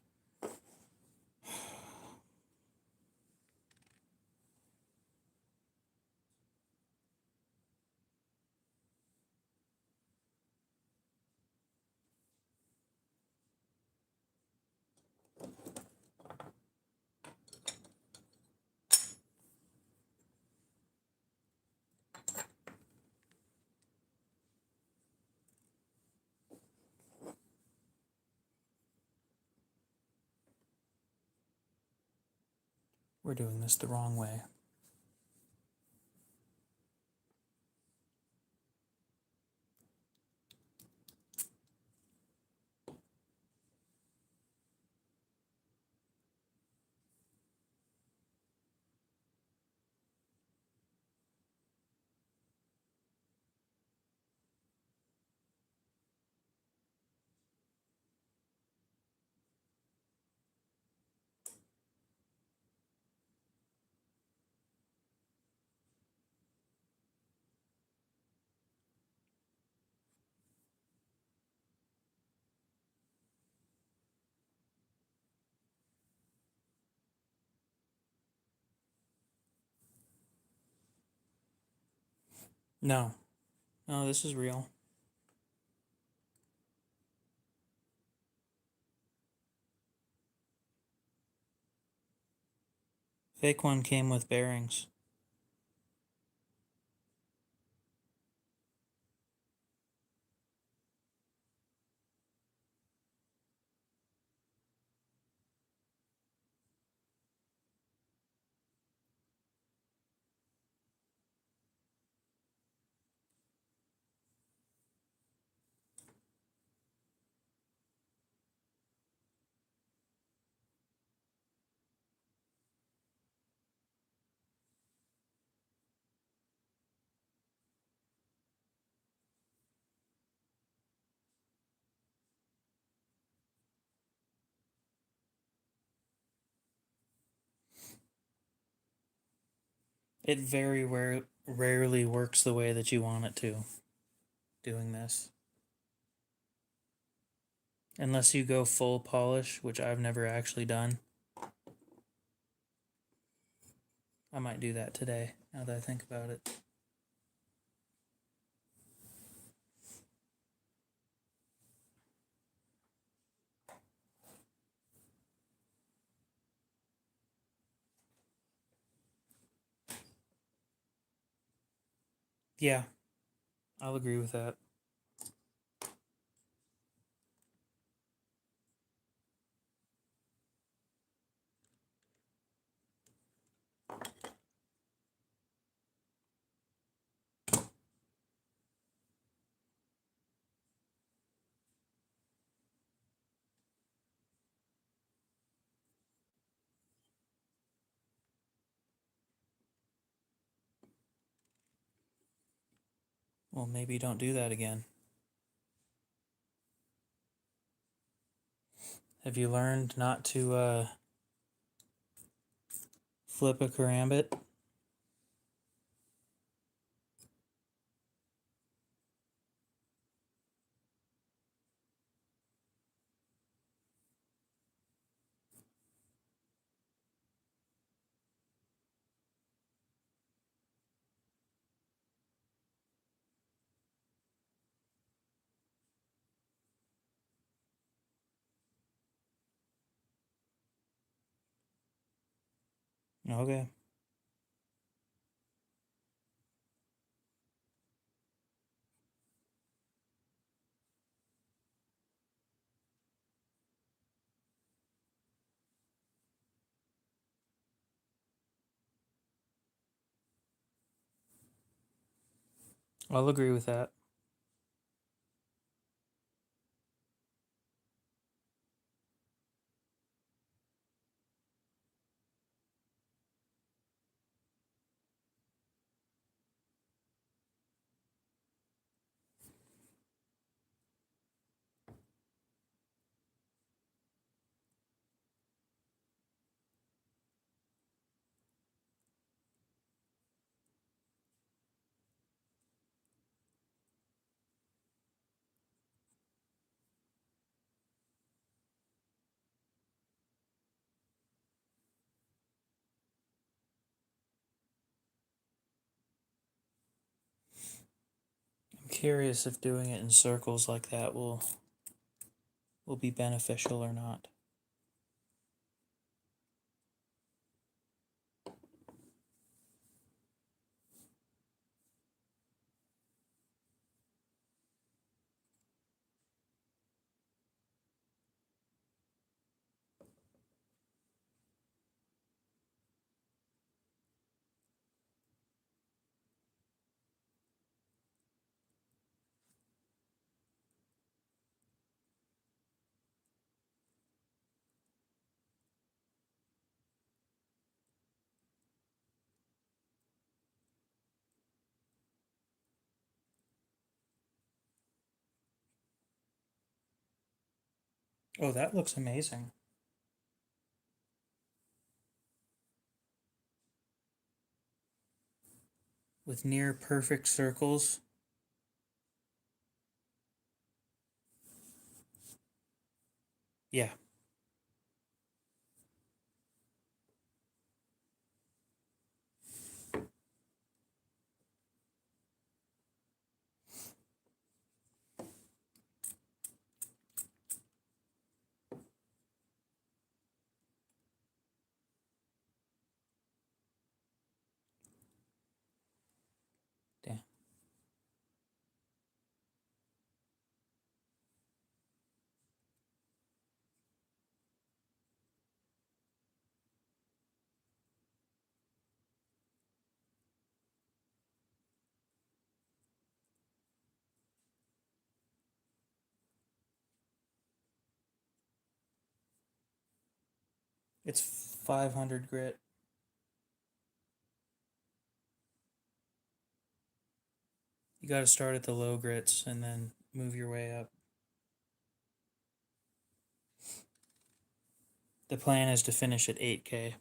We're doing this the wrong way. No. No, this is real. Fake one came with bearings. It very rarely works the way that you want it to, doing this. Unless you go full polish, which I've never actually done. I might do that today, now that I think about it. Yeah, I'll agree with that. Well, maybe don't do that again. Have you learned not to flip a karambit? Okay. I'll agree with that. curious if doing it in circles like that will be beneficial or not. Oh, that looks amazing. With near perfect circles. Yeah. Damn. It's 500 grit. You got to start at the low grits and then move your way up. The plan is to finish at 8K.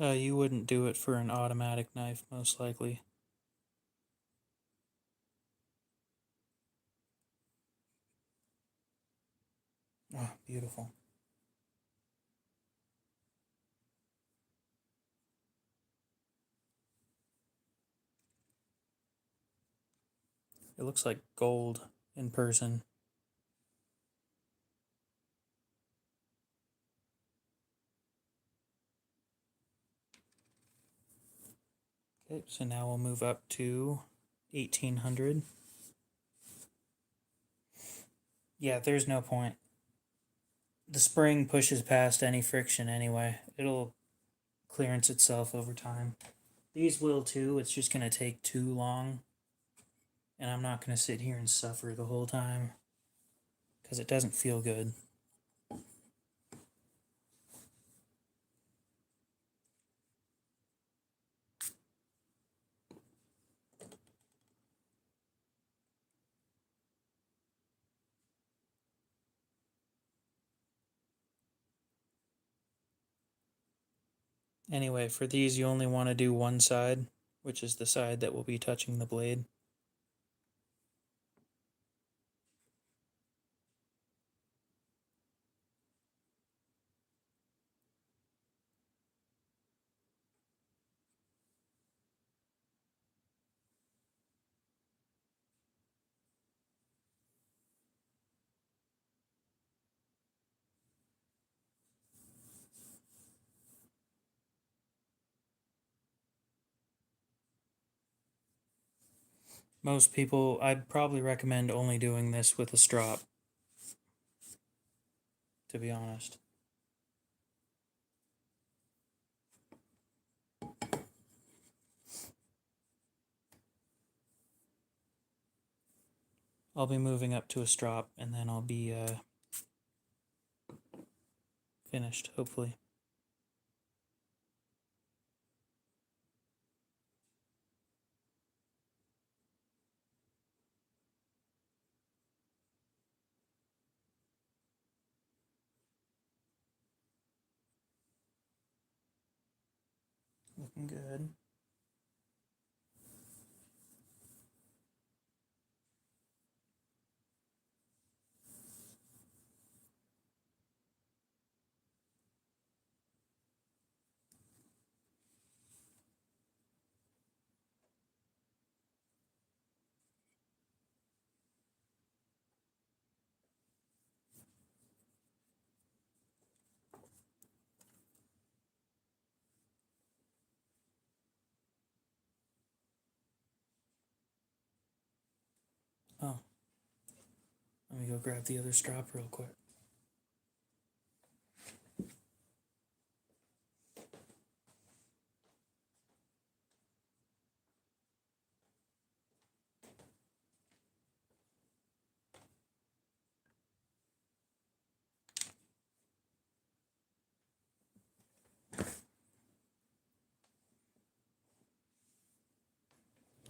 You wouldn't do it for an automatic knife, most likely. Oh, beautiful. It looks like gold in person. Okay, so now we'll move up to 1800. Yeah, there's no point. The spring pushes past any friction anyway. It'll clearance itself over time. These will too, it's just going to take too long. And I'm not going to sit here and suffer the whole time because it doesn't feel good. Anyway, for these you only want to do one side, which is the side that will be touching the blade. Most people, I'd probably recommend only doing this with a strop, to be honest. I'll be moving up to a strop, and then I'll be finished, hopefully. Looking good. Oh, let me go grab the other strap real quick.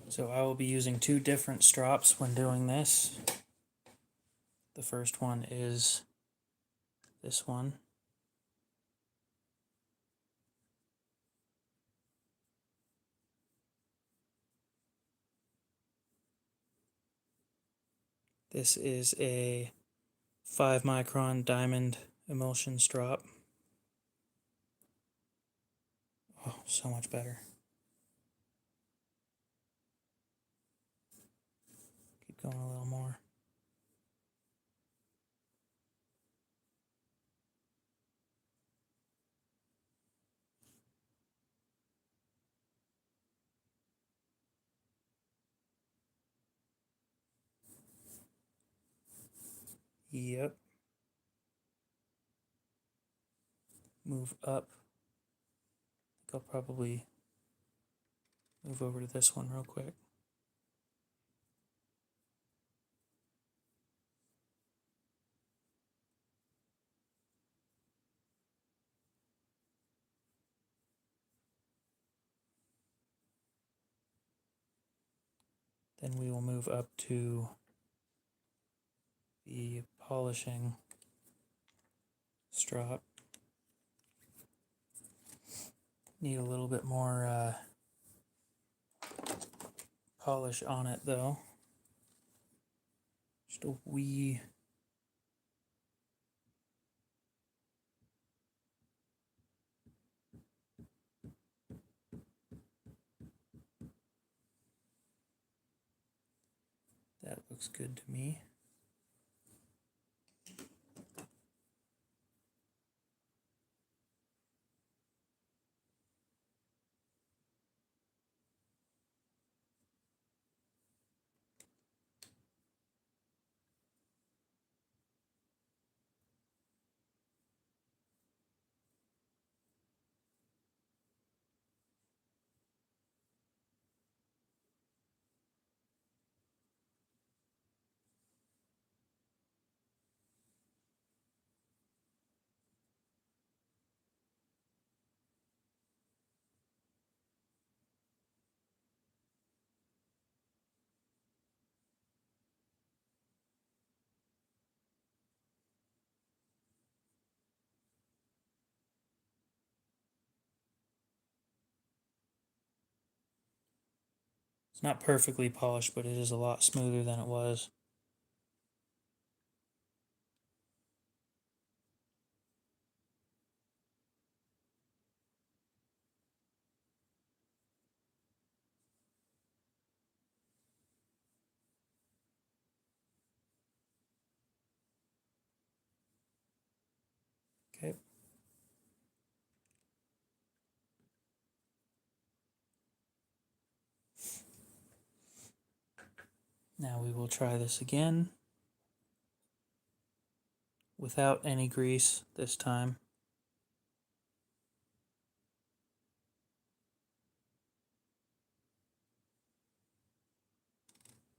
So I will be using two different strops when doing this. The first one is this one. This is a 5 micron diamond emulsion strop. Oh, so much better. Keep going a little more. Yep. Move up. I'll probably move over to this one real quick. Then we will move up to the polishing strop. Need a little bit more polish on it though. Just a wee. That looks good to me. It's not perfectly polished, but it is a lot smoother than it was. Okay. Now we will try this again without any grease this time.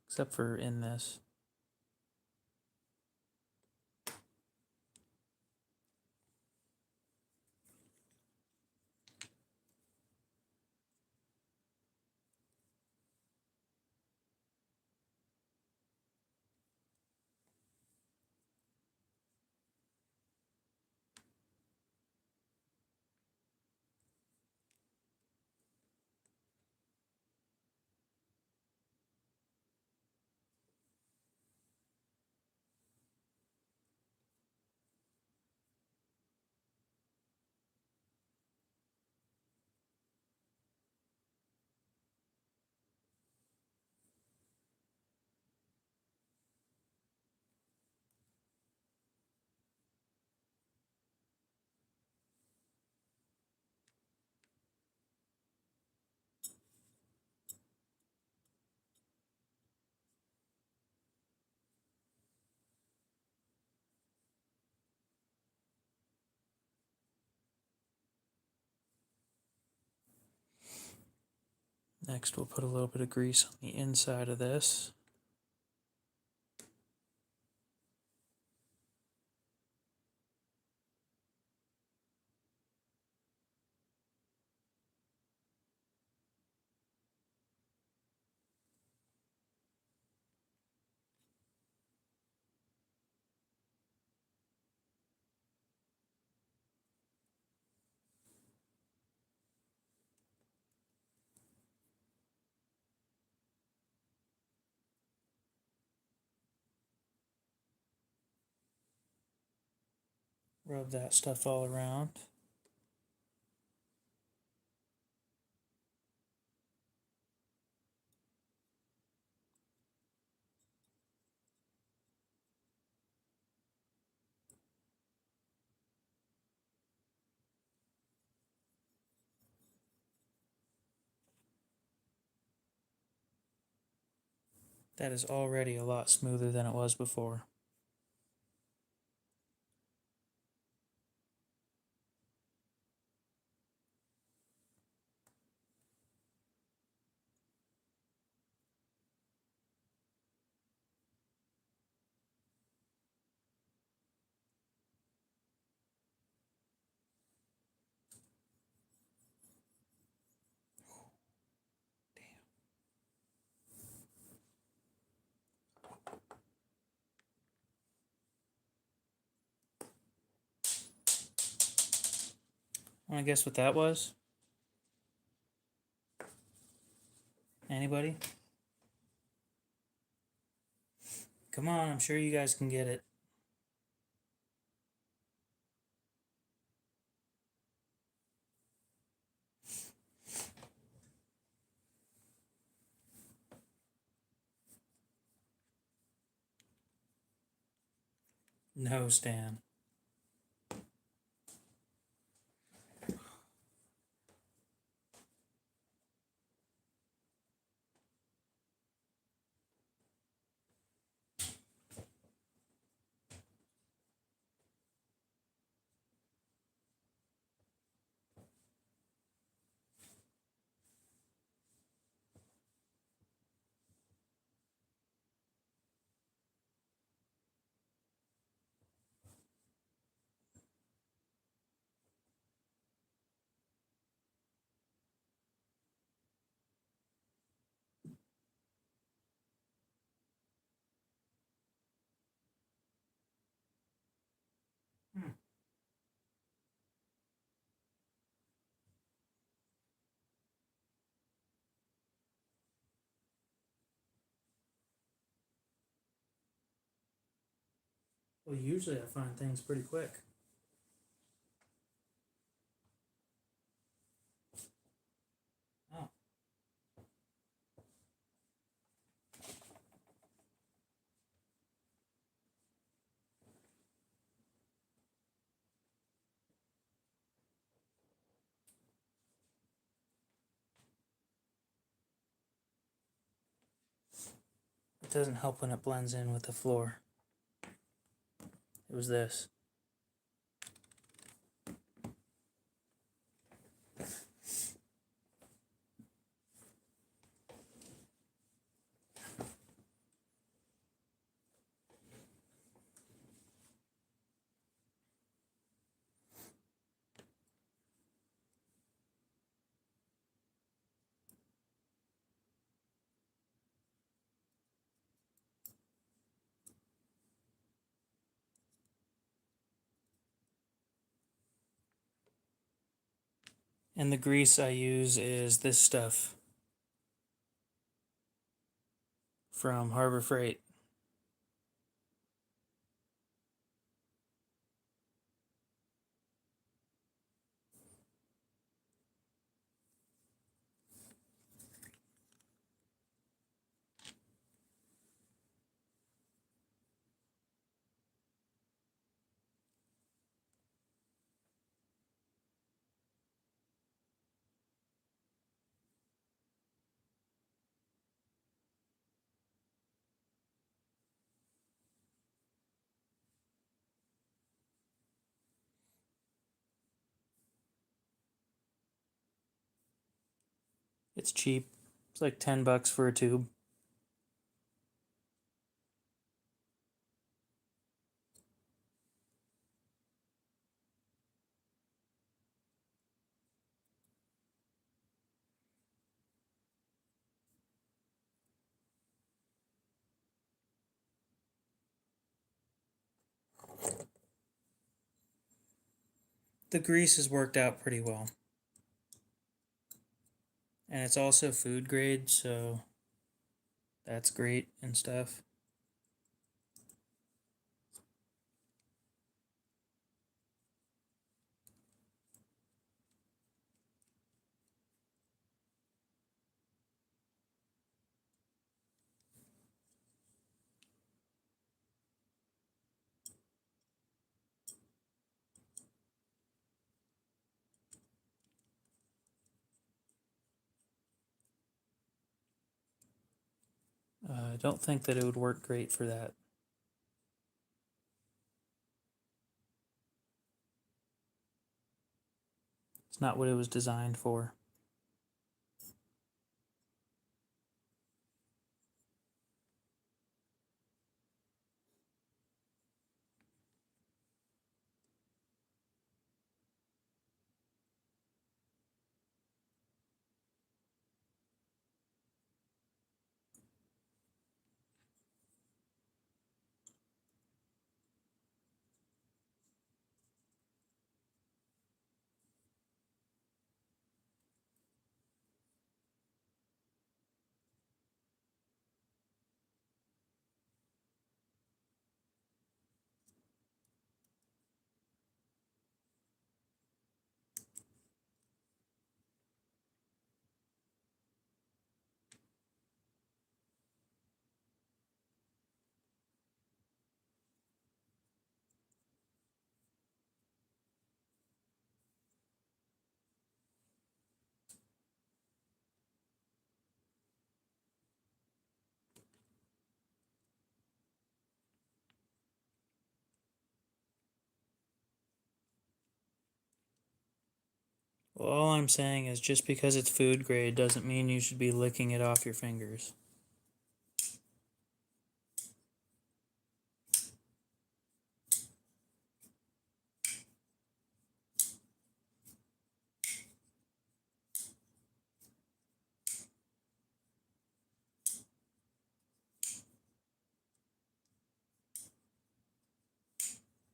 Except for in this. Next, we'll put a little bit of grease on the inside of this. Rub that stuff all around. That is already a lot smoother than it was before. Want to guess what that was? Anybody? Come on, I'm sure you guys can get it. No, Stan. Well, usually I find things pretty quick. Oh. It doesn't help when it blends in with the floor. It was this. And the grease I use is this stuff from Harbor Freight. It's cheap. It's like $10 for a tube. The grease has worked out pretty well. And it's also food grade, so that's great and stuff. I don't think that it would work great for that. It's not what it was designed for. Well, all I'm saying is just because it's food grade doesn't mean you should be licking it off your fingers.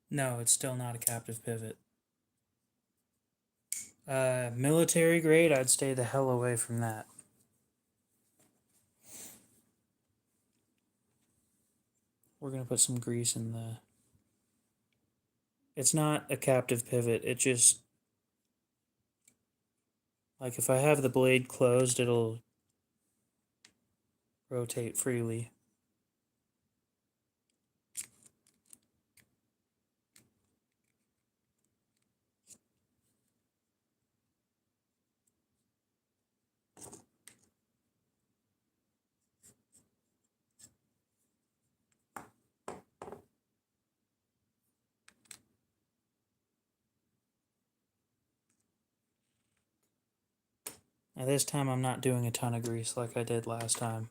No, it's still not a captive pivot. Military grade, I'd stay the hell away from that. We're gonna put some grease in the. It's not a captive pivot, it just. Like if I have the blade closed, it'll rotate freely. Now this time I'm not doing a ton of grease like I did last time.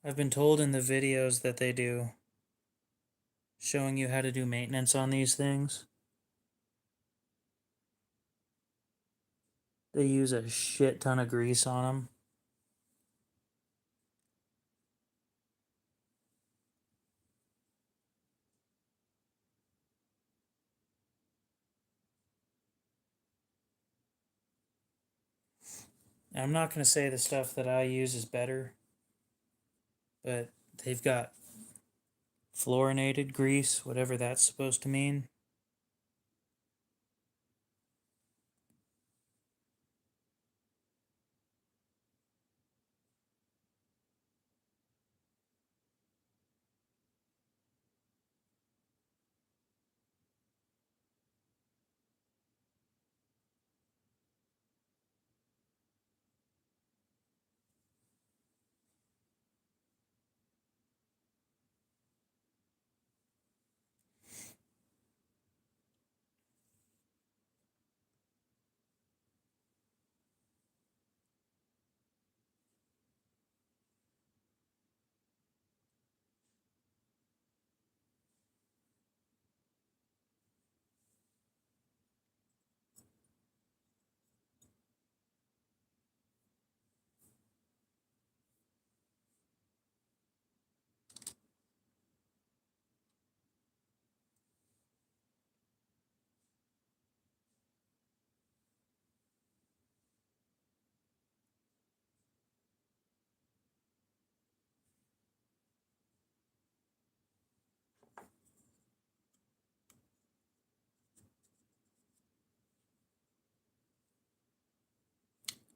I've been told in the videos that they do, showing you how to do maintenance on these things, they use a shit ton of grease on them. I'm not going to say the stuff that I use is better, but they've got fluorinated grease, whatever that's supposed to mean.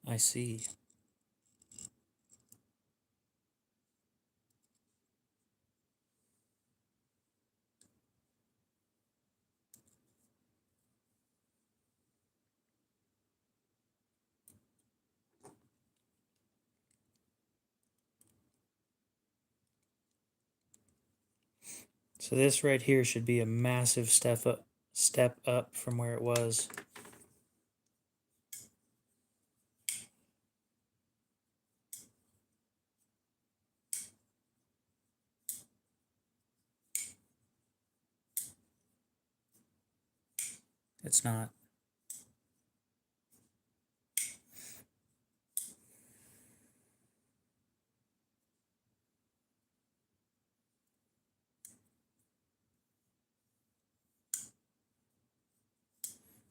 I see. So this right here should be a massive step up from where it was. It's not.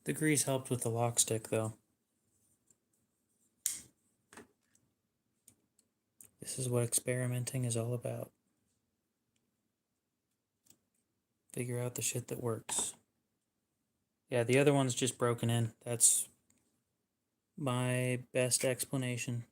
The grease helped with the lock stick though. This is what experimenting is all about. Figure out the shit that works. Yeah, the other one's just broken in. That's my best explanation.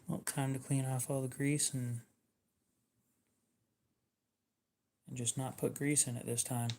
Well, time to clean off all the grease and just not put grease in it this time.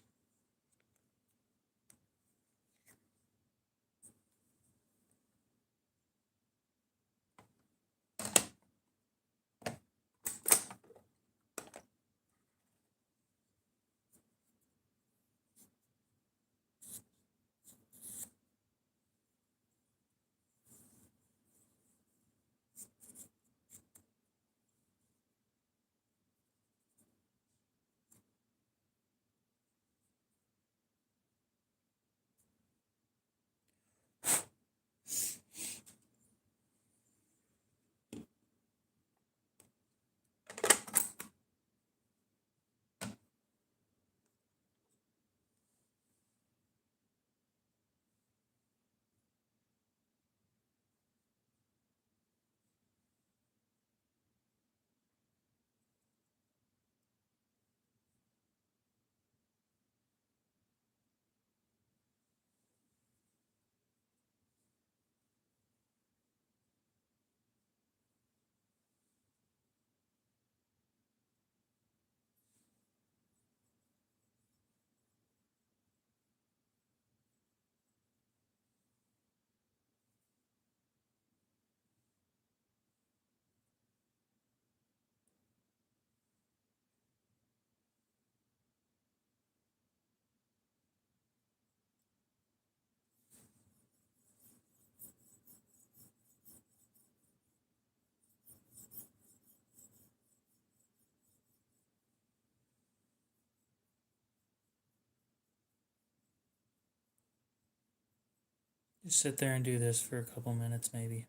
Just sit there and do this for a couple minutes maybe.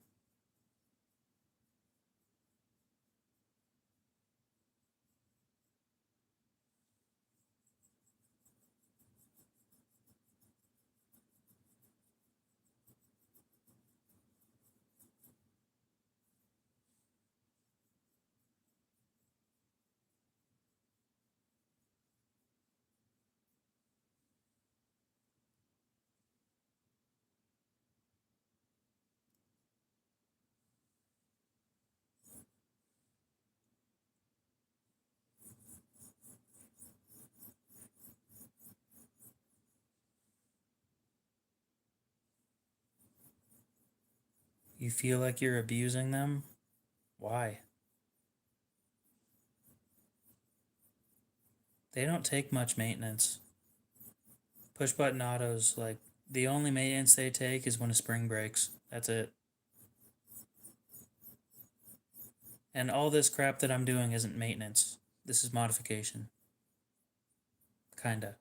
You feel like you're abusing them? Why? They don't take much maintenance. Push button autos, like, the only maintenance they take is when a spring breaks. That's it. And all this crap that I'm doing isn't maintenance. This is modification. Kinda.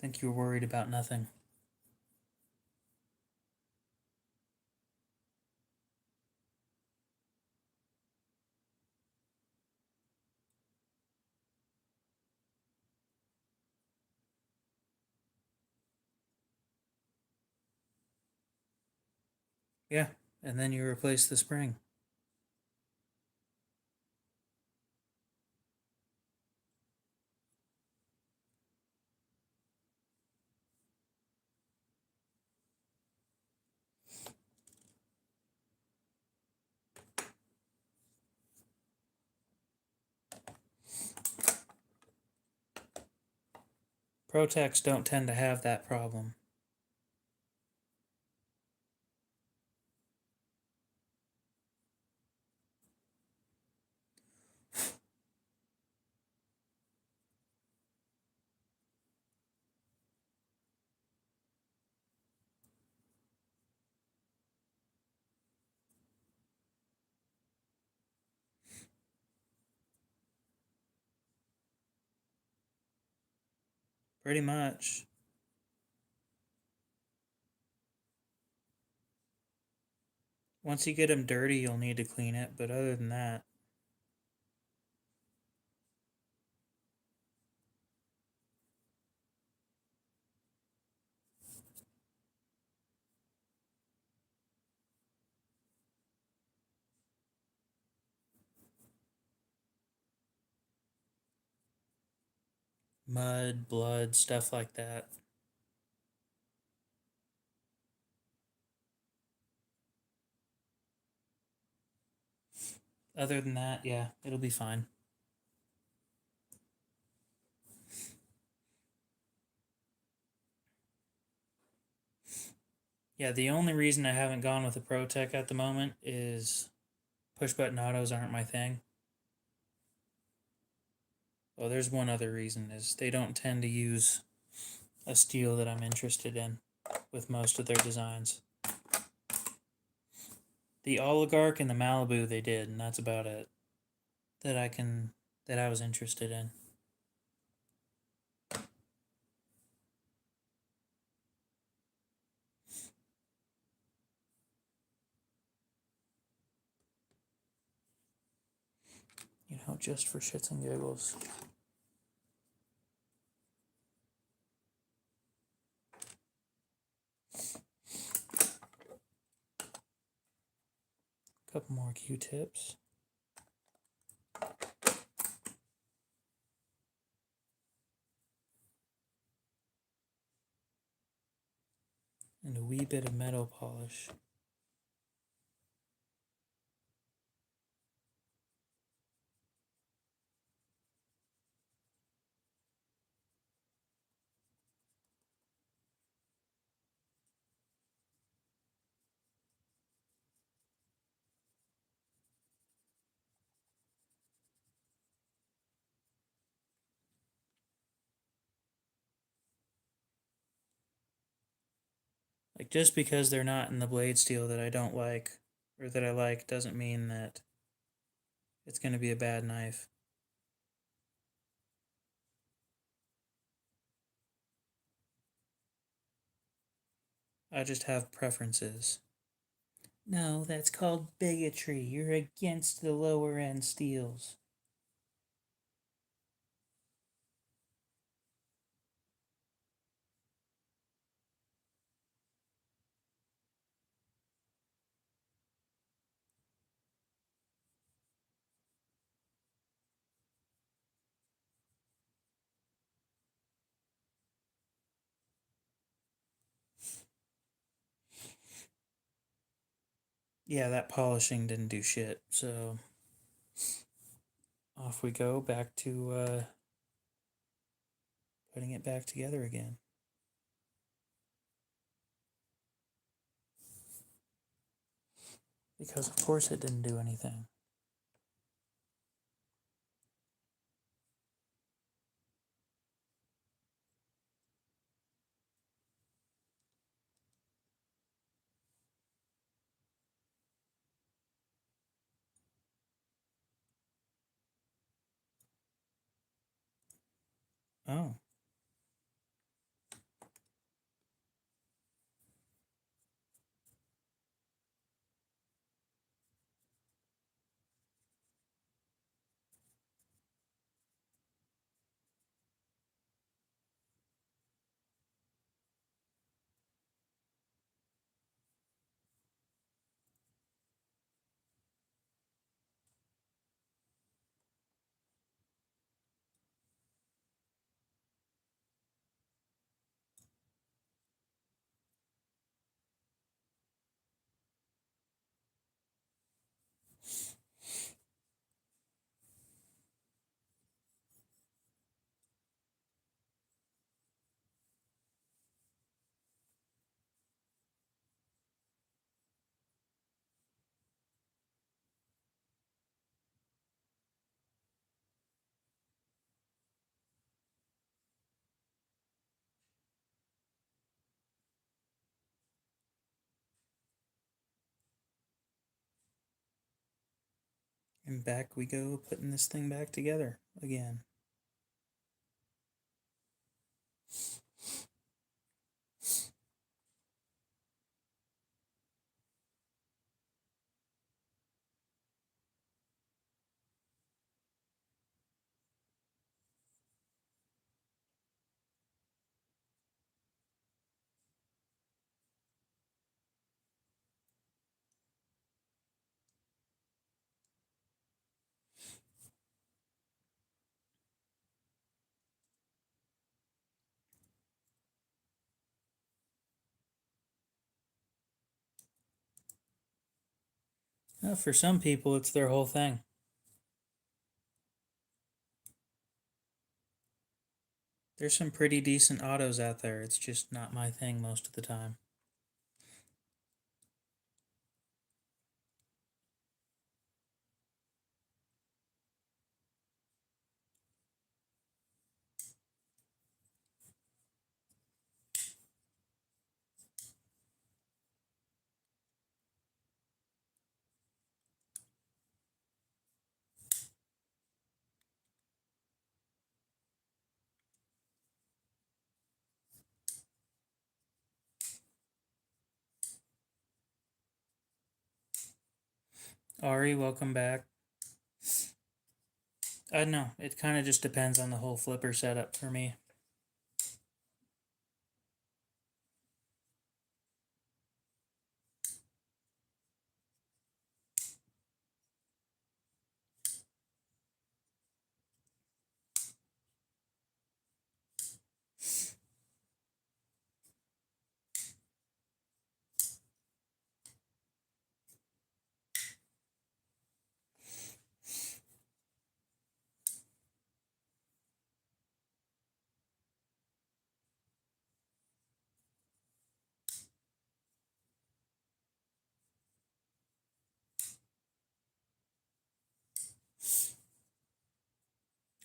Think you're worried about nothing. Yeah, and then you replace the spring. Protex don't tend to have that problem. Pretty much. Once you get them dirty, you'll need to clean it, but other than that, mud, blood, stuff like that. Other than that, yeah, it'll be fine. Yeah, the only reason I haven't gone with a ProTech at the moment is push button autos aren't my thing. Oh, there's one other reason is they don't tend to use a steel that I'm interested in with most of their designs. The Oligarch and the Malibu they did, and that's about it that I was interested in. You know, just for shits and giggles. A couple more Q-tips. And a wee bit of metal polish. Like, just because they're not in the blade steel that I don't like, or that I like, doesn't mean that it's going to be a bad knife. I just have preferences. No, that's called bigotry. You're against the lower end steels. Yeah, that polishing didn't do shit, so off we go back to putting it back together again. Because of course it didn't do anything. Oh. And back we go, putting this thing back together again. Well, for some people, it's their whole thing. There's some pretty decent autos out there. It's just not my thing most of the time. Ari, welcome back. No, it kind of just depends on the whole flipper setup for me.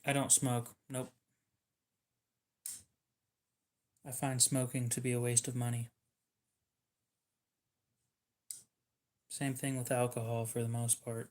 I don't smoke. Nope. I find smoking to be a waste of money. Same thing with alcohol for the most part.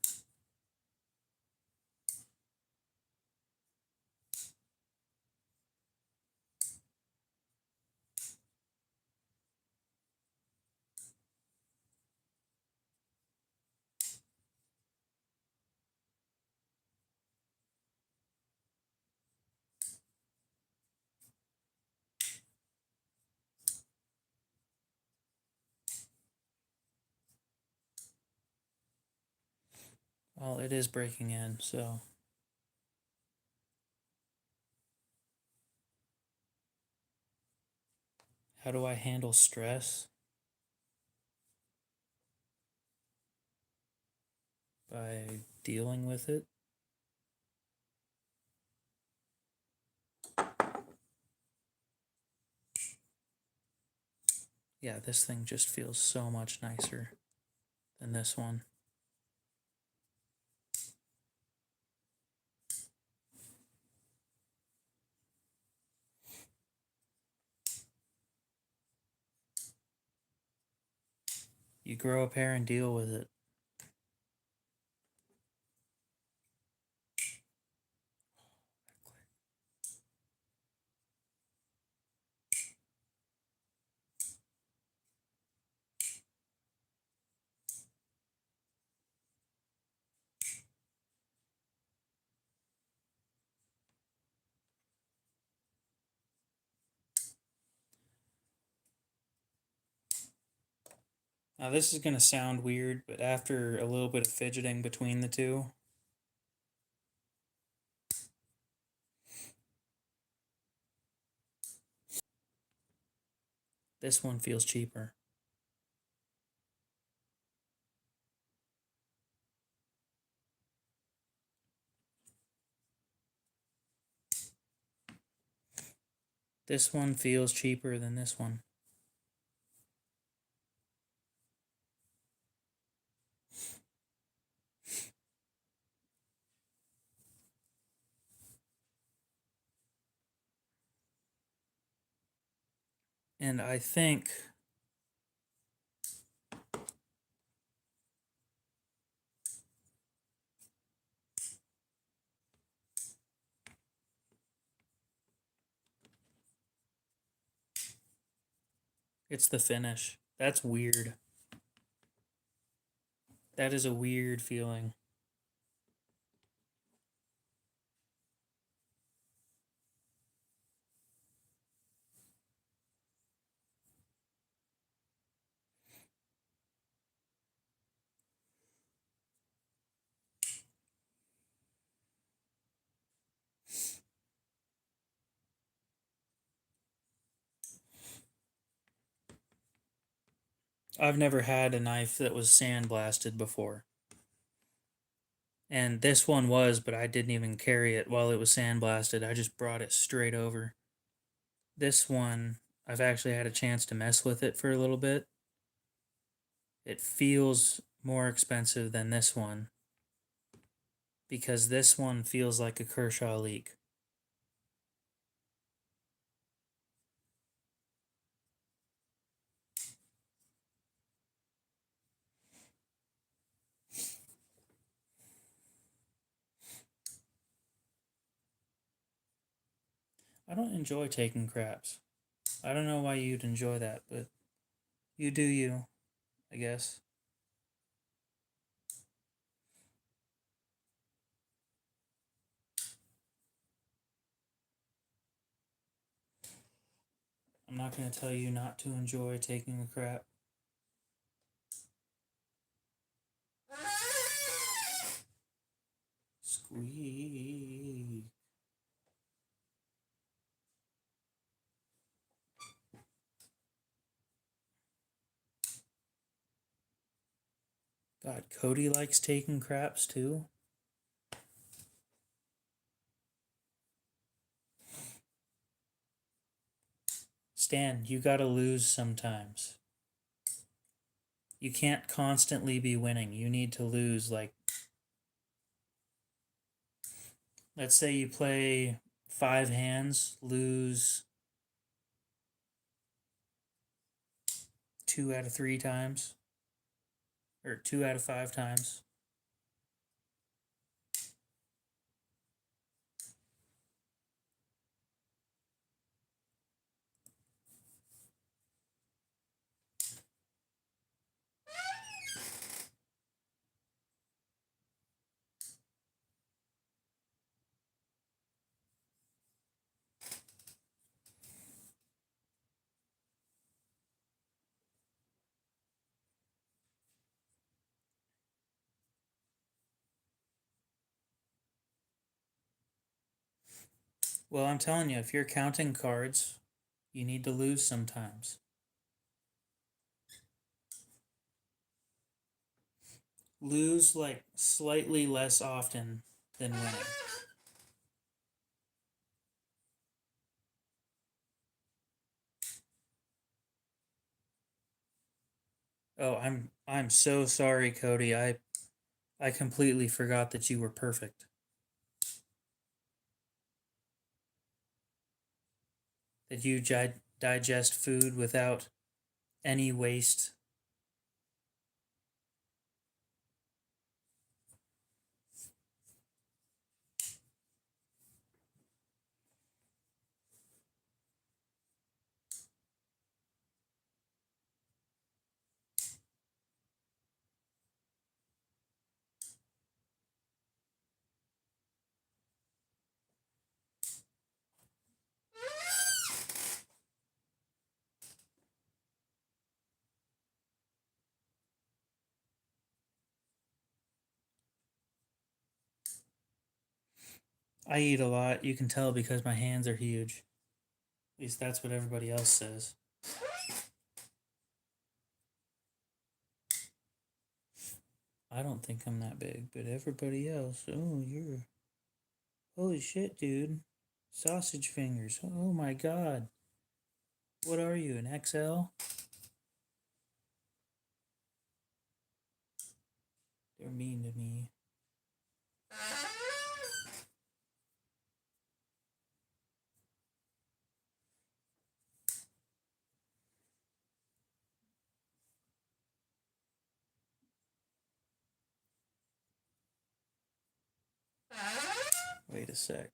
Well, it is breaking in, so. How do I handle stress? By dealing with it. Yeah, this thing just feels so much nicer than this one. You grow a pair and deal with it. Now, this is going to sound weird, but after a little bit of fidgeting between the two, this one feels cheaper. This one feels cheaper than this one. And I think It's the finish. That's weird. That is a weird feeling. I've never had a knife that was sandblasted before. And this one was, but I didn't even carry it while it was sandblasted. I just brought it straight over. This one, I've actually had a chance to mess with it for a little bit. It feels more expensive than this one because this one feels like a Kershaw leak. I don't enjoy taking craps. I don't know why you'd enjoy that, but you do you, I guess. I'm not going to tell you not to enjoy taking a crap. Squeak. God, Cody likes taking craps too. Stan, you gotta lose sometimes. You can't constantly be winning. You need to lose. Like, let's say you play 5 hands, lose 2 out of 3 times, or 2 out of 5 times. Well, I'm telling you, if you're counting cards, you need to lose sometimes. Lose like slightly less often than winning. Oh, I'm so sorry, Cody. I completely forgot that you were perfect. That you digest food without any waste. I eat a lot. You can tell because my hands are huge. At least that's what everybody else says. I don't think I'm that big, but everybody else, oh, you're. Holy shit, dude. Sausage fingers. Oh my god. What are you, an XL? They're mean to me. Wait a sec.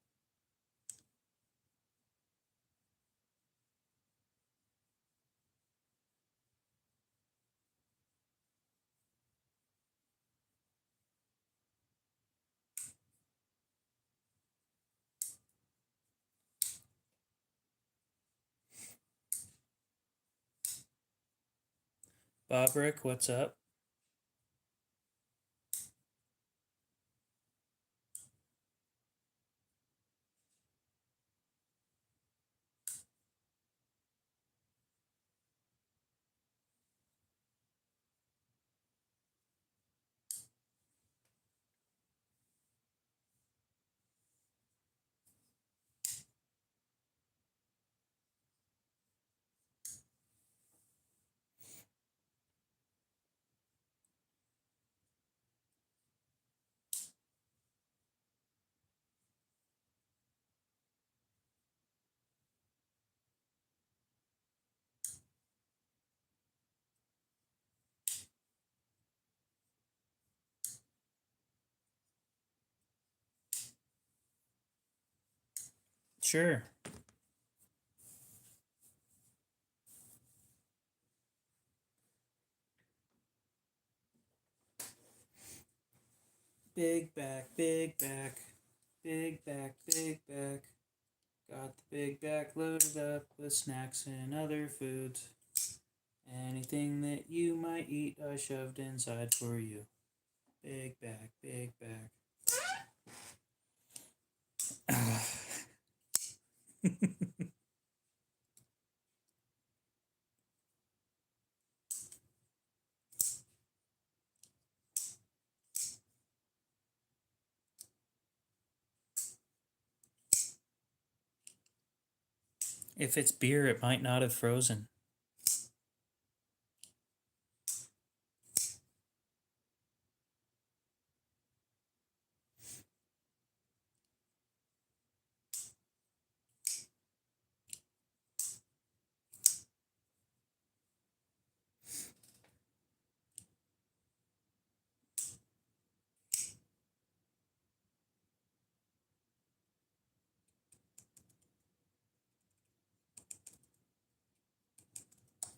Bobrick, what's up? Sure. Big back, big back, big back, big back. Got the big back loaded up with snacks and other foods. Anything that you might eat, I shoved inside for you. Big back, big back. If it's beer, it might not have frozen.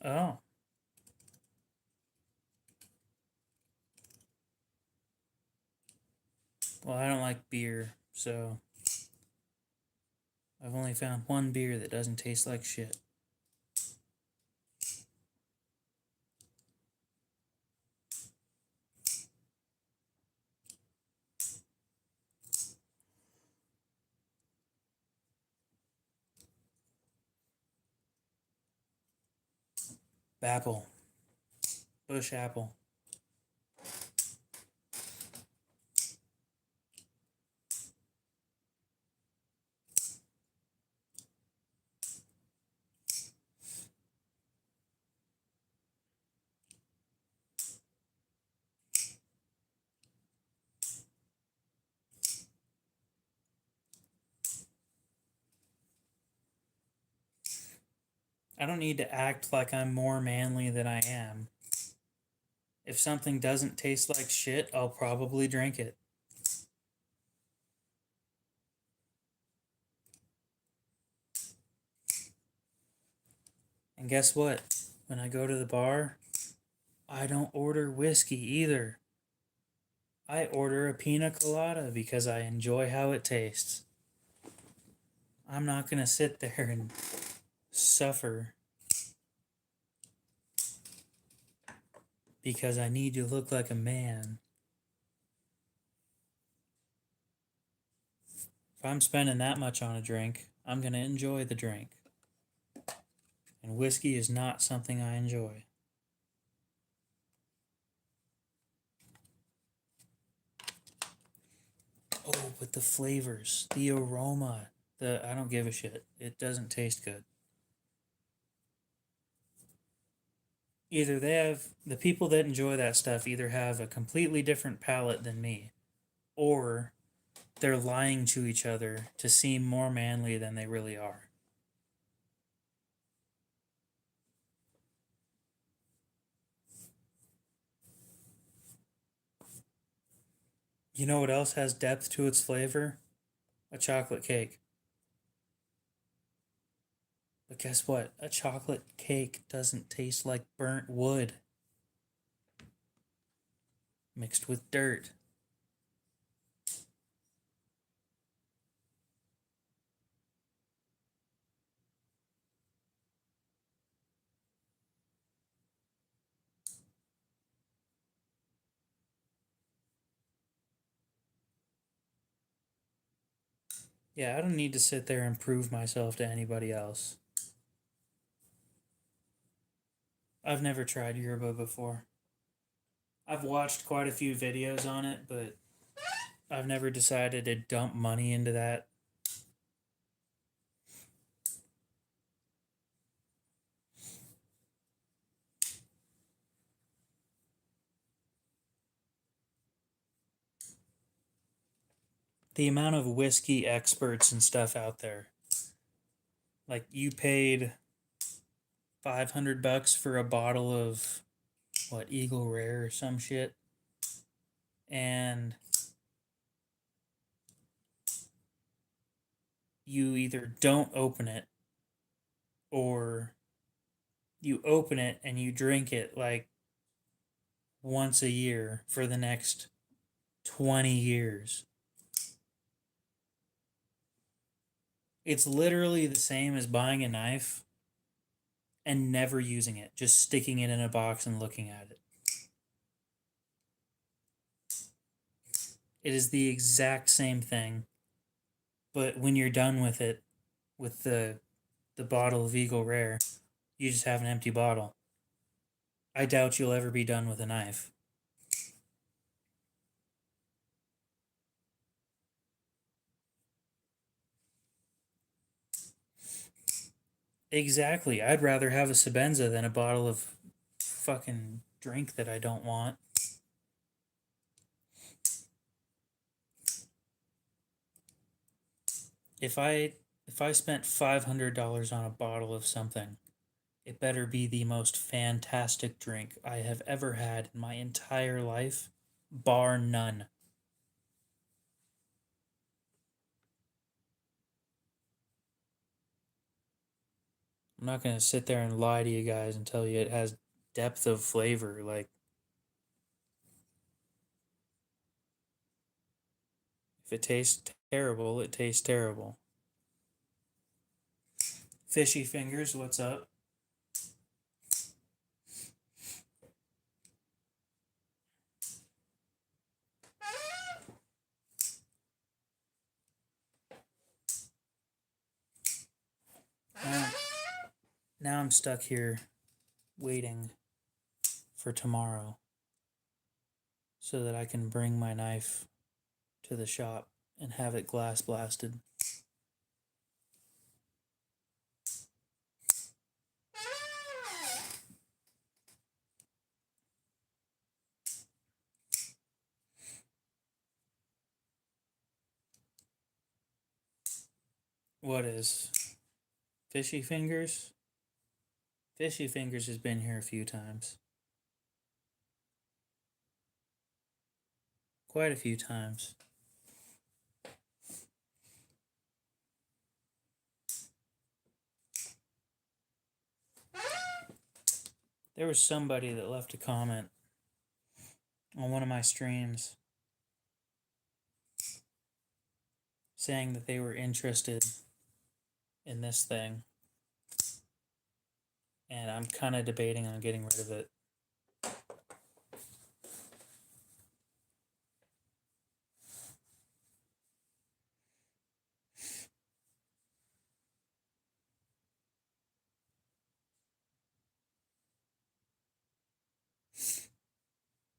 Oh. Well, I don't like beer, so I've only found one beer that doesn't taste like shit. Apple. Bush apple. I don't need to act like I'm more manly than I am. If something doesn't taste like shit, I'll probably drink it. And guess what? When I go to the bar, I don't order whiskey either. I order a pina colada because I enjoy how it tastes. I'm not going to sit there and suffer because I need to look like a man. If I'm spending that much on a drink, I'm going to enjoy the drink. And whiskey is not something I enjoy. Oh, but the flavors, the aroma, I don't give a shit. It doesn't taste good. Either the people that enjoy that stuff either have a completely different palate than me, or they're lying to each other to seem more manly than they really are. You know what else has depth to its flavor? A chocolate cake. But guess what? A chocolate cake doesn't taste like burnt wood mixed with dirt. Yeah, I don't need to sit there and prove myself to anybody else. I've never tried yerba before. I've watched quite a few videos on it, but I've never decided to dump money into that. The amount of whiskey experts and stuff out there. Like, you paid $500 for a bottle of what, Eagle Rare or some shit, and you either don't open it or you open it and you drink it like once a year for the next 20 years. It's literally the same as buying a knife and never using it, just sticking it in a box and looking at it. It is the exact same thing, but when you're done with it, with the bottle of Eagle Rare, you just have an empty bottle. I doubt you'll ever be done with a knife. Exactly. I'd rather have a Sabenza than a bottle of fucking drink that I don't want. If I spent $500 on a bottle of something, it better be the most fantastic drink I have ever had in my entire life, bar none. I'm not going to sit there and lie to you guys and tell you it has depth of flavor. Like, if it tastes terrible, it tastes terrible. Fishy Fingers, what's up? Now, now I'm stuck here waiting for tomorrow so that I can bring my knife to the shop and have it glass blasted. What is Fishy Fingers? Fishy Fingers has been here a few times. Quite a few times. There was somebody that left a comment on one of my streams saying that they were interested in this thing, and I'm kind of debating on getting rid of it.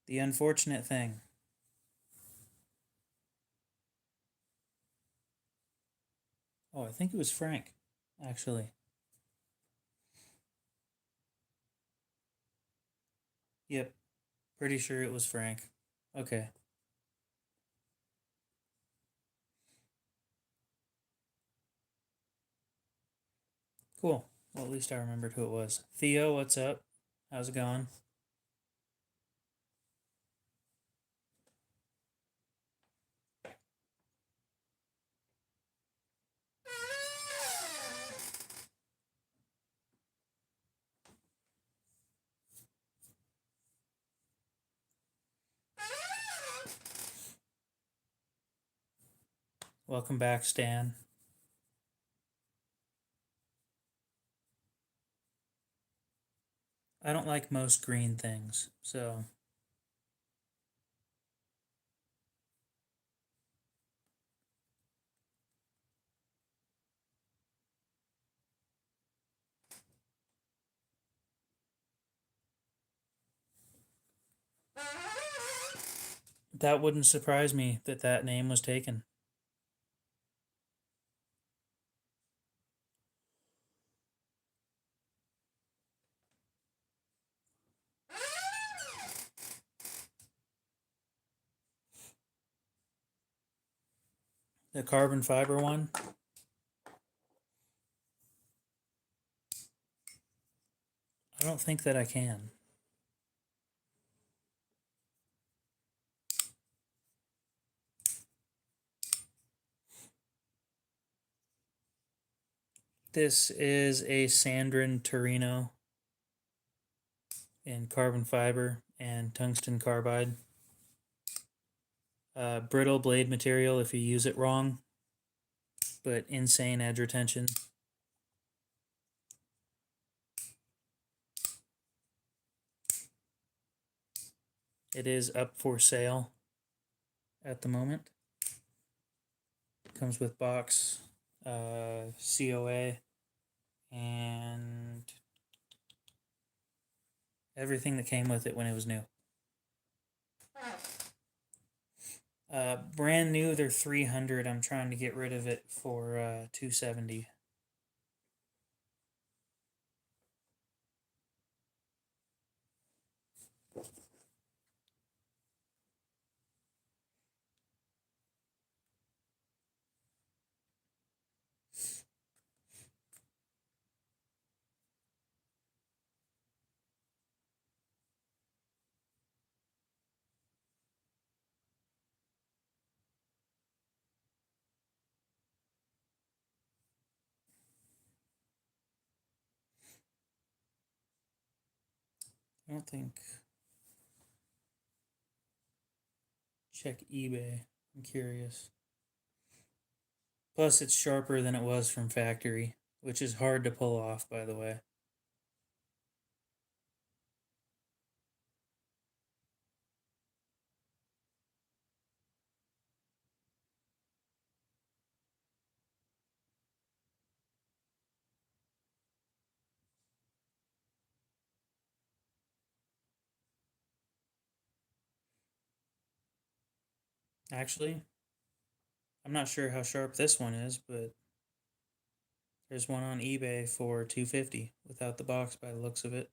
The unfortunate thing. Oh, I think it was Frank, actually. Yep, pretty sure it was Frank. Okay. Cool. Well, at least I remembered who it was. Theo, what's up? How's it going? Welcome back, Stan. I don't like most green things, so That wouldn't surprise me that that name was taken. The carbon fiber one? I don't think that I can. This is a Sandrin Torino in carbon fiber and tungsten carbide. Brittle blade material if you use it wrong, but insane edge retention. It is up for sale at the moment. Comes with box, COA, and everything that came with it when it was new. Brand new, they're $300. I'm trying to get rid of it for $270. I don't think. Check eBay. I'm curious. Plus, it's sharper than it was from factory, which is hard to pull off, by the way. Actually, I'm not sure how sharp this one is, but there's one on eBay for $250 without the box by the looks of it.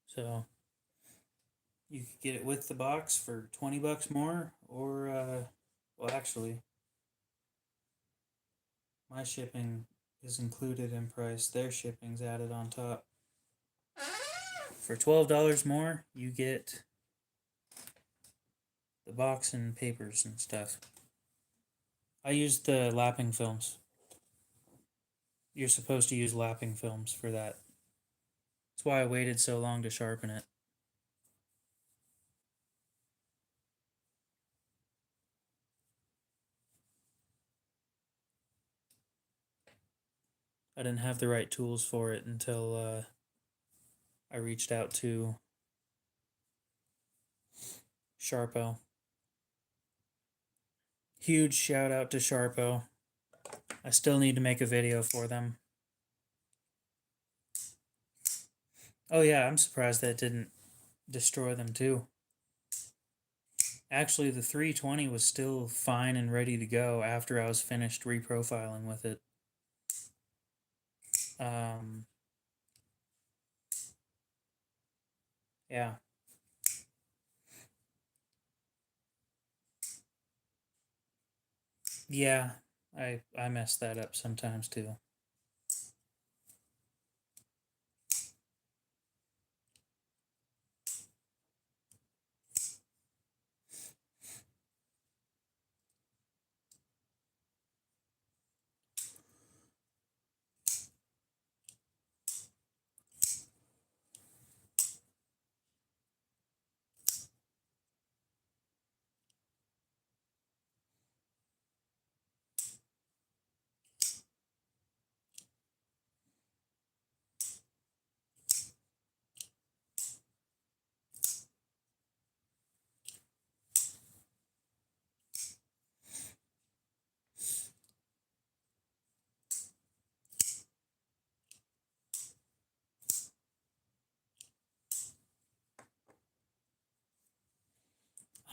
So you could get it with the box for $20 more, or well, actually, my shipping is included in price. Their shipping's added on top. For $12 more, you get the box and papers and stuff. I used the lapping films. You're supposed to use lapping films for that. That's why I waited so long to sharpen it. I didn't have the right tools for it until I reached out to Sharpo. Huge shout out to Sharpo. I still need to make a video for them. Oh yeah, I'm surprised that didn't destroy them too. Actually, the 320 was still fine and ready to go after I was finished reprofiling with it. Yeah. Yeah, I mess that up sometimes too.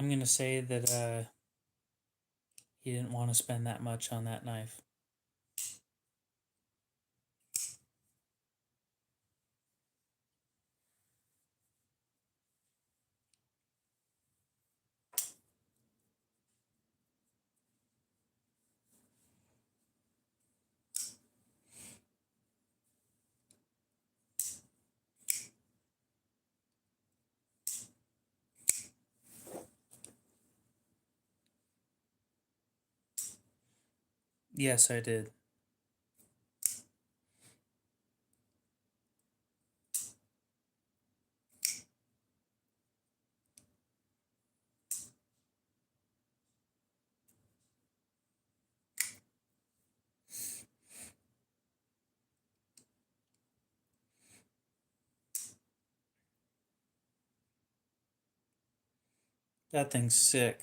I'm gonna say that he didn't want to spend that much on that knife. Yes, I did. That thing's sick.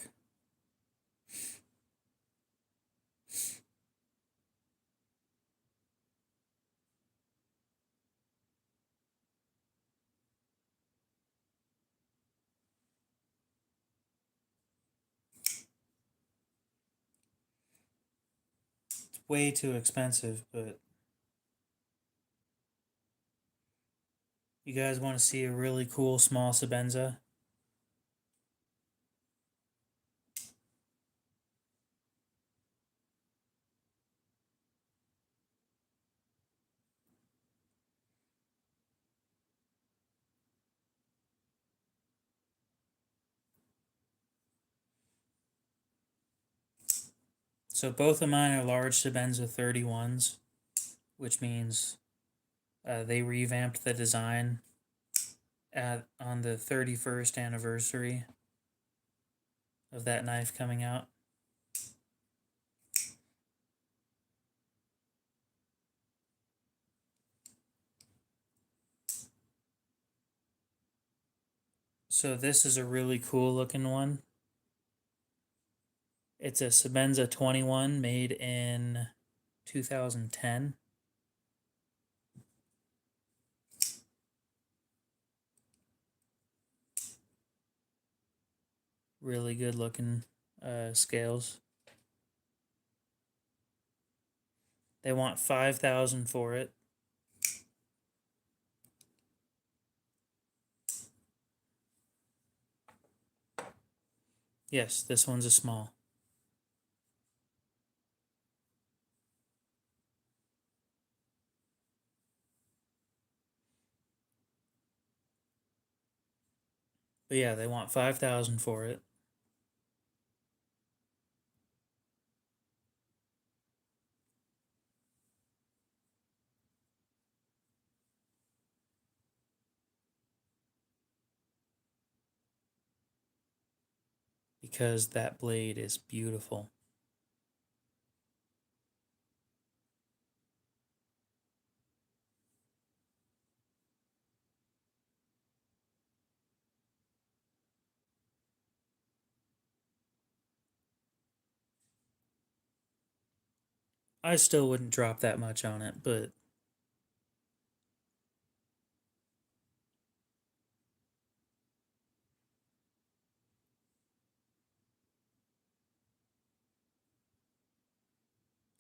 It's way too expensive, but you guys want to see a really cool small Sebenza? So both of mine are large Sebenza 31s, which means they revamped the design on the 31st anniversary of that knife coming out. So this is a really cool looking one. It's a Sebenza 21 made in 2010. Really good looking scales. They want 5,000 for it. Yes, this one's a small. But yeah, they want 5,000 for it. Because that blade is beautiful. I still wouldn't drop that much on it, but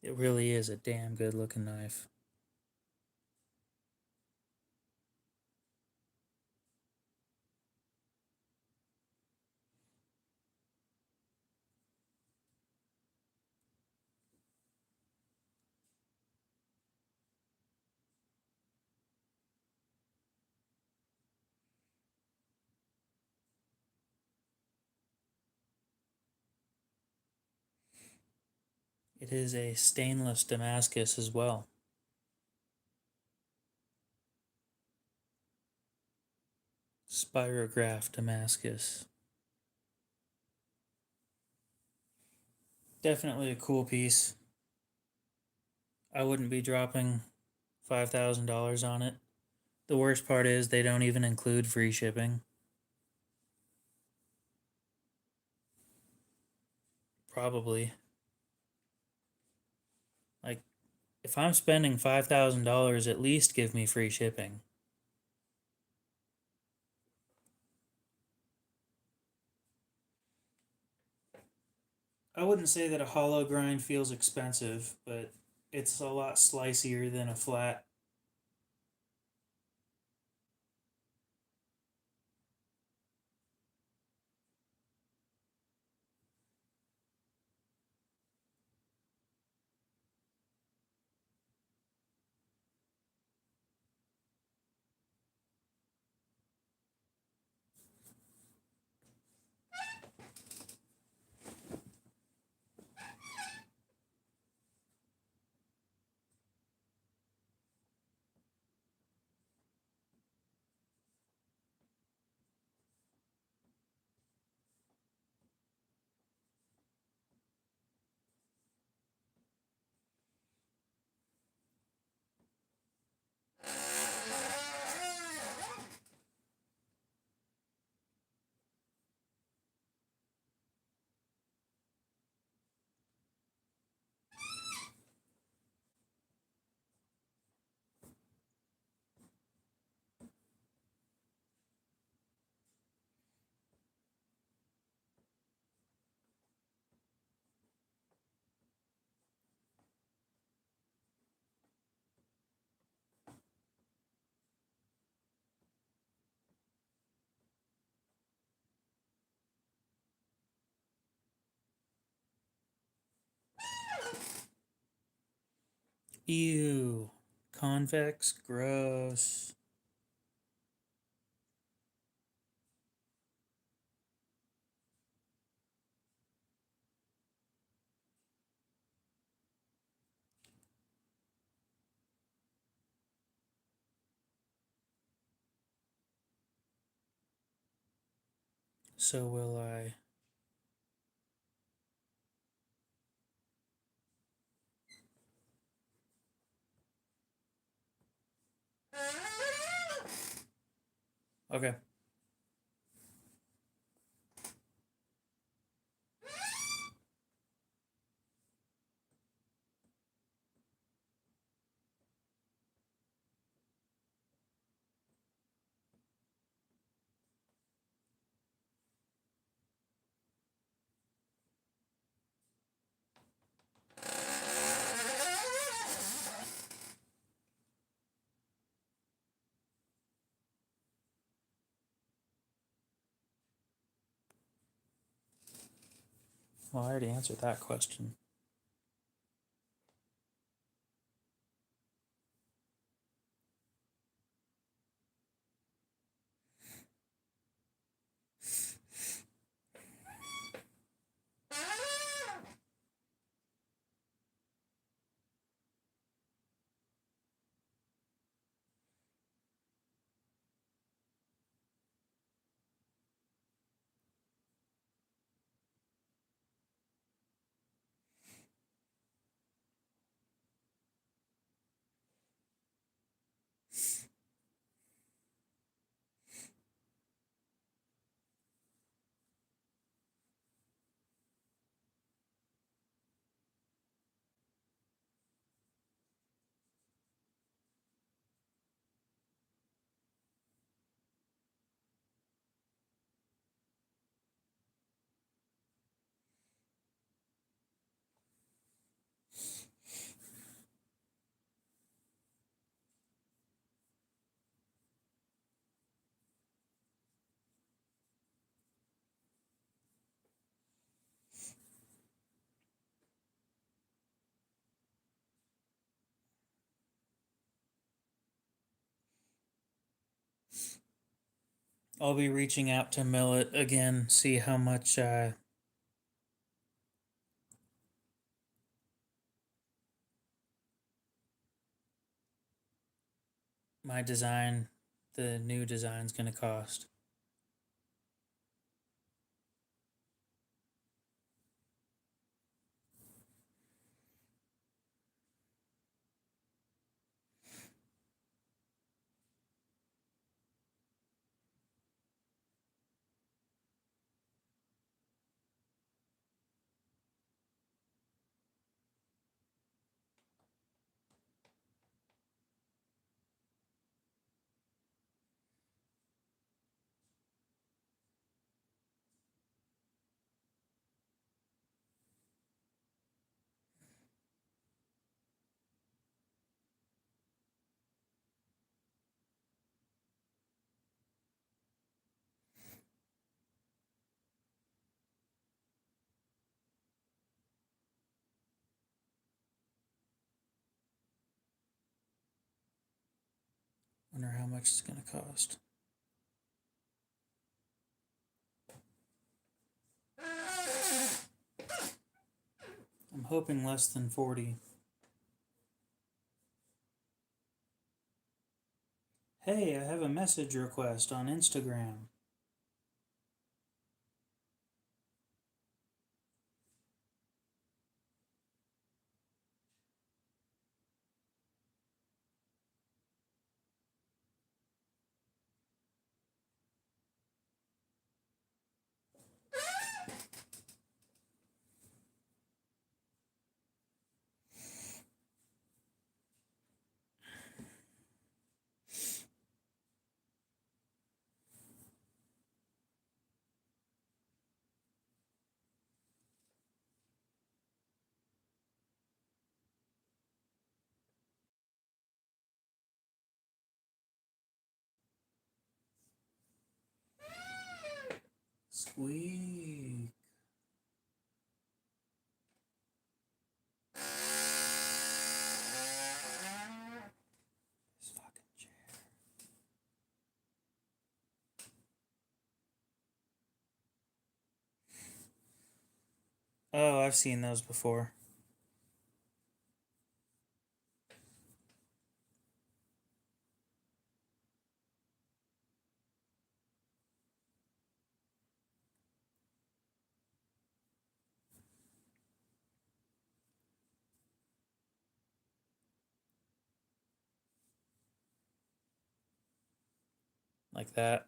it really is a damn good looking knife. It is a stainless Damascus as well. Spirograph Damascus. Definitely a cool piece. I wouldn't be dropping $5,000 on it. The worst part is they don't even include free shipping. Probably. Like, if I'm spending $5,000, at least give me free shipping. I wouldn't say that a hollow grind feels expensive, but it's a lot slicier than a flat. Ew. Convex? Gross. So will I. Okay. Well, I already answered that question. I'll be reaching out to Millet again, see how much my design, the new design's going to cost. Wonder how much it's going to cost. I'm hoping less than 40. Hey, I have a message request on Instagram. Squeak. This fucking chair. Oh, I've seen those before. Like that.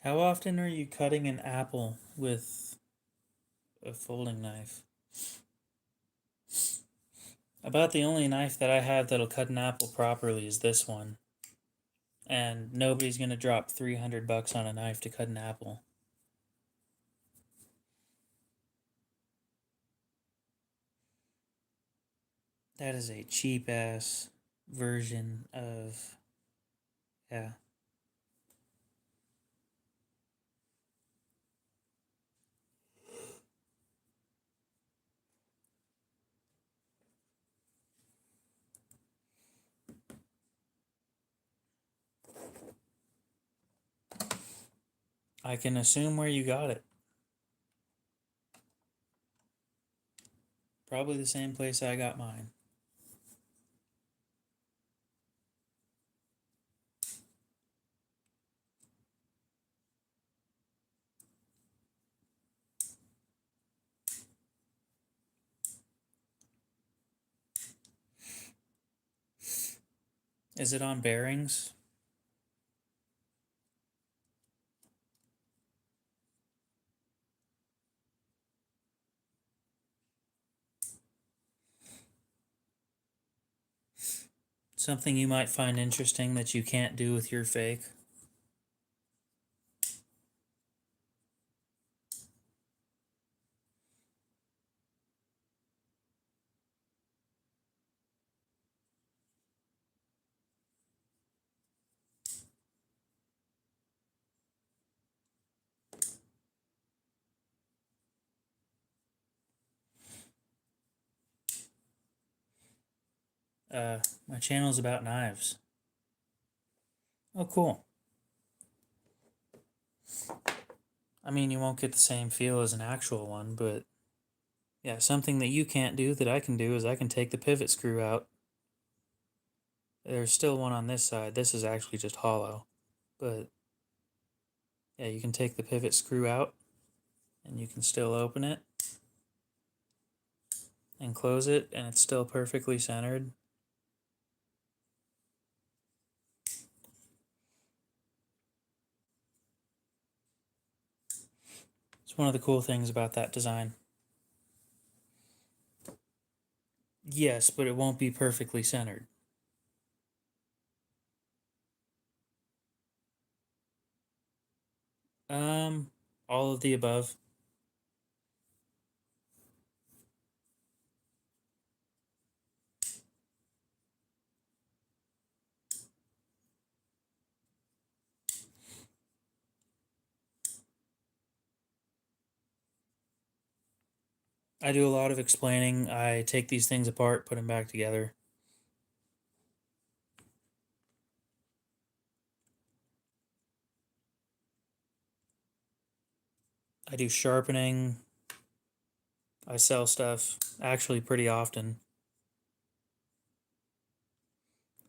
How often are you cutting an apple with a folding knife? About the only knife that I have that'll cut an apple properly is this one. And nobody's gonna drop $300 on a knife to cut an apple. That is a cheap ass version of. Yeah. I can assume where you got it. Probably the same place I got mine. Is it on bearings? Something you might find interesting that you can't do with your fake? My channel's about knives. Oh, cool. I mean, you won't get the same feel as an actual one, but yeah, something that you can't do that I can do is I can take the pivot screw out. There's still one on this side. This is actually just hollow. But yeah, you can take the pivot screw out and you can still open it and close it, and it's still perfectly centered. It's one of the cool things about that design. Yes, but it won't be perfectly centered. All of the above. I do a lot of explaining. I take these things apart, put them back together. I do sharpening. I sell stuff actually pretty often.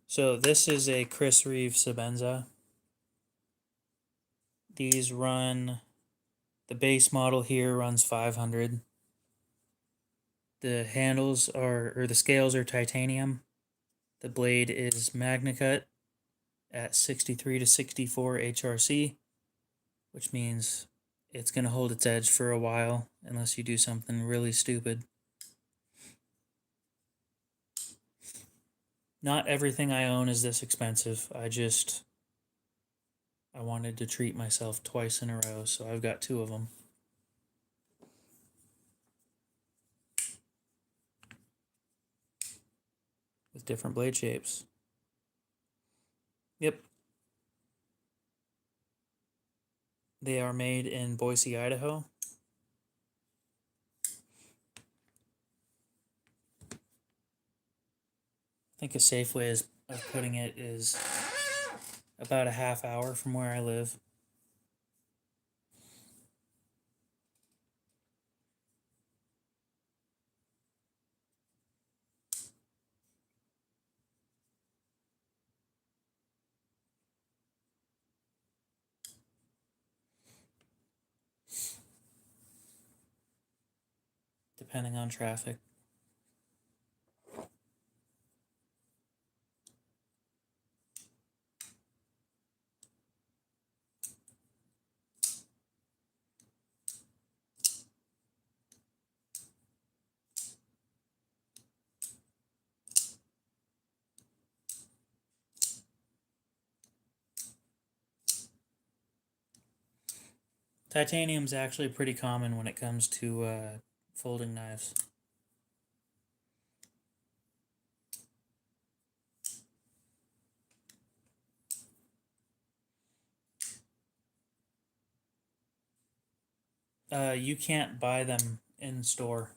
So this is a Chris Reeve Sabenza. These run, the base model here runs 500. The handles are, or the scales are titanium. The blade is MagnaCut at 63 to 64 HRC, which means it's going to hold its edge for a while unless you do something really stupid. Not everything I own is this expensive. I wanted to treat myself twice in a row, so I've got two of them. With different blade shapes. Yep. They are made in Boise, Idaho. I think a safe way of putting it is about a half hour from where I live. Depending on traffic. Titanium's actually pretty common when it comes to folding knives. You can't buy them in store.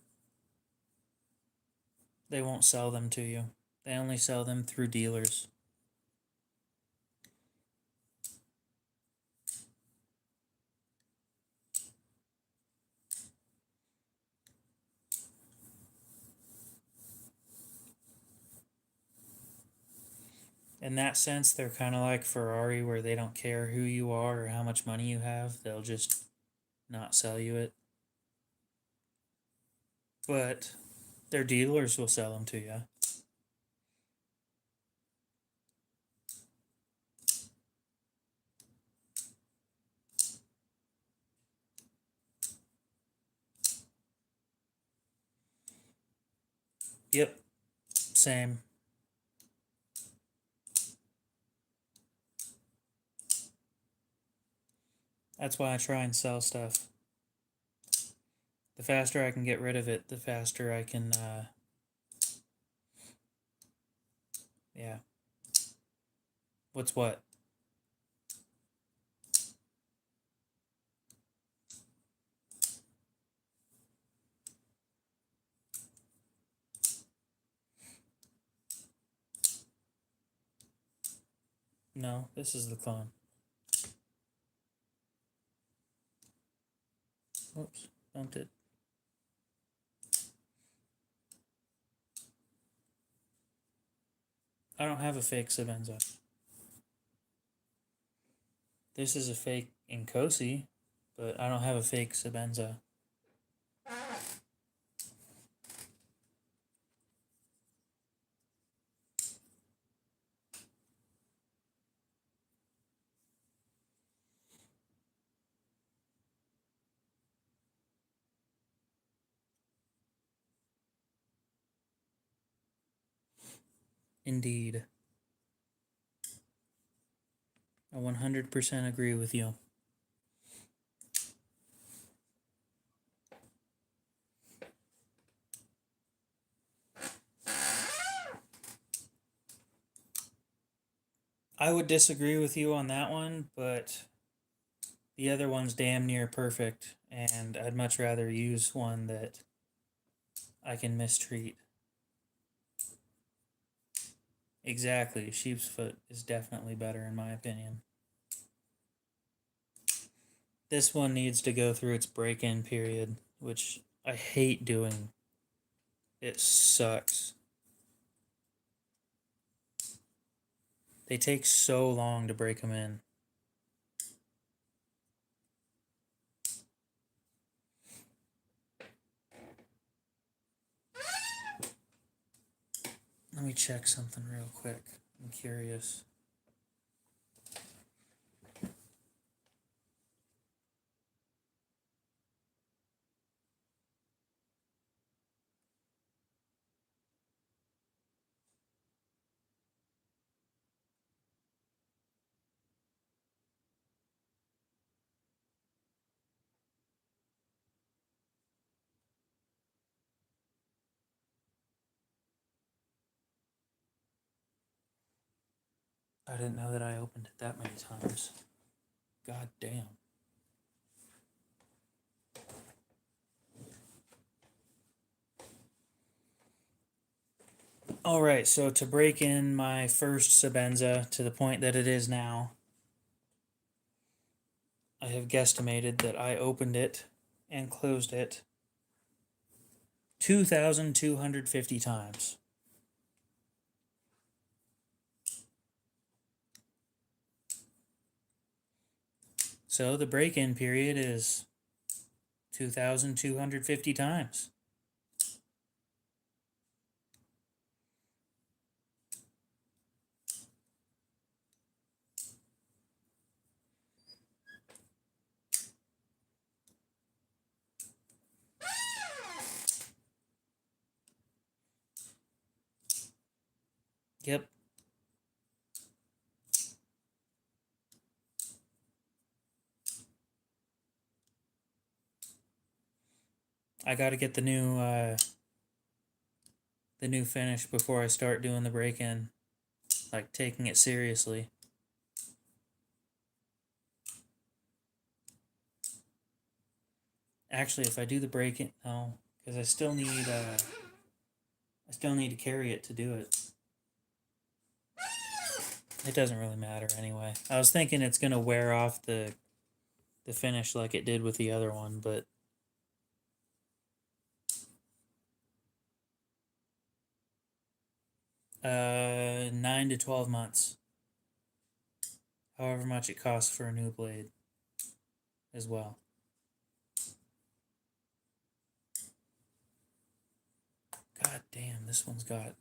They won't sell them to you. They only sell them through dealers. In that sense, they're kind of like Ferrari, where they don't care who you are or how much money you have. They'll just not sell you it. But their dealers will sell them to you. Yep, same. That's why I try and sell stuff. The faster I can get rid of it, the faster I can, yeah. What's what? No, this is the clone. Whoops, bumped it. I don't have a fake Sabenza. This is a fake Inkosi, but I don't have a fake Sabenza. Indeed. I 100% agree with you. I would disagree with you on that one, but the other one's damn near perfect, and I'd much rather use one that I can mistreat. Exactly. Sheep's foot is definitely better in my opinion. This one needs to go through its break-in period, which I hate doing. It sucks. They take so long to break them in. Let me check something real quick. I'm curious. I didn't know that I opened it that many times. God damn. Alright, so to break in my first Sabenza to the point that it is now, I have guesstimated that I opened it and closed it 2,250 times. So the break-in period is 2,250 times. Yep. I got to get the new finish before I start doing the break-in, like taking it seriously. Actually, if I do the break-in, no, because I still need to carry it to do it. It doesn't really matter anyway. I was thinking it's gonna wear off the finish like it did with the other one, but 9 to 12 months. However much it costs for a new blade as well. God damn, this one's got...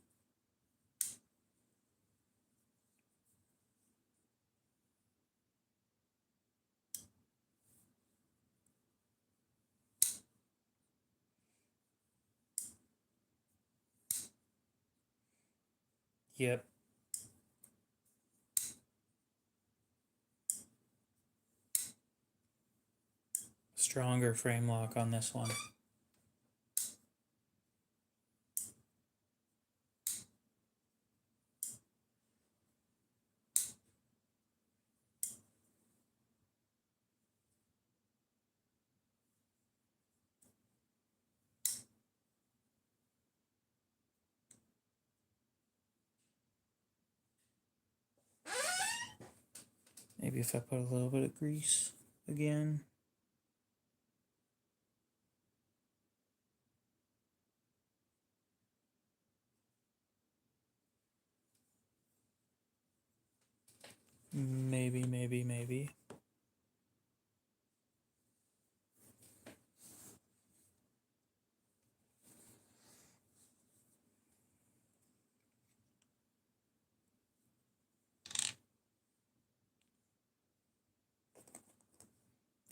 Yep. Stronger frame lock on this one. Maybe if I put a little bit of grease again. Maybe.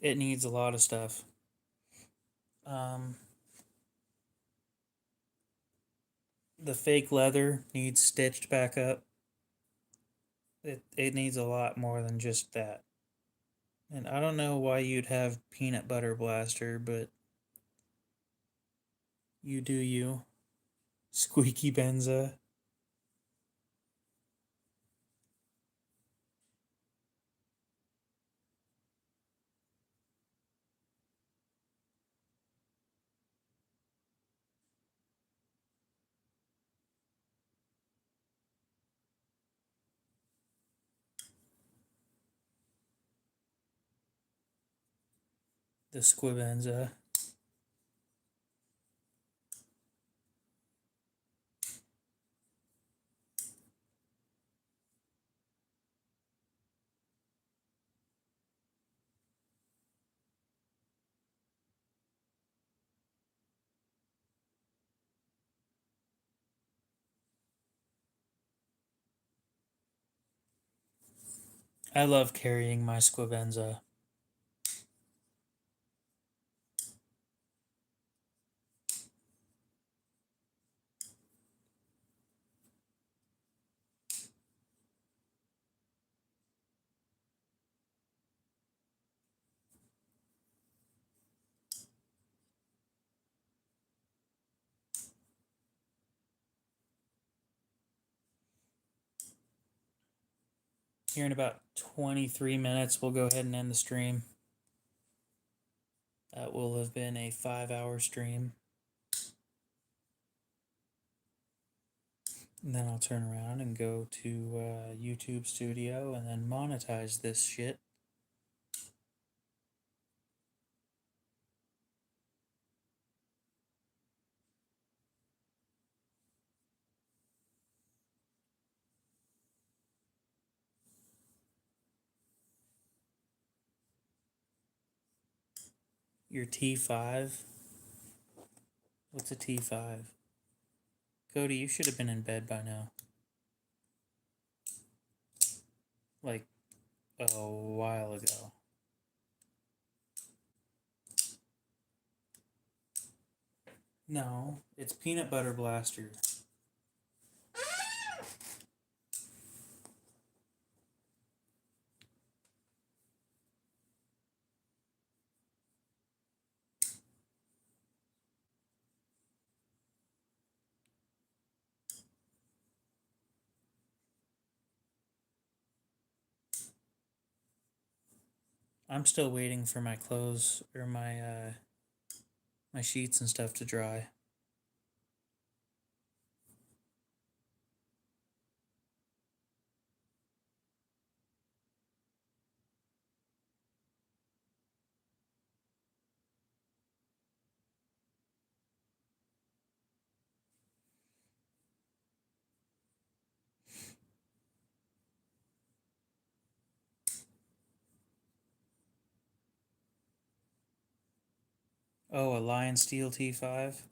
It needs a lot of stuff. The fake leather needs stitched back up. It needs a lot more than just that. And I don't know why you'd have peanut butter blaster, but you do you. Squeaky Benza. the squibenza. I love carrying my squibenza. Here in about 23 minutes, we'll go ahead and end the stream. That will have been a 5-hour stream. And then I'll turn around and go to YouTube Studio and then monetize this shit. Your T5? What's a T5? Cody, you should have been in bed by now. Like a while ago. No, it's Peanut Butter Blaster. I'm still waiting for my clothes or my my sheets and stuff to dry. Oh, a Lion Steel T5?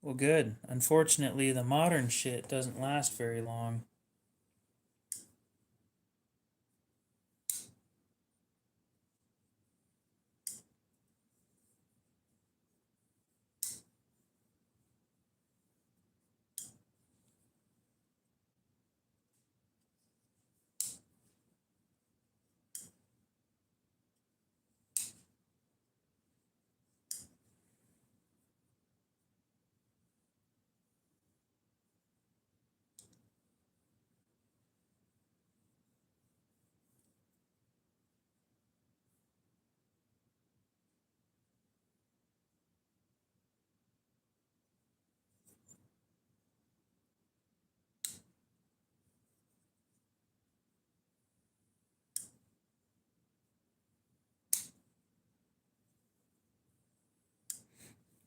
Well, good. Unfortunately, the modern shit doesn't last very long.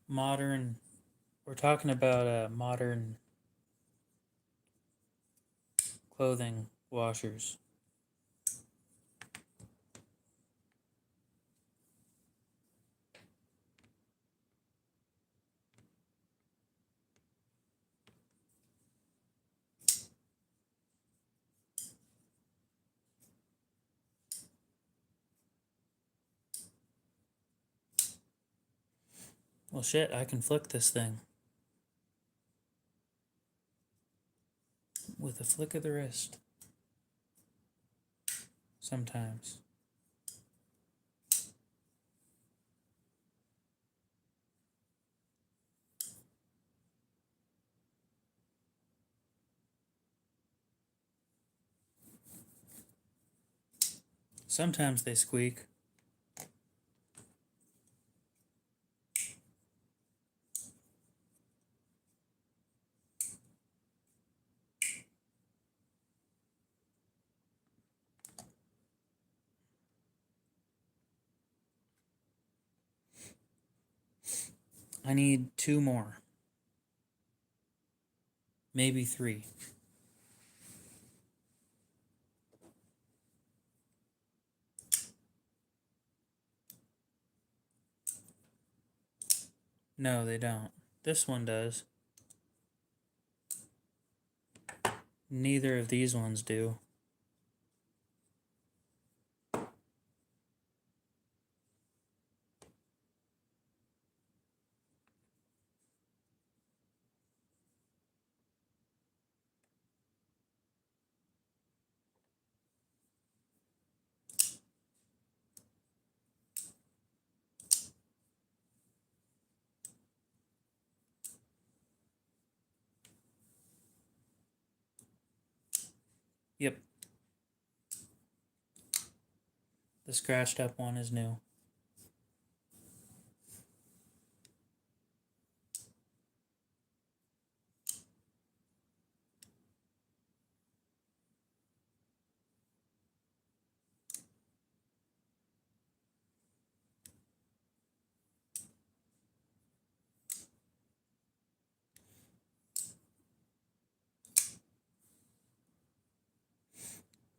Modern, we're talking about modern clothing washers. Well, shit, I can flick this thing with a flick of the wrist. Sometimes. Sometimes they squeak. I need 2 more. Maybe 3. No, they don't. This one does. Neither of these ones do. Yep. The scratched up one is new.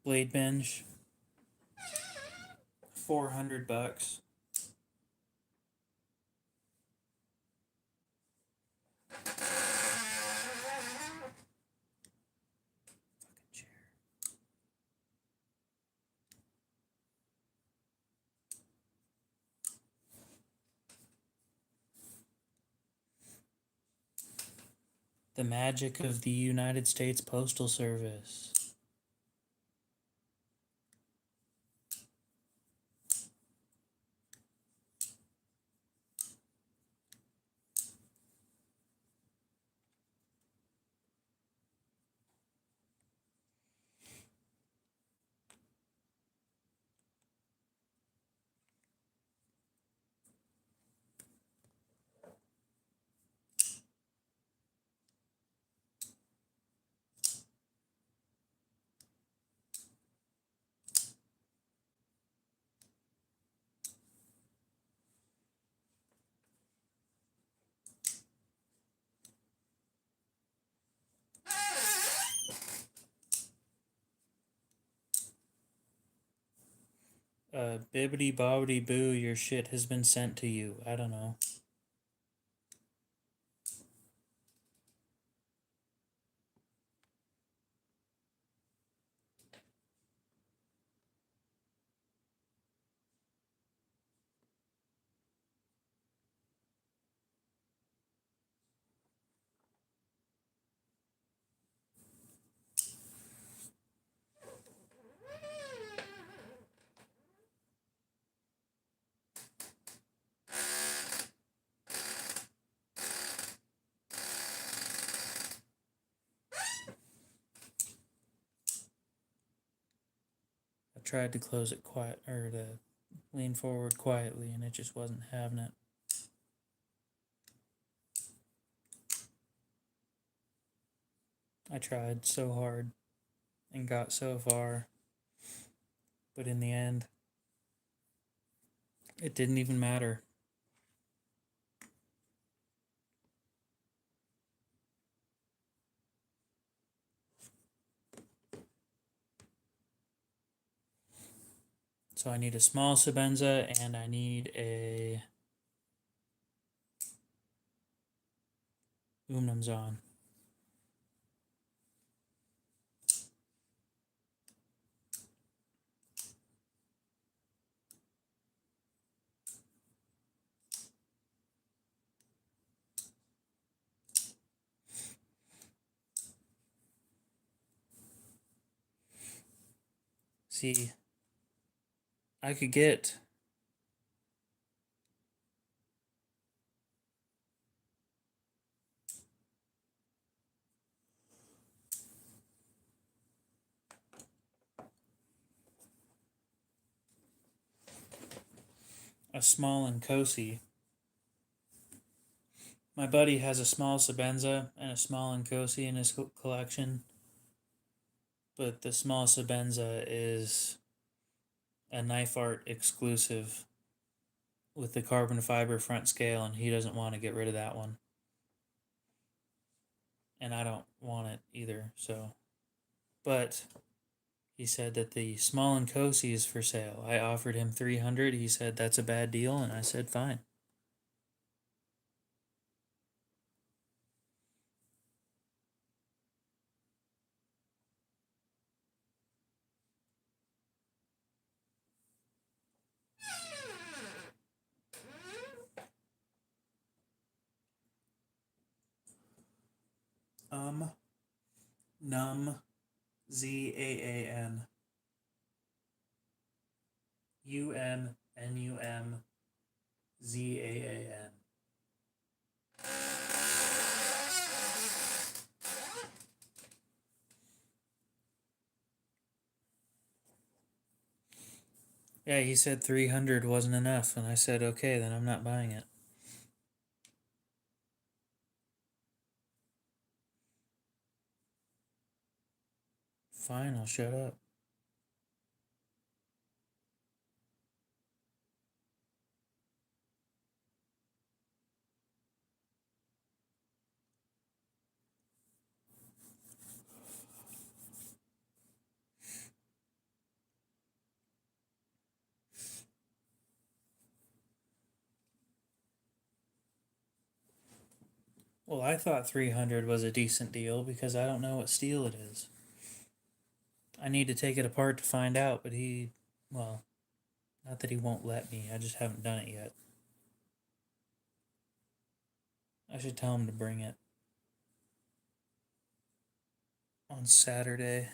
Blade binge. $400. Fucking chair. The magic of the United States Postal Service. Bibbity bobbity boo, your shit has been sent to you. I don't know. I tried to close it quiet, or to lean forward quietly, and it just wasn't having it. I tried so hard and got so far, but in the end, it didn't even matter. So I need a small Sabenza, and I need a Umnumzon. see. I could get a small and cozy. My buddy has a small Sabenza and a small and cozy in his collection, but the small Sabenza is a knife art exclusive with the carbon fiber front scale, and he doesn't want to get rid of that one. And I don't want it either, so. But he said that the small and cozy is for sale. I offered him 300. He said that's a bad deal, and I said fine. Num, ZAAN, UMNUMZAAN. Yeah, he said 300 wasn't enough, and I said, okay, then I'm not buying it. Fine, I'll shut up. Well, I thought 300 was a decent deal because I don't know what steel it is. I need to take it apart to find out, but well, not that he won't let me, I just haven't done it yet. I should tell him to bring it on Saturday.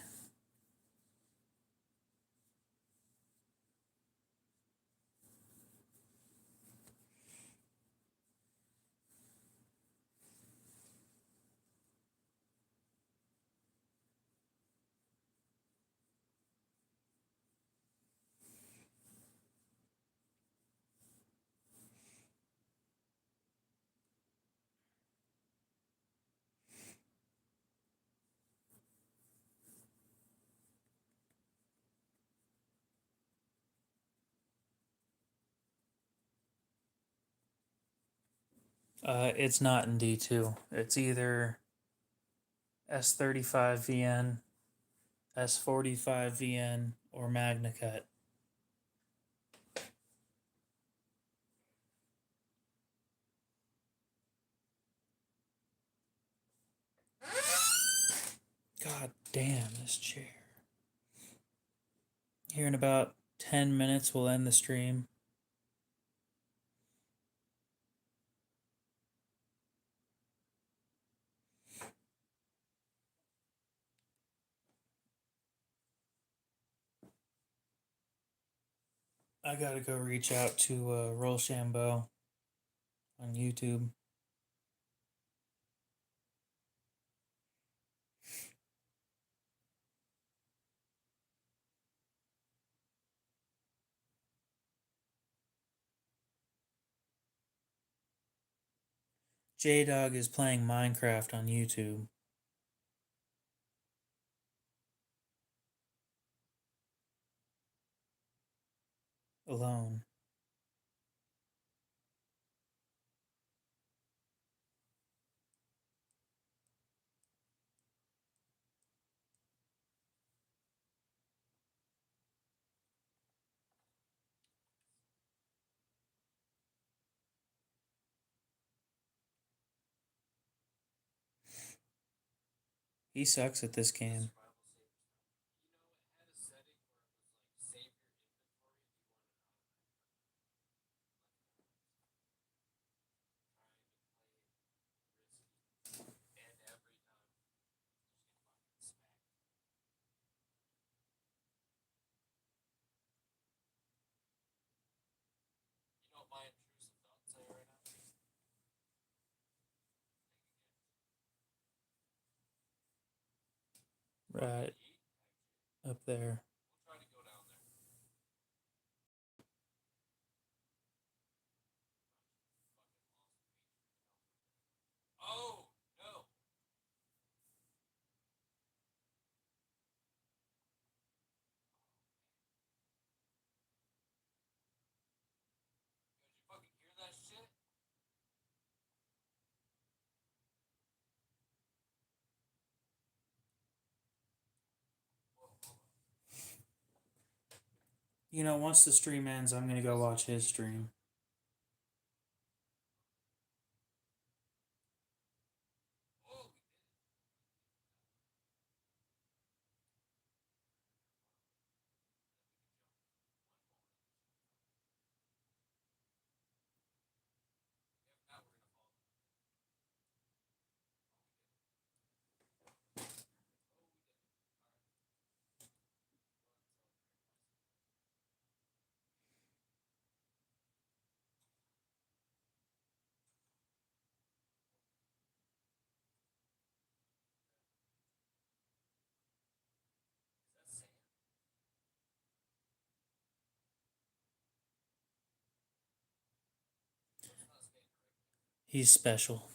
It's not in D2. It's either S35 VN, S45 VN, or Magna Cut. God damn this chair. Here in about 10 minutes, we'll end the stream. I gotta go reach out to Rochambeau on YouTube. J-Dog is playing Minecraft on YouTube. Alone. He sucks at this game. Right up there. You know, once the stream ends, I'm gonna go watch his stream. He's special.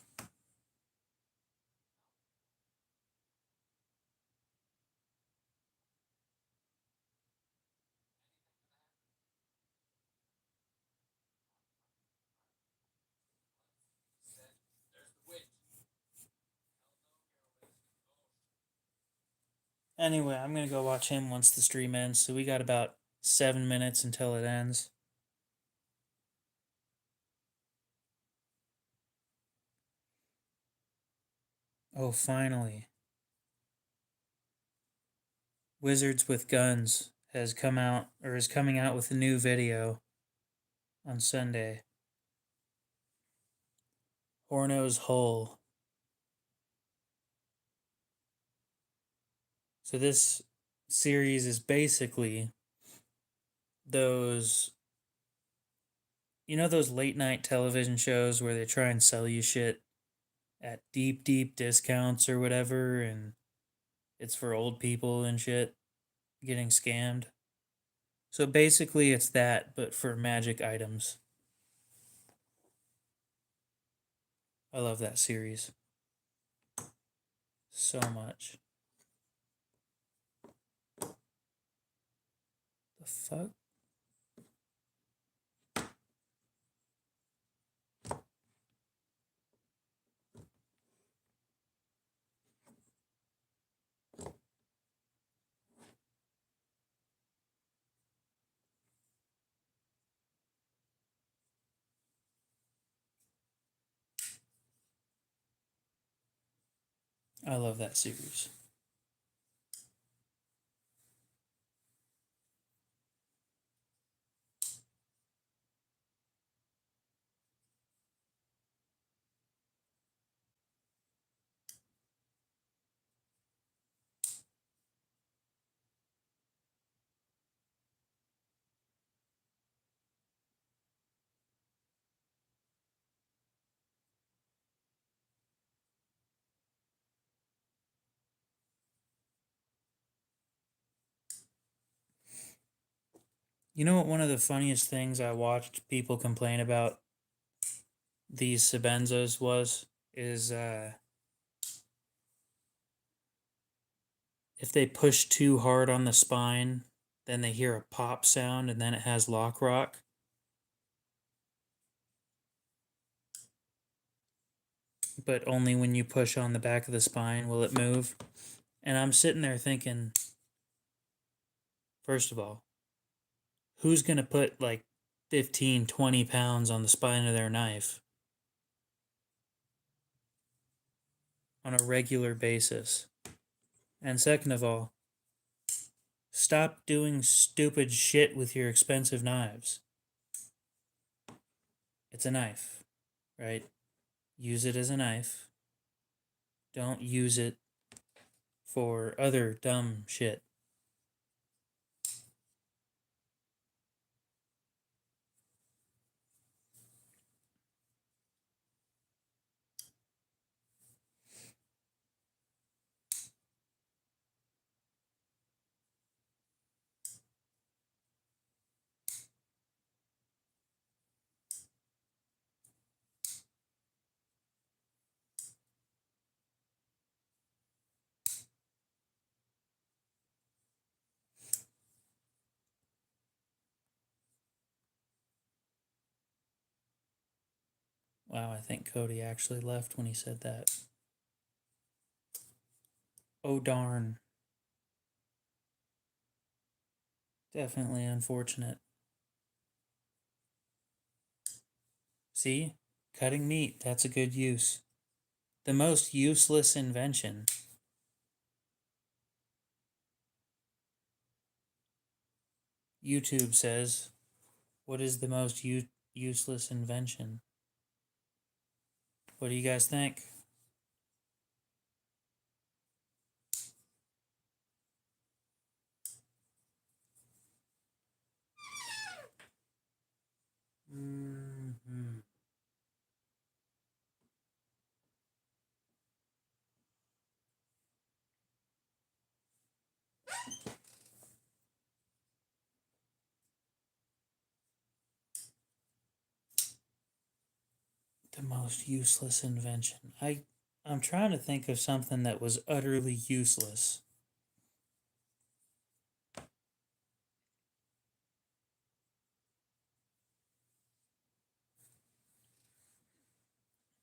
Anyway, I'm gonna go watch him once the stream ends. So we got about 7 minutes until it ends. Oh, finally. Wizards with Guns has come out, or is coming out with a new video on Sunday. Horno's Hole. So this series is basically those, you know, those late night television shows where they try and sell you shit at deep, deep discounts or whatever, and it's for old people and shit getting scammed. So basically, it's that, but for magic items. I love that series so much. The fuck? I love that series. You know what? One of the funniest things I watched people complain about these Sebenzas is if they push too hard on the spine, then they hear a pop sound and then it has lock rock. But only when you push on the back of the spine will it move. And I'm sitting there thinking, first of all, who's going to put like 15, 20 pounds on the spine of their knife on a regular basis? And second of all, stop doing stupid shit with your expensive knives. It's a knife, right? Use it as a knife. Don't use it for other dumb shit. Wow, I think Cody actually left when he said that. Oh, darn. Definitely unfortunate. See? Cutting meat, that's a good use. The most useless invention. YouTube says, what is the most useless invention? What do you guys think? Mm-hmm. The most useless invention. I'm trying to think of something that was utterly useless.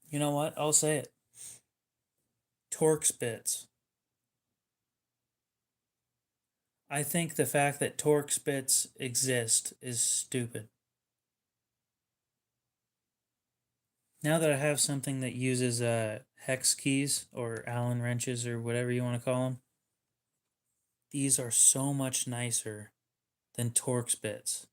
You know what? I'll say it. Torx bits. I think the fact that Torx bits exist is stupid. Now that I have something that uses hex keys or Allen wrenches or whatever you want to call them, these are so much nicer than Torx bits.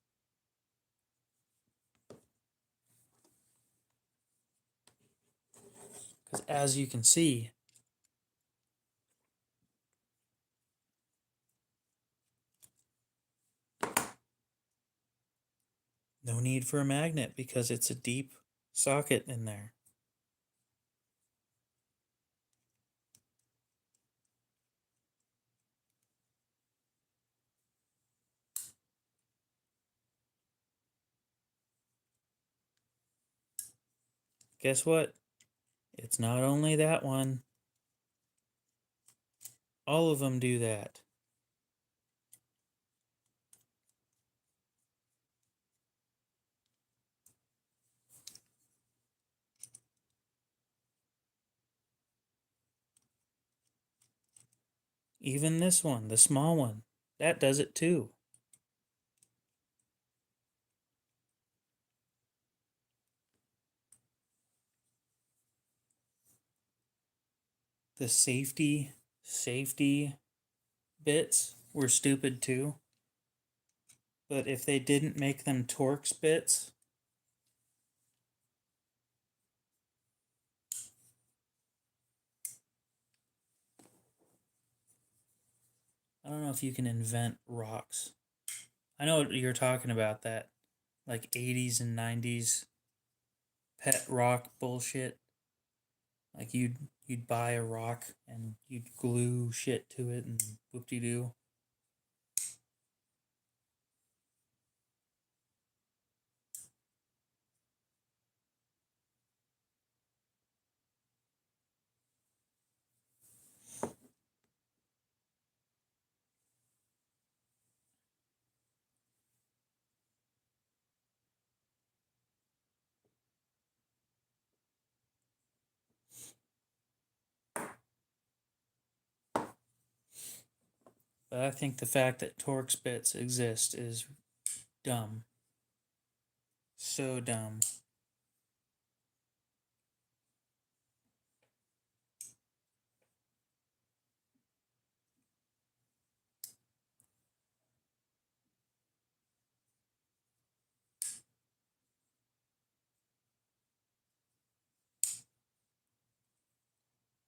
Because as you can see, no need for a magnet because it's a deep socket in there. Guess what? It's not only that one. All of them do that. Even this one, the small one, that does it too. The safety bits were stupid too. But if they didn't make them Torx bits, I don't know if you can invent rocks. I know what you're talking about, that like 80s and 90s pet rock bullshit. Like you'd buy a rock and you'd glue shit to it and whoop-de-doo. But I think the fact that Torx bits exist is dumb. So dumb.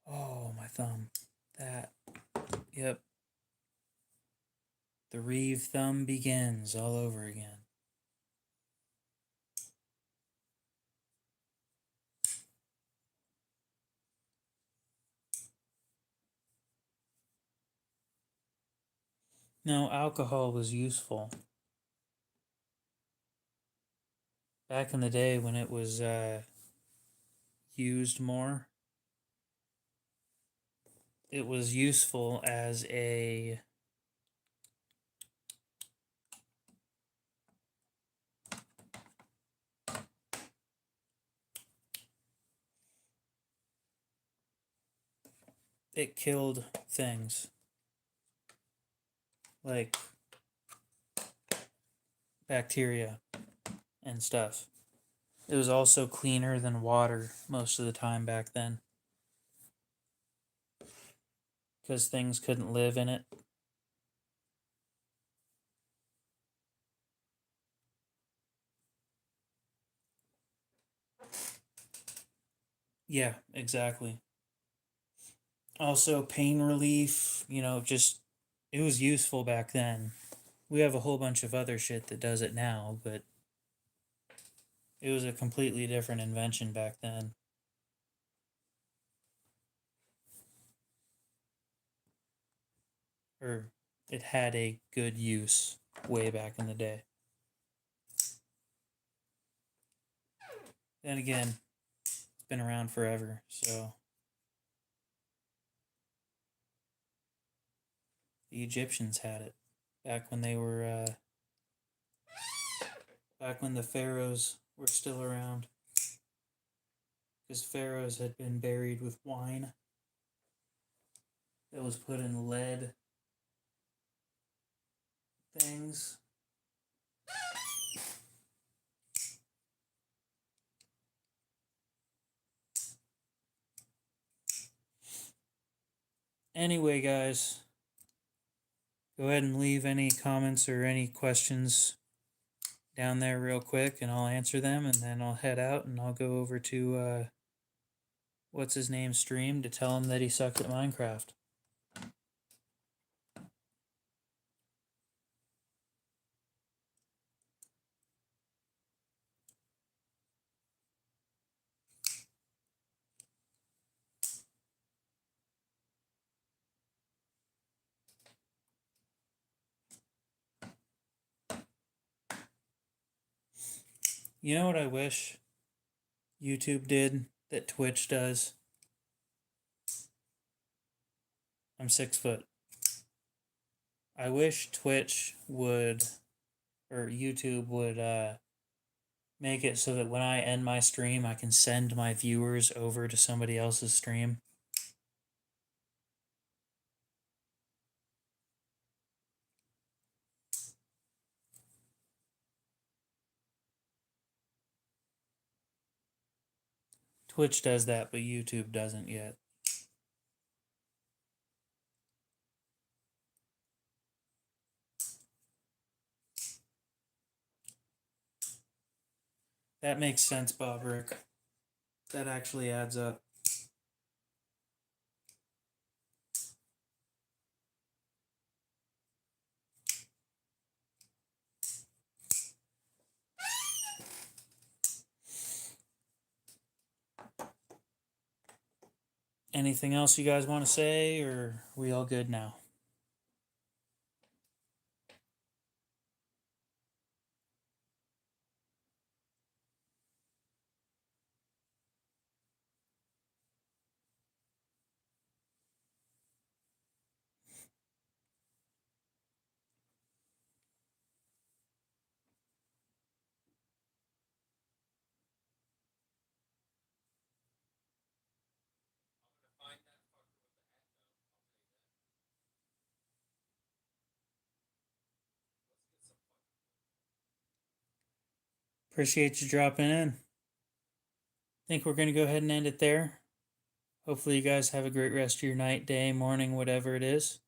Oh, my thumb. That. Yep. The Reeve thumb begins all over again. No, alcohol was useful. Back in the day when it was used more, it was useful as a it killed things like bacteria and stuff. It was also cleaner than water most of the time back then because things couldn't live in it. Yeah, exactly. Also, pain relief, just it was useful back then. We have a whole bunch of other shit that does it now, but it was a completely different invention back then. Or it had a good use way back in the day. Then again, it's been around forever, so the Egyptians had it back when they were back when the pharaohs were still around, because pharaohs had been buried with wine that was put in lead things. Anyway, guys, go ahead and leave any comments or any questions down there real quick, and I'll answer them, and then I'll head out and I'll go over to what's his name stream to tell him that he sucked at Minecraft. You know what I wish YouTube did that Twitch does? I'm 6 foot. I wish Twitch would, or YouTube would, make it so that when I end my stream, I can send my viewers over to somebody else's stream. Twitch does that, but YouTube doesn't yet. That makes sense, Bob Rick. That actually adds up. Anything else you guys want to say, or are we all good now? Appreciate you dropping in. Think we're going to go ahead and end it there. Hopefully, you guys have a great rest of your night, day, morning, whatever it is.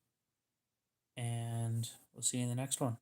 And we'll see you in the next one.